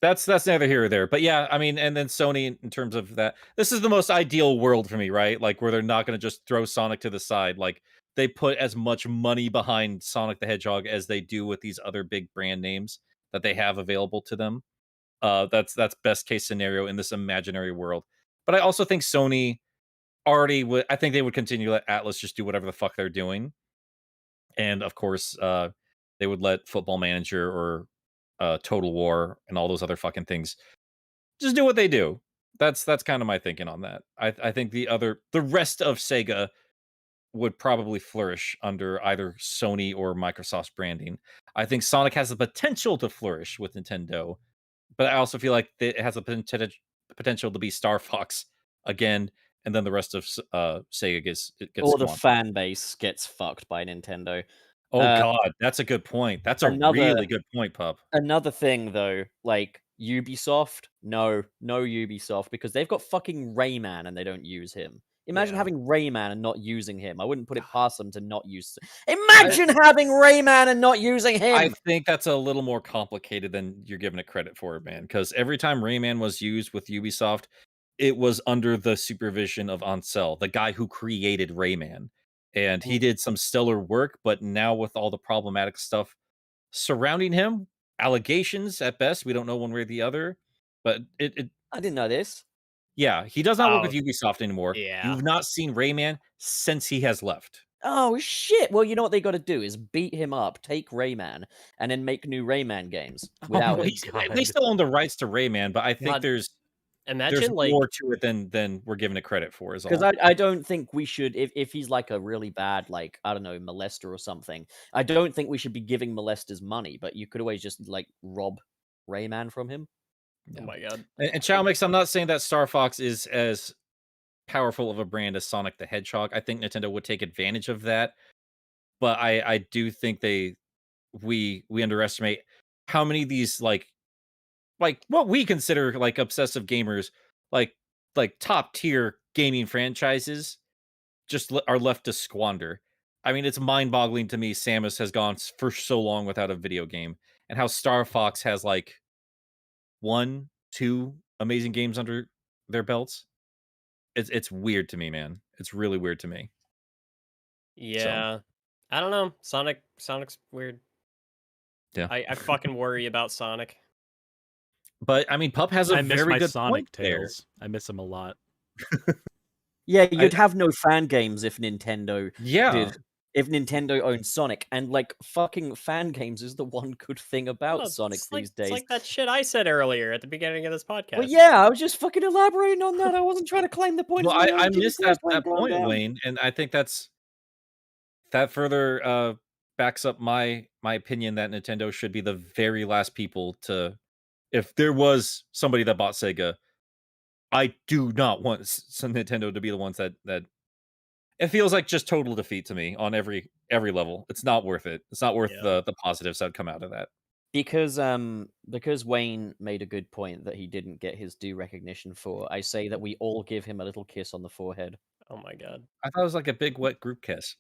That's neither here or there. But yeah, I mean, and then Sony in terms of that, this is the most ideal world for me, right? Like where they're not going to just throw Sonic to the side. Like they put as much money behind Sonic the Hedgehog as they do with these other big brand names that they have available to them. That's best case scenario in this imaginary world. But I also think Sony already would. I think they would continue to let Atlas just do whatever the fuck they're doing, and of course, they would let Football Manager or Total War and all those other fucking things just do what they do. That's kind of my thinking on that. I think the rest of Sega would probably flourish under either Sony or Microsoft's branding. I think Sonic has the potential to flourish with Nintendo, but I also feel like it has a potential to be Star Fox again, and then the rest of Sega gets Or the swamped. fan base gets fucked by Nintendo. Oh god, that's a good point. That's a really good point, Pup. Another thing though, like Ubisoft, no Ubisoft, because they've got fucking Rayman and they don't use him. Imagine Yeah. having Rayman and not using him. I wouldn't put it past them to not use. Imagine having Rayman and not using him. I think that's a little more complicated than you're giving it credit for, man. Because every time Rayman was used with Ubisoft, it was under the supervision of Ansel, the guy who created Rayman. And he did some stellar work, but now with all the problematic stuff surrounding him, allegations at best, we don't know one way or the other. But I didn't know this. yeah, he does not work with Oh, Ubisoft anymore. yeah. You've not seen Rayman since he has left. Oh shit! Well, you know what they got to do is beat him up, take Rayman, and then make new Rayman games without my him. God. They still own the rights to Rayman, but I think God, there's Imagine like more to it than we're giving it credit for. Is Because all. I don't think we should, if he's like a really bad, like, I don't know, molester or something, I don't think we should be giving molesters money, but you could always just, like, rob Rayman from him. oh my god. And Chow Mix, I'm not saying that Star Fox is as powerful of a brand as Sonic the Hedgehog. I think Nintendo would take advantage of that, but I do think we underestimate how many of these like what we consider like obsessive gamers, like top tier gaming franchises, just are left to squander. I mean, it's mind boggling to me. Samus has gone for so long without a video game, and how Star Fox has like 1, 2 amazing games under their belts. It's weird to me, man. It's really weird to me. Yeah. I don't know. Sonic's weird. Yeah. I fucking worry about Sonic. But I mean, Pup has a I miss very my good Sonic point there. tales. I miss them a lot. Yeah, you'd have no fan games if Nintendo Yeah. did. If Nintendo owned Sonic, and like fucking fan games is the one good thing about Well, Sonic it's like, these days. It's like that shit I said earlier at the beginning of this podcast. Well, yeah, I was just fucking elaborating on that. I wasn't trying to claim the point. Well, of my I own. Jesus missed Christ, that calm point, down. Wayne, and I think that further backs up my opinion that Nintendo should be the very last people to. If there was somebody that bought Sega, I do not want some Nintendo to be the ones that it feels like just total defeat to me on every level. It's not worth it. It's not worth Yeah. the positives that come out of that. Because Wayne made a good point that he didn't get his due recognition for, I say that we all give him a little kiss on the forehead. Oh my god. I thought it was like a big wet group kiss.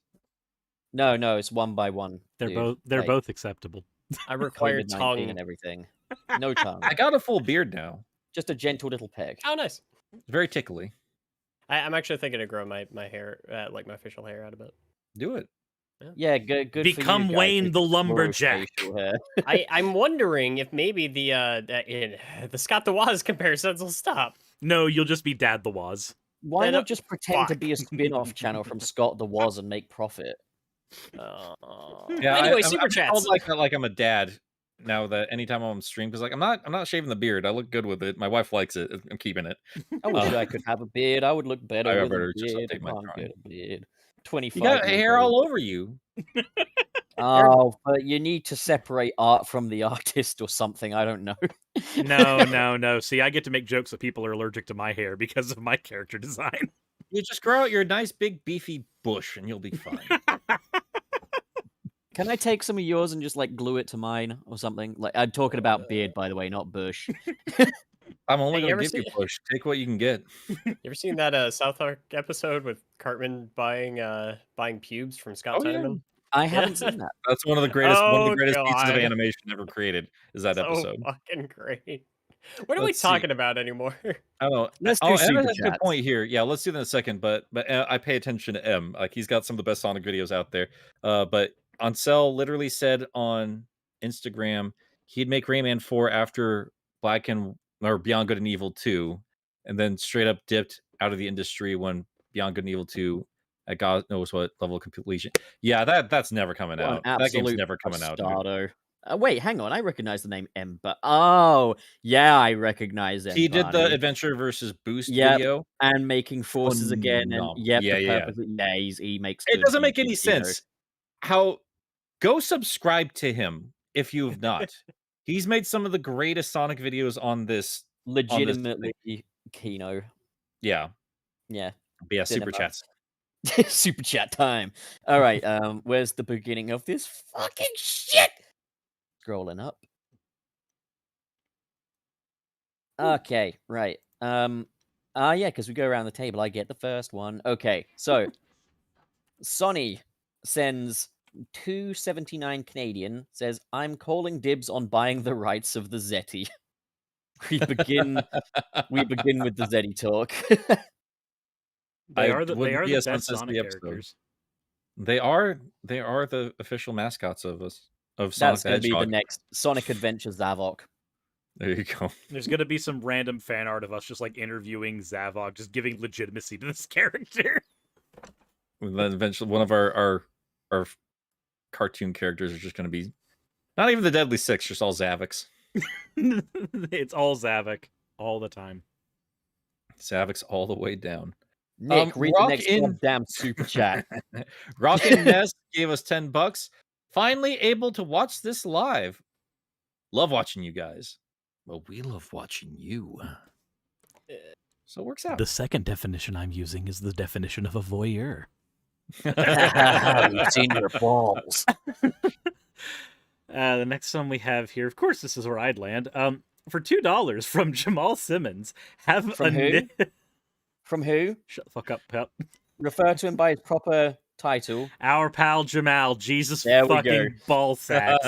No, it's one by one. They're dude. both acceptable. I require COVID-19 tongue. and everything. No tongue. I got a full beard now. Just a gentle little peg. Oh, nice. It's very tickly. I'm actually thinking of growing my hair, like my facial hair out a bit. Do it. Yeah, good. For Become you guys Wayne with the your lumberjack. facial hair. I'm wondering if maybe the Scott the Woz comparisons will stop. No, you'll just be Dad the Waz. Why Then not just pretend to fuck. be a spin-off channel from Scott the Was and make profit? Yeah. Anyway, I'm super chats. called like that, like I'm a dad now. That anytime I'm on stream, because like I'm not shaving the beard. I look good with it. My wife likes it. I'm keeping it. I wish I could have a beard. I would look better I with better a just beard. update my Can't drawing. get a beard. 25. You got years hair old. all over you. Oh, but you need to separate art from the artist or something. I don't know. No. See, I get to make jokes that people are allergic to my hair because of my character design. You just grow out your nice big beefy bush, and you'll be fine. Can I take some of yours and just like glue it to mine or something? Like I'm talking about beard, by the way, not bush. I'm only Hey, you gonna ever give you see- bush. Take what you can get. You ever seen that South Park episode with Cartman buying pubes from Scott Oh, yeah. Tenorman? I haven't seen that. That's one of the greatest Oh, pieces of God. animation ever created. Is that So episode? fucking great. What are we Let's see. talking about anymore? I don't know. Let's do Emma super has a good chats. point here. Yeah, let's do that in a second. But I pay attention to M. Like he's got some of the best Sonic videos out there. But Ansel literally said on Instagram he'd make Rayman 4 after Black and or Beyond Good and Evil 2, and then straight up dipped out of the industry when Beyond Good and Evil 2 at God knows what level of completion. Yeah, that's never coming What an out. That game's absolute never coming out. dude. bastardo. Wait, hang on. I recognize the name Ember. Oh, yeah, I recognize Ember. He did the Adventure versus Boost Yep. video. and making forces again, and Phenomenal. yep, Yeah, the yeah, purpose. Yeah, he makes. It good doesn't make any YouTube, you know. sense. How go subscribe to him if you have not. He's made some of the greatest Sonic videos on this. Legitimately, Kino. Yeah. Yeah. But yeah, super Cinema. chats. Super chat time. All right. Where's the beginning of this fucking shit? Scrolling up. Okay. Right. Yeah, because we go around the table. I get the first one. Okay. So, Sonny sends 279 Canadian. Says, "I'm calling dibs on buying the rights of the Zeti." We begin with the Zeti talk. They I are the wouldn't be best as sensitive to Sonic the episode. characters. They are the official mascots of Sonic That's the going to be the Hedgehog. next Sonic Adventure Zavok. There you go. There's gonna be some random fan art of us just like interviewing Zavok, just giving legitimacy to this character. And then eventually one of our cartoon characters is just going to be not even the Deadly Six, just all Zavoks. It's all Zavok all the time. Zavoks all the way down. Nick, read the Rock next in- goddamn super chat. Rockin' Nest gave us $10. Finally able to watch this live. Love watching you guys. Well, we love watching you. So it works out. The second definition I'm using is the definition of a voyeur. We've seen your balls. The next one we have here, of course, this is where I'd land. For $2 from Jamal Simmons, have From who? From who? Shut the fuck up, Pep. Refer to him by his proper title. Our pal Jamal, Jesus There we go. fucking ball sacks.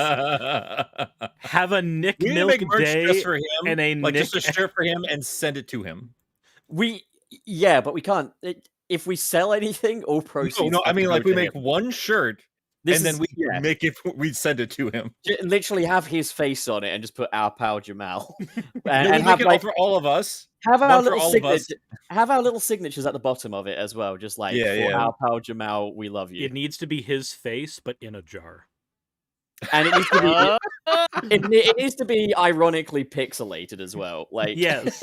Have a Nick We need to Milk make merch Day just for him, and a like Nick. just a shirt for him, and send it to him. Yeah, but we can't. If we sell anything, all proceeds. No, I have to mean, go like we to make him. one shirt, This and then is- we yeah. make it. We send it to him. Literally have his face on it and just put our pal Jamal, And we and make have it like all for all of us. have our one for little all of us. signature, have our little signatures at the bottom of it as well. Just like Yeah, for yeah. our pal Jamal, we love you. It needs to be his face, but in a jar. And it needs to be it needs to be ironically pixelated as well. Like Yes,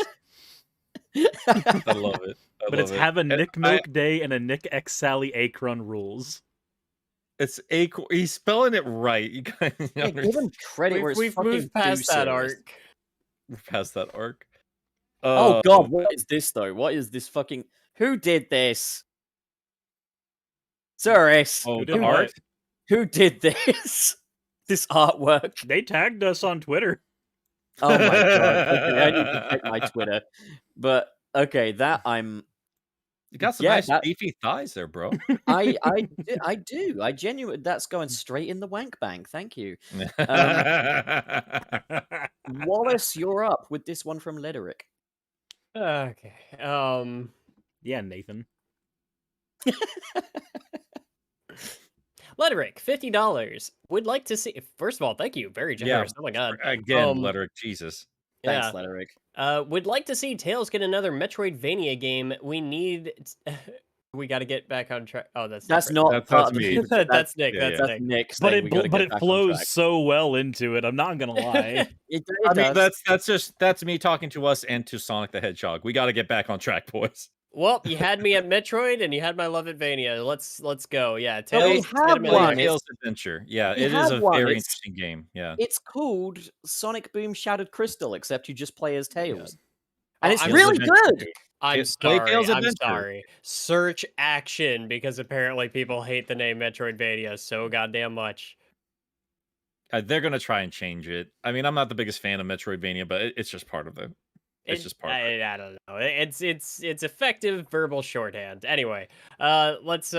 I love it. but it's have a Nick Milk Day and a Nick X Sally Akron rules. It's he's spelling it right. You guys Yeah, give him credit where it's We've fucking moved past due, that Suris. arc. We're past that arc. Oh god, what is this though? What is this fucking? Who did this? Suris. Oh, Who the did art. what? Who did this? This artwork. They tagged us on Twitter. Oh my god. Okay, I need to check my Twitter. But okay, that I'm You got some Yeah, nice that- beefy thighs there, bro. I do. I genuinely that's going straight in the wank bank. Thank you. Wallace, you're up with this one from Lederick. Okay. Yeah, Nathan. Lederick, $50. Would like to see. First of all, thank you. Very generous. Oh my god. Again, Um, letter Jesus. Thanks, Yeah. Lederick. Would like to see Tails get another Metroidvania game. We need. We got to get back on track. Oh, that's That's right. not That's part of me. the- That's Nick. yeah, That's yeah. Nick. Nick. But saying we gotta it get back on flows track. so well into it. I'm not gonna lie. It I mean, does. that's me talking to us and to Sonic the Hedgehog. We got to get back on track, boys. Well, you had me at Metroid, and you had my love at Vania. Let's go. Yeah, Well, we Tails. have get a million one. bucks. Tails Adventure. Yeah, We it is have a one. very It's- interesting game. Yeah. It's called Sonic Boom Shattered Crystal, except you just play as Tails. And Oh, it's I'm really Adventure. good. I'm It's Play sorry. Tails I'm Adventure. sorry. Search action because apparently people hate the name Metroidvania so goddamn much. They're gonna try and change it. I mean, I'm not the biggest fan of Metroidvania, but it's just part of it. It's just part of it. I don't know. It's effective verbal shorthand. Anyway, let's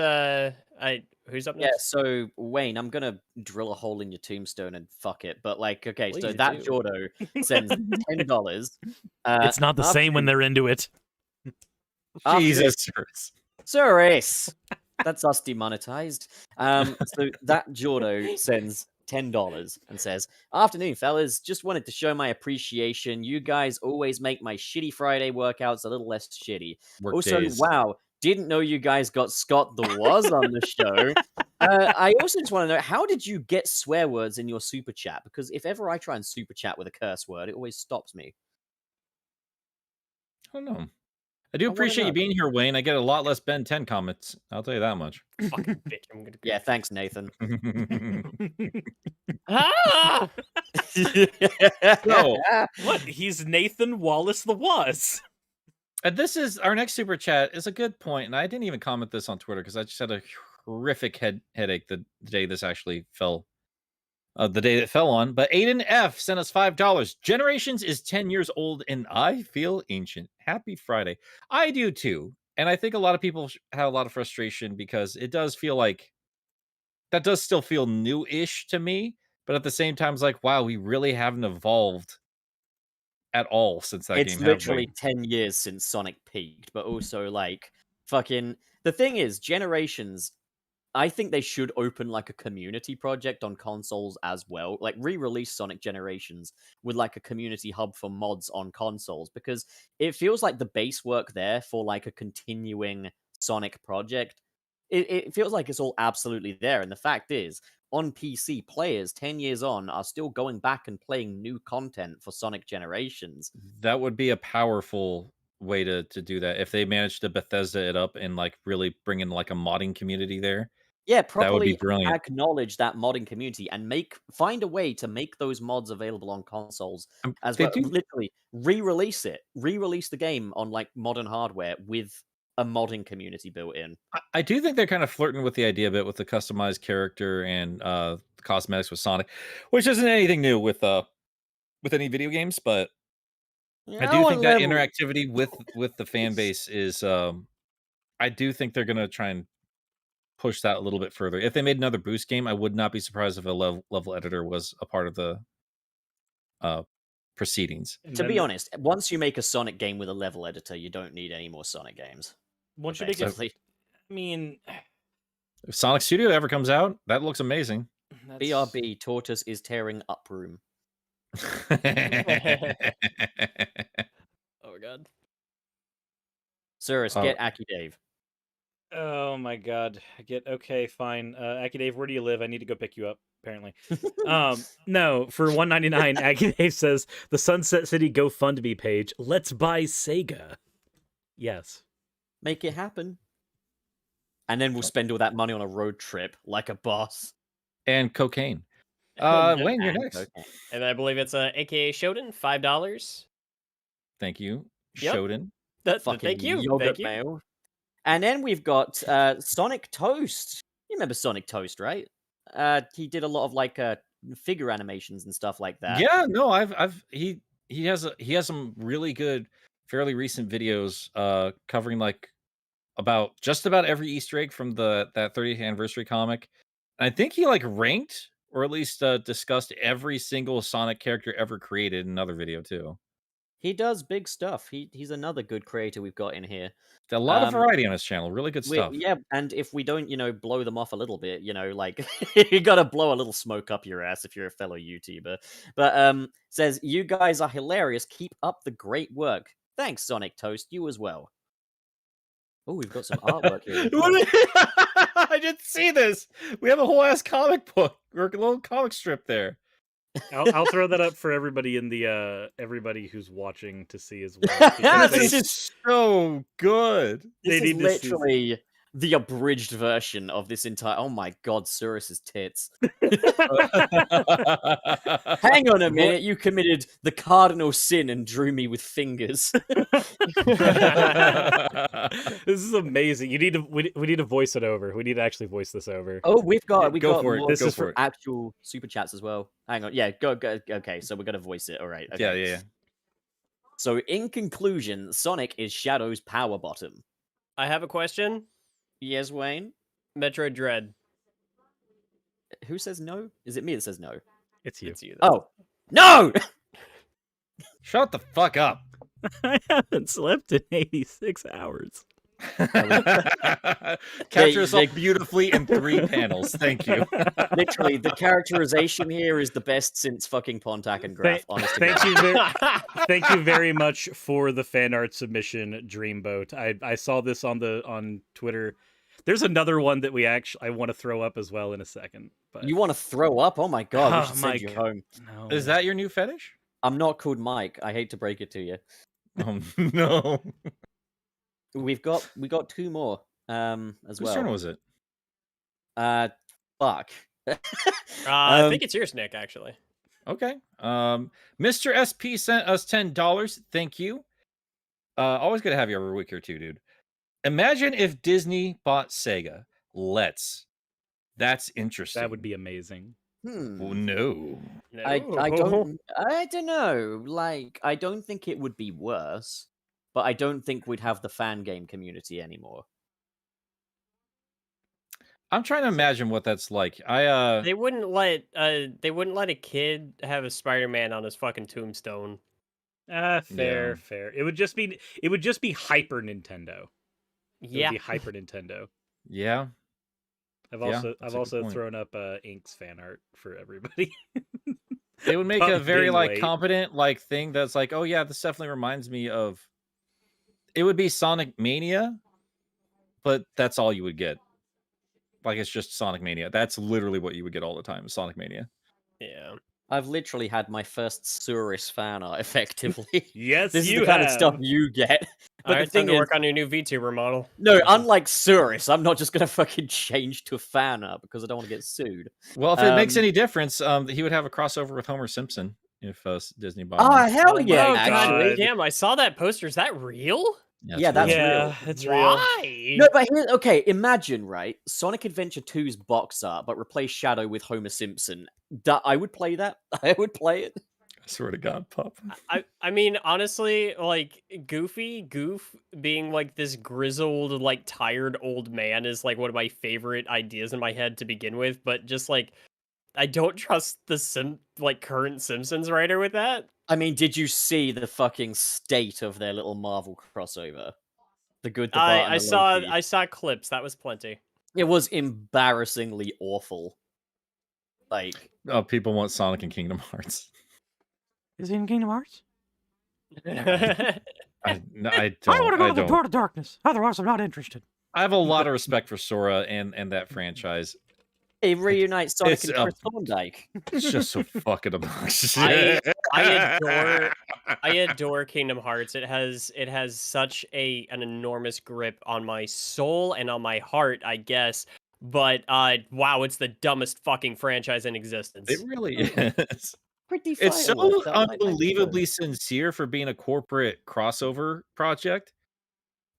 who's up Yeah, next? so Wayne, I'm gonna drill a hole in your tombstone and fuck it. But like, okay, so Please that do. Jordo sends $10. It's not the same when they're into it. Jesus, Suris. Suris. That's us demonetized. So that Jordo sends $10 and says, "Afternoon, fellas. Just wanted to show my appreciation. You guys always make my shitty Friday workouts a little less shitty. Work Also, days. wow, didn't know you guys got Scott the Was on the show. I also just want to know, how did you get swear words in your super chat? Because if ever I try and super chat with a curse word, it always stops me. I don't know. I do wanna appreciate you know. being here, Wayne. I get a lot less Ben 10 comments. I'll tell you that much. Fucking bitch. I'm gonna. Yeah, thanks, Nathan. Ah! So, What? He's Nathan Wallace the Was. this is our next super chat is a good point, and I didn't even comment this on Twitter because I just had a horrific headache the day this actually fell. The day that fell on, but Aiden F sent us $5. Generations is 10 years old, and I feel ancient. Happy Friday. I do too, and I think a lot of people have a lot of frustration because it does feel like that does still feel new-ish to me, but at the same time, it's like, wow, we really haven't evolved at all since that It's game, have literally we? 10 years since Sonic peaked, but also like fucking the thing is, Generations, I think they should open like a community project on consoles as well. Like re-release Sonic Generations with like a community hub for mods on consoles, because it feels like the base work there for like a continuing Sonic project. It feels like it's all absolutely there. And the fact is, on PC, players 10 years on are still going back and playing new content for Sonic Generations. That would be a powerful way to do that if they managed to Bethesda it up and like really bring in like a modding community there. Yeah, That would be properly brilliant. acknowledge that modding community and find a way to make those mods available on consoles as They well. do Literally re-release it, re-release the game on like modern hardware with a modding community built in. I do think they're kind of flirting with the idea a bit with the customized character and cosmetics with Sonic, which isn't anything new with any video games, but I do think that interactivity with the fan base is I do think they're gonna try and push that a little bit further. If they made another boost game, I would not be surprised if a level editor was a part of the proceedings. To be honest, once you make a Sonic game with a level editor, you don't need any more Sonic games. Once you make it, Effectively. I mean, If Sonic Studio ever comes out, that looks amazing. BRB, Tortoise is tearing up room. Oh god. Suris, get Aki Dave. Oh my god. Okay, fine. Aki Dave, where do you live? I need to go pick you up, apparently. No, for $1.99, Aki Dave says the Sunset City GoFundMe page. Let's buy Sega. Yes. Make it happen. And then we'll spend all that money on a road trip like a boss. And cocaine. Wayne, you're next. Okay. And I believe it's AKA Shodan, $5. Thank you, Yep. Shodan. Thank you. Yogurt Thank you. mail. And then we've got Sonic Toast. You remember Sonic Toast, right? He did a lot of like figure animations and stuff like that. Yeah, no, he has some really good, fairly recent videos covering like just about every Easter egg from that 30th anniversary comic. And I think he like ranked or at least discussed every single Sonic character ever created in another video too. He does big stuff. He's another good creator we've got in here. A lot of variety on his channel. Really good stuff. Yeah, and if we don't, blow them off a little bit, like you gotta blow a little smoke up your ass if you're a fellow YouTuber. But says, you guys are hilarious. Keep up the great work. Thanks, Sonic Toast. You as well. Oh, we've got some artwork here. I didn't see this. We have a whole ass comic book or a little comic strip there. I'll throw that up for everybody in the everybody who's watching to see as well. This is so good. This is literally the abridged version of this entire. Oh my god, Suris's tits. Hang on a minute, you committed the cardinal sin and drew me with fingers. This is amazing. We need to voice it over. We need to actually voice this over. Oh, we got for it. more. This Go is for for it. actual super chats as well. Hang on, yeah, go. Okay, so we're gonna voice it. All right. Okay. Yeah. So in conclusion, Sonic is Shadow's power bottom. I have a question. Yes, Wayne. Metroid Dread. Who says no? Is it me that says no? It's you. It's you. Oh, no! Shut the fuck up. I haven't slept in 86 hours. Capture yourself beautifully in 3 panels. Thank you. Literally, the characterization here is the best since fucking Pontac and Graph. Honest to Thank God. you thank you very much for the fan art submission, Dreamboat. I saw this on Twitter. There's another one that I want to throw up as well in a second. But You want to throw up? Oh my god, we Oh should my send you God. home. no. Is that your new fetish? I'm not called Mike. I hate to break it to you. Oh no. We got 2 more as Whose well. turn was it? Fuck. I think it's yours, Nick. Actually. Okay. Mr. SP sent us $10. Thank you. Always good to have you every week here too, dude. Imagine if Disney bought Sega. That's interesting. That would be amazing. Well, no. I don't know. Like, I don't think it would be worse, but I don't think we'd have the fan game community anymore. I'm trying to imagine what that's like. They wouldn't let a kid have a Spider-Man on his fucking tombstone. Fair. It would just be Hyper Nintendo. It Yeah. would be Hyper Nintendo. Yeah. I've Yeah, also that's a good point. thrown up Ink's fan art for everybody. It would make Pup a very being like late. competent like thing that's like, oh yeah, this definitely reminds me of. It would be Sonic Mania, but that's all you would get. Like it's just Sonic Mania. That's literally what you would get all the time. Sonic Mania. Yeah. I've literally had my first Suris fan art, effectively. Yes, This is you the kind of stuff have. you get. But All right, the thing time to is, work on your new VTuber model. no, unlike Suris, I'm not just gonna fucking change to a fan art because I don't want to get sued. Well, if it makes any difference, he would have a crossover with Homer Simpson if Disney bought him. Oh hell yeah! Oh Actually, god damn! I saw that poster. Is that real? Yeah, that's Yeah, real. it's real. Why? No, but here, okay, imagine, right? Sonic Adventure 2's box art, but replace Shadow with Homer Simpson. I would play that. I would play it. I swear to God, Pup. I mean, honestly, like Goof being like this grizzled, like tired old man is like one of my favorite ideas in my head to begin with. But just like, I don't trust the current Simpsons writer with that. I mean, did you see the fucking state of their little Marvel crossover? The good, the bad, and I the saw low-key. I saw clips. That was plenty. It was embarrassingly awful. Like, Oh, people want Sonic and Kingdom Hearts. Is he in Kingdom Hearts? I don't. I want to go I to the don't. Door of Darkness. Otherwise, I'm not interested. I have a lot of respect for Sora and that franchise. it reunites Sonic It's, and Chris Thorndike. It's just so fucking obnoxious. I adore Kingdom Hearts. It has such an enormous grip on my soul and on my heart, I guess. But wow, it's the dumbest fucking franchise in existence. It really is. Pretty It's so fireworks, I like that unbelievably sincere for being a corporate crossover project.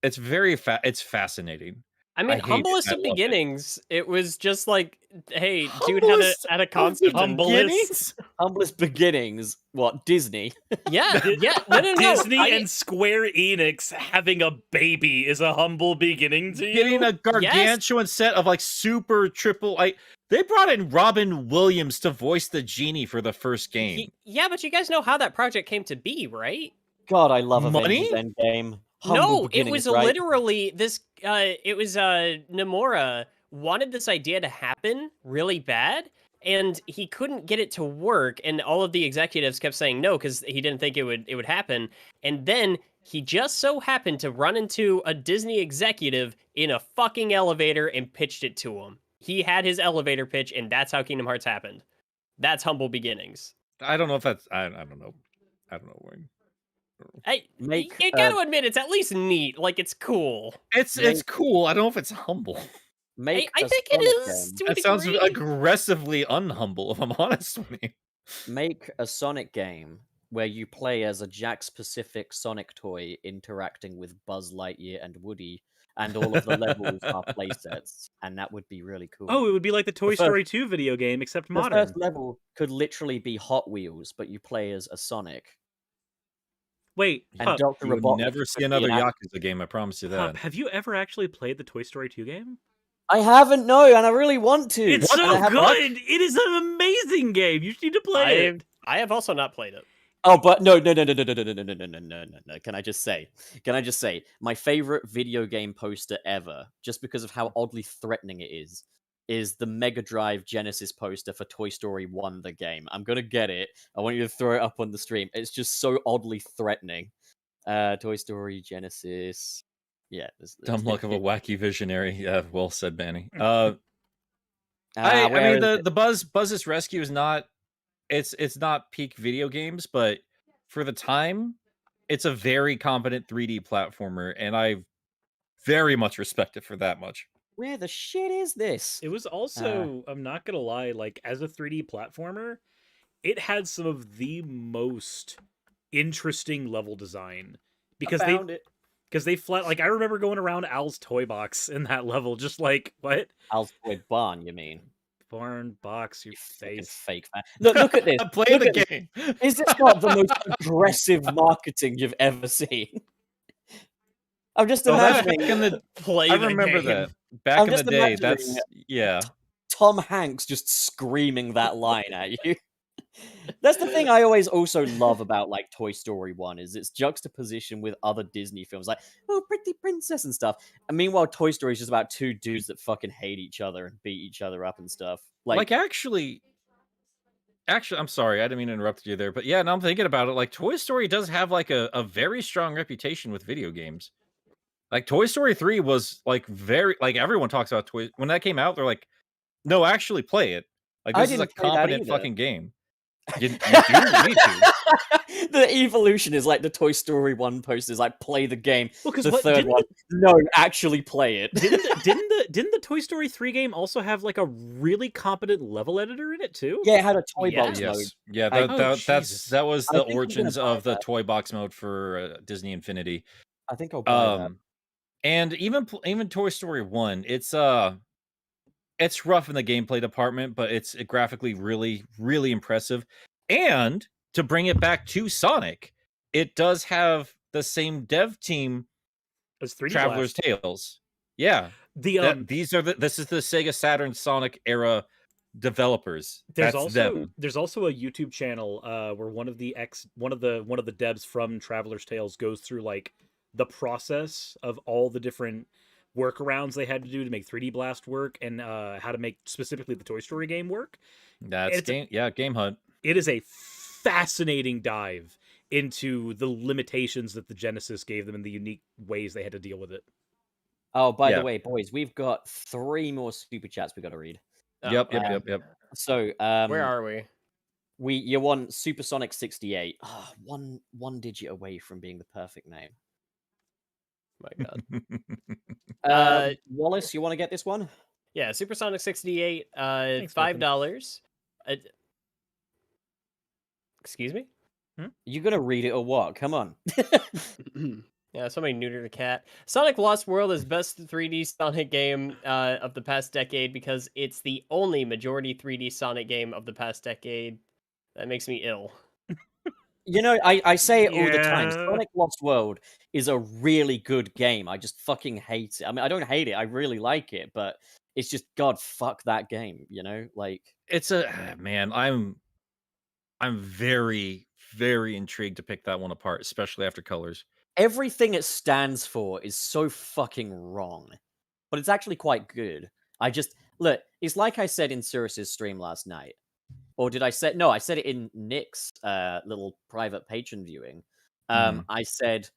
It's very it's fascinating. I mean, hate it. humblest I of love it. beginnings. It was just like, hey, dude Humblest had a of concert. beginnings? Humblest beginnings. What, Disney? Yeah. No. Disney I- and Square Enix having a baby is a humble beginning to you. Getting a gargantuan set of like super triple. They brought in Robin Williams to voice the genie for the first game. Yeah, but you guys know how that project came to be, right? God, I love Money? Avengers Endgame. No, Humble it was beginnings, right? literally this. It was Nomura wanted this idea to happen really bad, and he couldn't get it to work. And all of the executives kept saying no because he didn't think it would happen. And then he just so happened to run into a Disney executive in a fucking elevator and pitched it to him. He had his elevator pitch, and that's how Kingdom Hearts happened. That's humble beginnings. I don't know if that's. I don't know. I don't know. Wayne. You gotta admit, it's at least neat. Like, it's cool. It's cool. I don't know if it's humble. Make I a think it Sonic is. game. To a That sounds degree. aggressively unhumble, if I'm honest with you. Make a Sonic game where you play as a Jakks Pacific Sonic toy interacting with Buzz Lightyear and Woody, and all of the levels are playsets, and that would be really cool. Oh, it would be like the Toy The Story 2 video game, except the modern. first level could literally be Hot Wheels, but you play as a Sonic. Wait, And Pup, Dr. You would Robotnik never could see be another an act- Yakuza game, I promise you Pup, that. have you ever actually played the Toy Story 2 game? I haven't, no, and I really want to. It's And I so haven't- good. It is an amazing game. You need to play it. I have also not played it. Oh, but no. Can I just say, my favorite video game poster ever, just because of how oddly threatening it is the Mega Drive Genesis poster for Toy Story 1, the game. I'm gonna get it. I want you to throw it up on the stream. It's just so oddly threatening. Toy Story Genesis. Yeah. Dumb luck of a wacky visionary. Yeah, well said, Manny. where I mean, is the Buzz's Rescue is not. It's not peak video games, but for the time, it's a very competent 3D platformer, and I very much respect it for that much. Where the shit is this? It was also, I'm not gonna lie, like as a 3D platformer, it had some of the most interesting level design because they flat like I remember going around Al's toy box in that level, just like what Al's Toy Barn, you mean? barn box your Fucking face. fake man. Look at this. Play Look the at this. game. Is this not the most aggressive marketing you've ever seen? I'm just Oh, that's imagining back in the. Play I the remember game. that back I'm in the just day. imagining That's yeah. Tom Hanks just screaming that line at you. That's the thing I always also love about like Toy Story 1 is its juxtaposition with other Disney films like Pretty Princess and stuff. And meanwhile, Toy Story is just about two dudes that fucking hate each other and beat each other up and stuff. Like actually, I'm sorry, I didn't mean to interrupt you there, but yeah, now I'm thinking about it. Like Toy Story does have like a very strong reputation with video games. Like Toy Story 3 was like very like everyone talks about Toy when that came out. They're like, no, actually play it. Like I this is a didn't play that competent either. fucking game. You do need to. The evolution is like the Toy Story 1 posters, like play the game. Well, because The third one, no, actually play it. didn't the Toy Story 3 game also have like a really competent level editor in it too? Yeah, it had a toy Yeah. box mode. Yes, yeah, I- that was I the think I'm origins gonna buy of the that. toy box mode for Disney Infinity. I think I'll buy that. And even Toy Story 1, it's rough in the gameplay department, but it's graphically really, really impressive. And to bring it back to Sonic, it does have the same dev team As 3D Traveler's Blast. Tales. Yeah. The This is the Sega Saturn Sonic era developers. There's That's them. there's also a YouTube channel where one of the devs from Traveler's Tales goes through like the process of all the different workarounds they had to do to make 3D Blast work and how to make specifically the Toy Story game work. That's Game Hunt. It is a fascinating dive into the limitations that the Genesis gave them and the unique ways they had to deal with it. Oh, by Yeah. the way, boys, we've got 3 more super chats we got to read. Yep. So, Where are we? you want Supersonic 68. Oh, one digit away from being the perfect name. My God. Wallace, you want to get this one? Yeah, Supersonic 68, Thanks, $5. Excuse me? You gonna read it or what? Come on. Yeah, somebody neutered a cat. Sonic Lost World is best 3D Sonic game of the past decade because it's the only majority 3D Sonic game of the past decade. That makes me ill. You know, I say it all the time. Yeah. Sonic Lost World is a really good game. I just fucking hate it. I mean, I don't hate it. I really like it, but it's just God, fuck that game. You know, like It's man. I'm very, very intrigued to pick that one apart, especially after Colors. everything it stands for is so fucking wrong, but it's actually quite good. I just look. It's like I said in Suris's stream last night, or did I say no? I said it in Nick's little private patron viewing. I said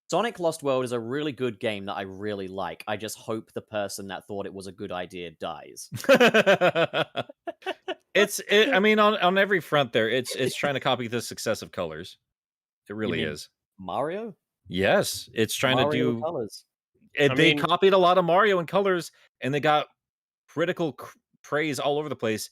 Sonic Lost World is a really good game that I really like. I just hope the person that thought it was a good idea dies. I mean, on every front there, it's trying to copy the success of Colors. It really mean is. Mario? Yes, it's trying Mario to do. Colors. They mean- copied a lot of Mario in Colors, and they got critical praise all over the place,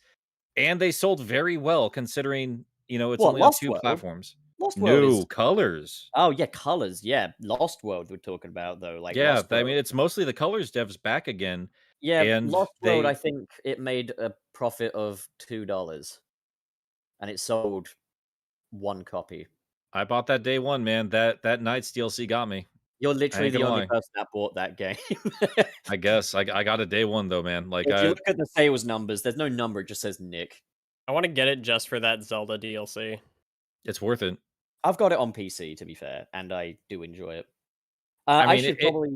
and they sold very well considering it's What, only on Lost 2 World? platforms. Lost World No is... Colors. Oh yeah, Colors. Yeah, Lost World we're talking about though. Like Yeah, Lost I World. mean, it's mostly the Colors devs back again. Yeah, and Lost World, they- I think it made a profit of $2, and it sold 1 copy. I bought that day one, man. That Knights DLC got me. You're literally ain't the gonna only lie. person that bought that game. I guess I got a day one though, man. Like If you look at the sales numbers, there's no number. It just says Nick. I want to get it just for that Zelda DLC. it's worth it. I've got it on PC, to be fair, and I do enjoy it. I I mean, should probably.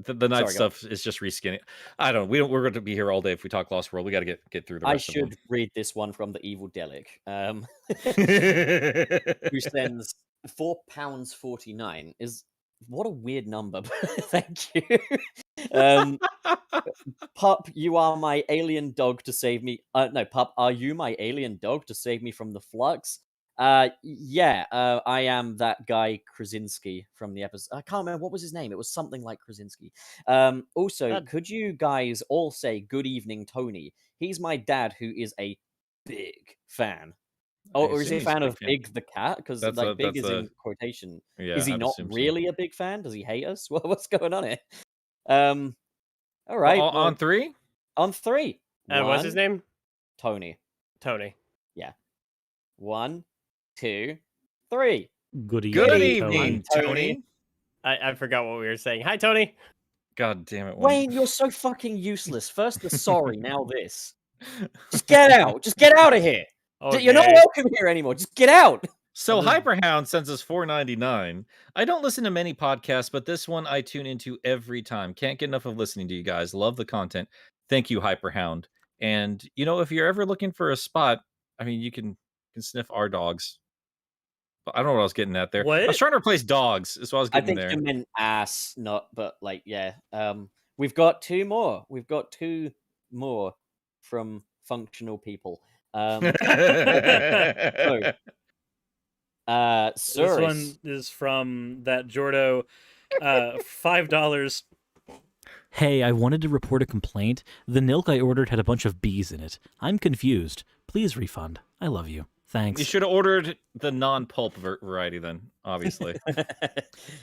The night Sorry, go on. stuff is just reskinning. I don't. We're going to be here all day if we talk Lost World. We got to get through the I rest of them. should read this one from the Evil Delic, who sends £4.49. Is what a weird number. Thank you. Pup, you are my alien dog to save me. No, Pup, are you my alien dog to save me from the flux? Yeah, I am that guy Krasinski from the episode. I can't remember what was his name. It was something like Krasinski. Also, Dad. could you guys all say good evening, Tony? He's my dad, who is a big fan. Oh, or is he a fan of Big the cat? Because like Big is in quotation. Yeah, is he I'd not assume so. really a big fan? Does he hate us? What's going on here? All right, Well, on 3. on 3. What's his name? Tony. Tony. 1, 2, 3. Good evening. Good Tony. evening, Tony. I forgot what we were saying. Hi, Tony. God damn it, Wayne, you're so fucking useless. First the sorry, now this. Just get out. Just get out of here. Okay. You're not welcome here anymore. Just get out. So Hyperhound sends us $4.99. I don't listen to many podcasts, but this one I tune into every time. Can't get enough of listening to you guys. Love the content. Thank you, Hyperhound. And you know, if you're ever looking for a spot, I mean, you can sniff our dogs. But I don't know what I was getting at there. What? I was trying to replace dogs. Is what I was I getting think there. you meant ass, not, but like, yeah. We've got 2 more. We've got 2 more from functional people. So, This Suris. one is from that Jordo. $5. Hey, I wanted to report a complaint. The milk I ordered had a bunch of bees in it. I'm confused. Please refund. I love you. Thanks. You should have ordered the non-pulp variety then, obviously.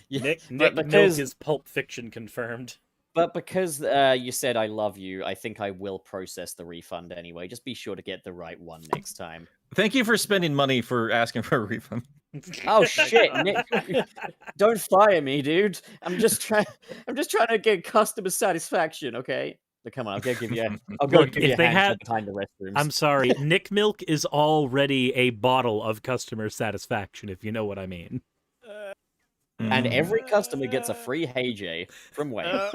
Yeah, Nick but Milk because, is Pulp Fiction confirmed. but because you said I love you, I think I will process the refund anyway. Just be sure to get the right one next time. Thank you for spending money for asking for a refund. Oh shit, Nick! Don't fire me, dude. I'm just trying to get customer satisfaction. Okay. But come on, I'll go give you. I'll go Look, give if you a they hand had- behind the restrooms. I'm sorry. Nick Milk is already a bottle of customer satisfaction, if you know what I mean. And every customer gets a free Hey J from Wayne. I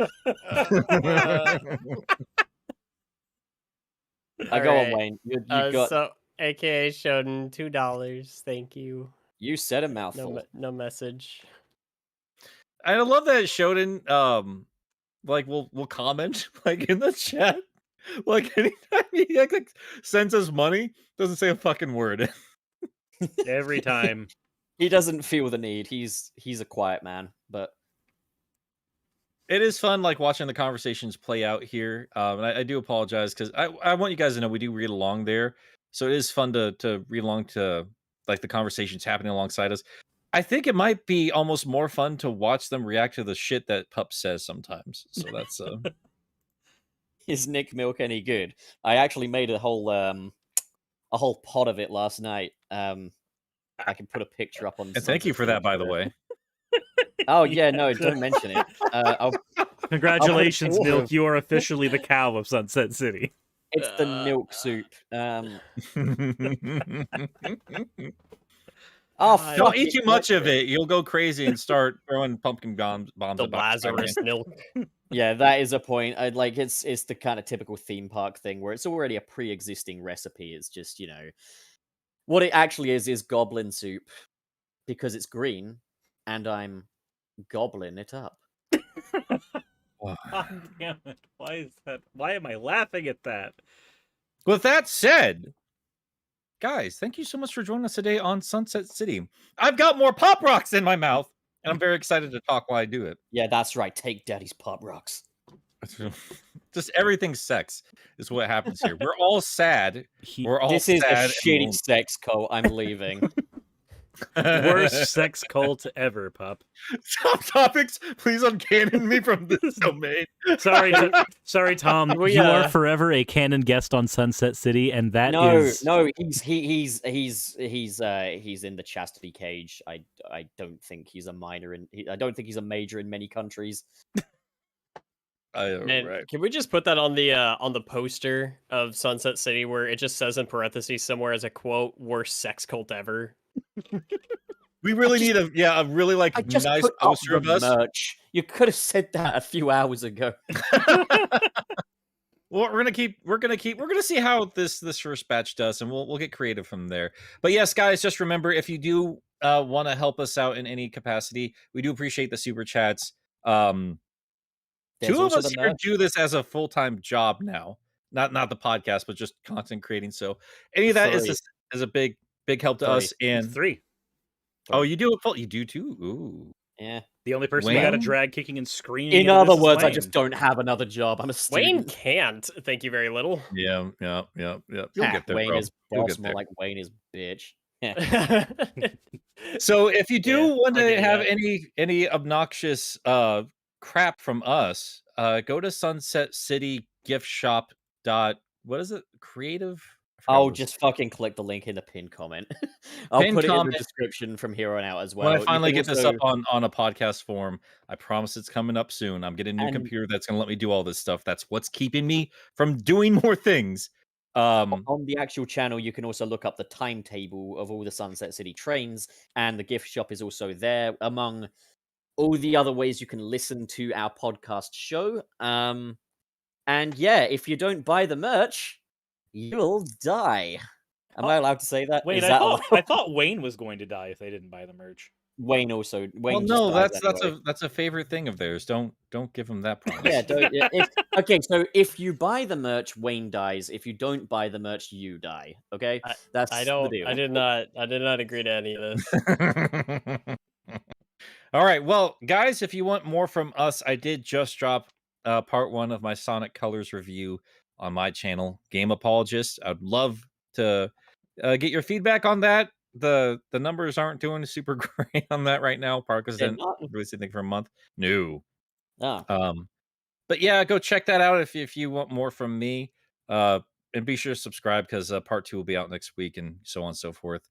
go on, Wayne. You got. So, AKA Shonen, $2. Thank you. You said a mouthful. No message. I love that Shonen like will comment like in the chat. Like anytime he like sends us money, doesn't say a fucking word. Every time. He doesn't feel the need. He's a quiet man, but It is fun like watching the conversations play out here. And I do apologize because I want you guys to know we do read along there. So it is fun to read along to like the conversations happening alongside us. I think it might be almost more fun to watch them react to the shit that Pup says sometimes. So that's is Nick Milk any good? I actually made a whole pot of it last night. I can put a picture up on. and thank you for that, by the way. Oh yeah, no, don't mention it. Congratulations, I'll put a Milk. You are officially the cow of Sunset City. It's the milk soup. Oh, God. Don't fuck eat it, too much of milk. it. You'll go crazy and start throwing pumpkin bombs. The Lazarus milk. Yeah, that is a point. Like it's the kind of typical theme park thing where it's already a pre-existing recipe. It's just, what it actually is goblin soup because it's green and I'm gobbling it up. God damn it. Why is that? Why am I laughing at that? With that said, guys, thank you so much for joining us today on Sunset City. I've got more Pop Rocks in my mouth, and I'm very excited to talk while I do it. Yeah, that's right. Take Daddy's Pop Rocks. Just everything's sex is what happens here. We're all sad. We're all This is sad a and shitty lonely. sex cult. I'm leaving. Worst sex cult ever, Pup. Top topics. Please uncanon me from this domain. Sorry, Tom. You are forever a canon guest on Sunset City, and that is No, he's in the chastity cage. I don't think he's a minor in. I don't think he's a major in many countries. Man, Right. can we just put that on the poster of Sunset City where it just says in parentheses somewhere as a quote, "Worst sex cult ever"? We really need a really like I just nice put up poster of the us. merch. You could have said that a few hours ago. Well, we're gonna see how this first batch does, and we'll get creative from there. But yes, guys, just remember, if you do want to help us out in any capacity, we do appreciate the super chats. There's Two of also us the here merch. do this as a full-time job now, not the podcast, but just content creating. So any of that is a big help to us. And 3. oh, you do it full. You do too. Ooh. Yeah. The only person we got to Wayne? drag kicking and screaming. In into other this is words, I Wayne. just don't have another job. I'm a Wayne student. can't. Thank you very little. Yeah. You'll get there, Wayne bro. is You'll boss, get more there. like Wayne is bitch. So if you do Yeah, want I'll give to you have that. any obnoxious crap from us, go to Sunset City Gift Shop. What is it? Creative. I forgot Oh, what it's just fucking click the link in the pinned comment. I'll Pinned put it in comment. the description from here on out as well. When I You finally can get this up also- on a podcast form, I promise it's coming up soon. I'm getting a new And- computer that's going to let me do all this stuff. That's what's keeping me from doing more things. on the actual channel, you can also look up the timetable of all the Sunset City trains, and the gift shop is also there among all the other ways you can listen to our podcast show. And yeah, if you don't buy the merch, you'll die. Am I allowed to say that? Wait, Is I that thought allowed? I thought Wayne was going to die if they didn't buy the merch. Wayne also. Wayne well, just no, dies that's anyway. a favorite thing of theirs. Don't give them that promise. Yeah, don't. Okay, so if you buy the merch, Wayne dies. If you don't buy the merch, you die. Okay, that's I the deal. I did not agree to any of this. All right, well, guys, if you want more from us, I did just drop part 1 of my Sonic Colors review on my channel, Game Apologist. I'd love to get your feedback on that. The numbers aren't doing super great on that right now, part because I They're didn't not? release anything for a month. No. Ah. But yeah, go check that out if you want more from me. And be sure to subscribe because part 2 will be out next week, and so on and so forth.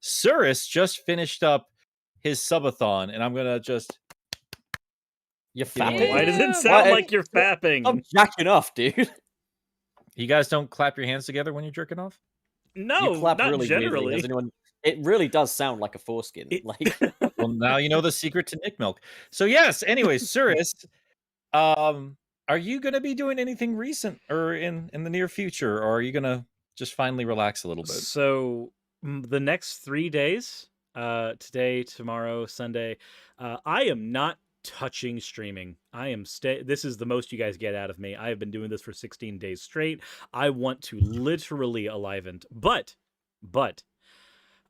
Suris just finished up his subathon, and I'm gonna just You're Give him a fapping? Why does it Why- sound like you're fapping? I'm jacking off, dude. You guys don't clap your hands together when you're jerking off? No, You clap not really weirdly. generally. Does anyone? It really does sound like a foreskin. Like Well, now you know the secret to Nick Milk. So yes, anyways, Suris, are you gonna be doing anything recent or in the near future, or are you gonna just finally relax a little bit? So the next 3 days, today, tomorrow, Sunday, I am not touching streaming. I am this is the most you guys get out of me. I have been doing this for 16 days straight. I want to literally alive but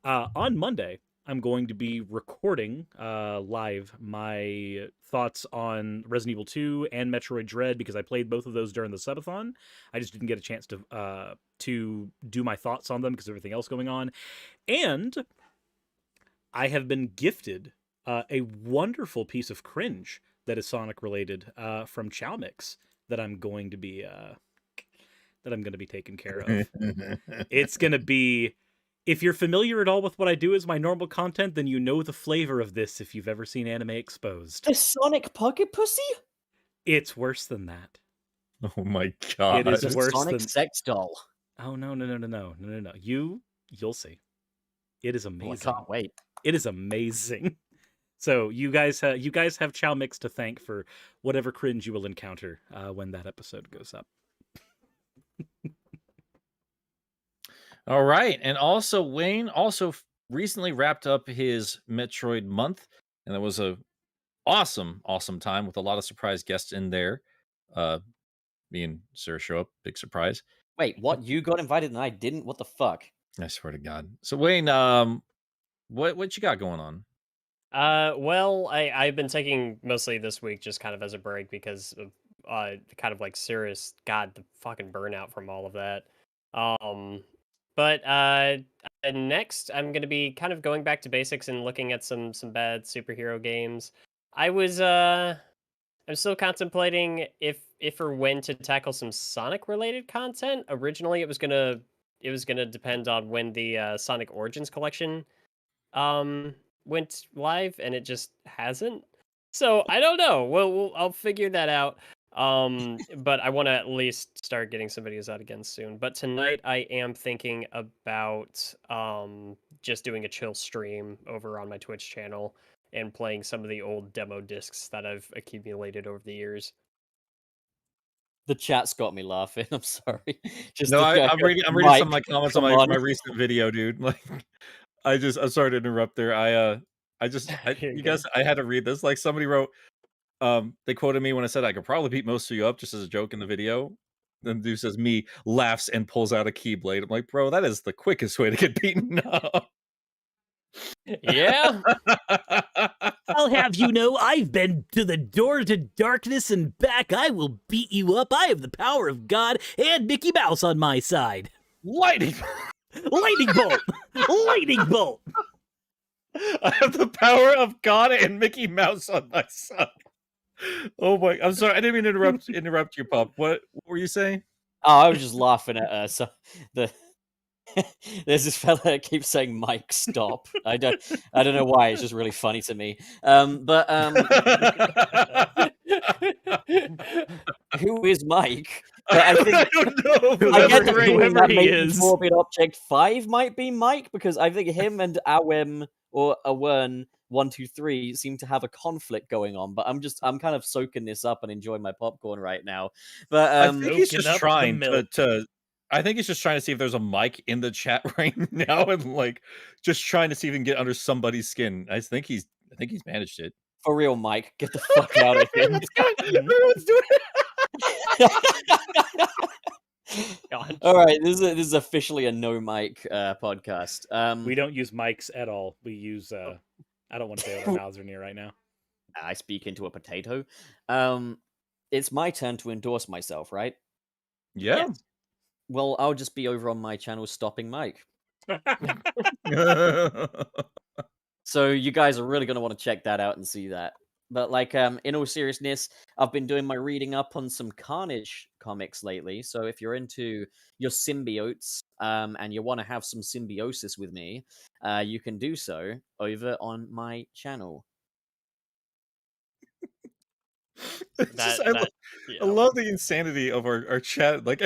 on Monday I'm going to be recording live my thoughts on Resident Evil 2 and Metroid Dread because I played both of those during the subathon. I just didn't get a chance to do my thoughts on them because of everything else going on. And I have been gifted a wonderful piece of cringe that is Sonic related from Chowmix that I'm going to be taking care of. It's going to be, if you're familiar at all with what I do as my normal content, then you know the flavor of this if you've ever seen Anime Exposed. a Sonic pocket pussy? It's worse than that. Oh my god. It is It's a worse Sonic than... sex doll. Oh, no. You'll see. It is amazing. Oh, I can't wait. It is amazing. So you guys have Chow Mix to thank for whatever cringe you will encounter when that episode goes up. All right, and also Wayne also recently wrapped up his Metroid month, and it was a awesome time with a lot of surprise guests in there. Me and Sir show up, big surprise. Wait, what? You got invited and I didn't? What the fuck? I swear to God. So Wayne, what you got going on? Well, I've been taking mostly this week just kind of as a break because of kind of like serious, God, the fucking burnout from all of that. But And next, I'm going to be kind of going back to basics and looking at some bad superhero games. I'm still contemplating if or when to tackle some Sonic related content. Originally, it was gonna depend on when the Sonic Origins collection went live, and it just hasn't. So I don't know. I'll figure that out. But I want to at least start getting some videos out again soon. But tonight I am thinking about just doing a chill stream over on my Twitch channel and playing some of the old demo discs that I've accumulated over the years. The chat's got me laughing. I'm sorry. Just No, the guy I'm goes, reading some of "Mike, my comments on come my on." recent video, dude. Like, I'm sorry to interrupt there. You're You guys, good. I had to read this. Like, somebody wrote, they quoted me when I said I could probably beat most of you up just as a joke in the video. Then dude says, me laughs and pulls out a keyblade. I'm like, bro, that is the quickest way to get beaten up. Yeah. I'll have you know, I've been to the door to darkness and back. I will beat you up. I have the power of God and Mickey Mouse on my side. Lightning! Lightning bolt! Lightning bolt! I have the power of God and Mickey Mouse on my side. Oh my! I'm sorry. I didn't mean to interrupt you, Pup. What were you saying? Oh, I was just laughing at so there's this fella that keeps saying, "Mike, stop." I don't know why. It's just really funny to me. Who is Mike? But I think I don't know. I get Whoever- the feeling whoever that he maybe is. 4-bit Object 5 might be Mike, because I think him and Awem or Awern 123 seem to have a conflict going on. But I'm kind of soaking this up and enjoying my popcorn right now. But I think he's Soaking just up the trying milk. to. I think he's just trying to see if there's a mic in the chat right now, and like just trying to see if he can get under somebody's skin. I think he's managed it. for real, Mike, get the fuck out of here. Everyone's doing it. God. All right, this is officially a no mic podcast. We don't use mics at all. We use I don't want to say what our mouths are near right now. I speak into a potato. It's my turn to endorse myself, right? Yeah. Well, I'll just be over on my channel stopping Mike. So you guys are really going to want to check that out and see that. But like, in all seriousness, I've been doing my reading up on some Carnage comics lately. So if you're into your symbiotes, and you want to have some symbiosis with me, you can do so over on my channel. It's just- I love the insanity of our chat. Like,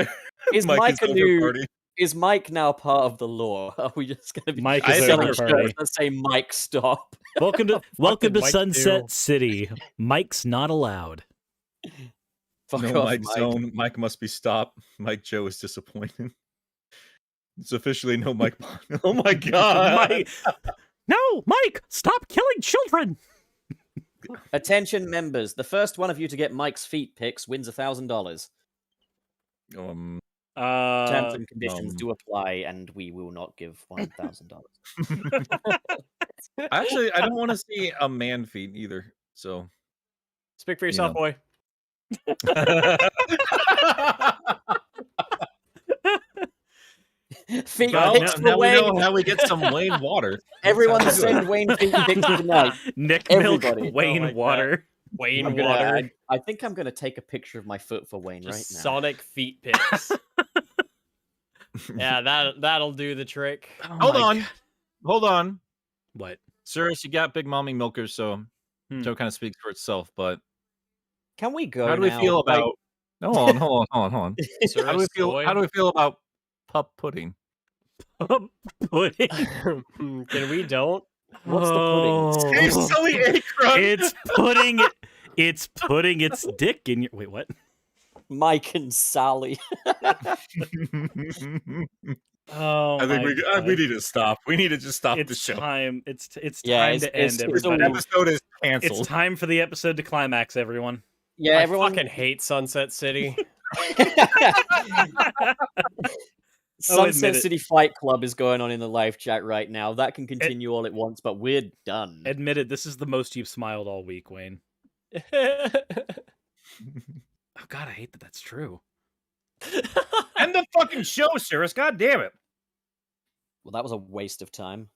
Is Mike Mike is a over new? party. Is Mike now part of the lore? Are we just going to be Mike is selling over shirts party. that say "Mike, stop"? Welcome to did Mike Sunset do? City. Mike's not allowed. Fuck No off, Mike Mike. zone. Mike must be stopped. Mike Joe is disappointed. It's officially no Mike. Oh my god! Mike, no, Mike, stop killing children. Attention, members! The first one of you to get Mike's feet pics wins $1,000. Terms and conditions do apply, and we will not give $1,000. Actually, I don't want to see a man feet either. So Speak for yourself, know. boy. Feet Well, pics now for we know Wayne. how we get some Wayne water. Everyone That's how we do it. send Wayne feet pics tonight. Nick Everybody. Milk, Wayne like that. Water. Wayne I'm gonna- Water. I think I'm gonna take a picture of my foot for Wayne Just right now. Sonic feet pics. Yeah, that'll do the trick. Oh Hold my on. God. Hold on. What? Suris, you got Big Mommy Milkers, so Joe kind of speaks for itself, but Can we go? how do we now? feel Like, about hold on. How do we feel Soy. how do we feel about pup pudding? Pudding. Can we don't? What's the pudding? Hey, silly Akron! It's putting its dick in your. Wait, what? Mike and Sally. Oh, I think my God. we need to stop. We need to just stop the It's show. time. It's Yeah, time it's- to end, it's a The everybody. episode is It's canceled. time for the episode to climax, everyone. Yeah, I everyone. fucking hate Sunset City. Sunset admit it. City Fight Club is going on in the live chat right now. That can continue all at once, but we're done. Admit it, this is the most you've smiled all week, Wayne. Oh God, I hate that that's true. End the fucking show, Suris. God damn it. Well, that was a waste of time.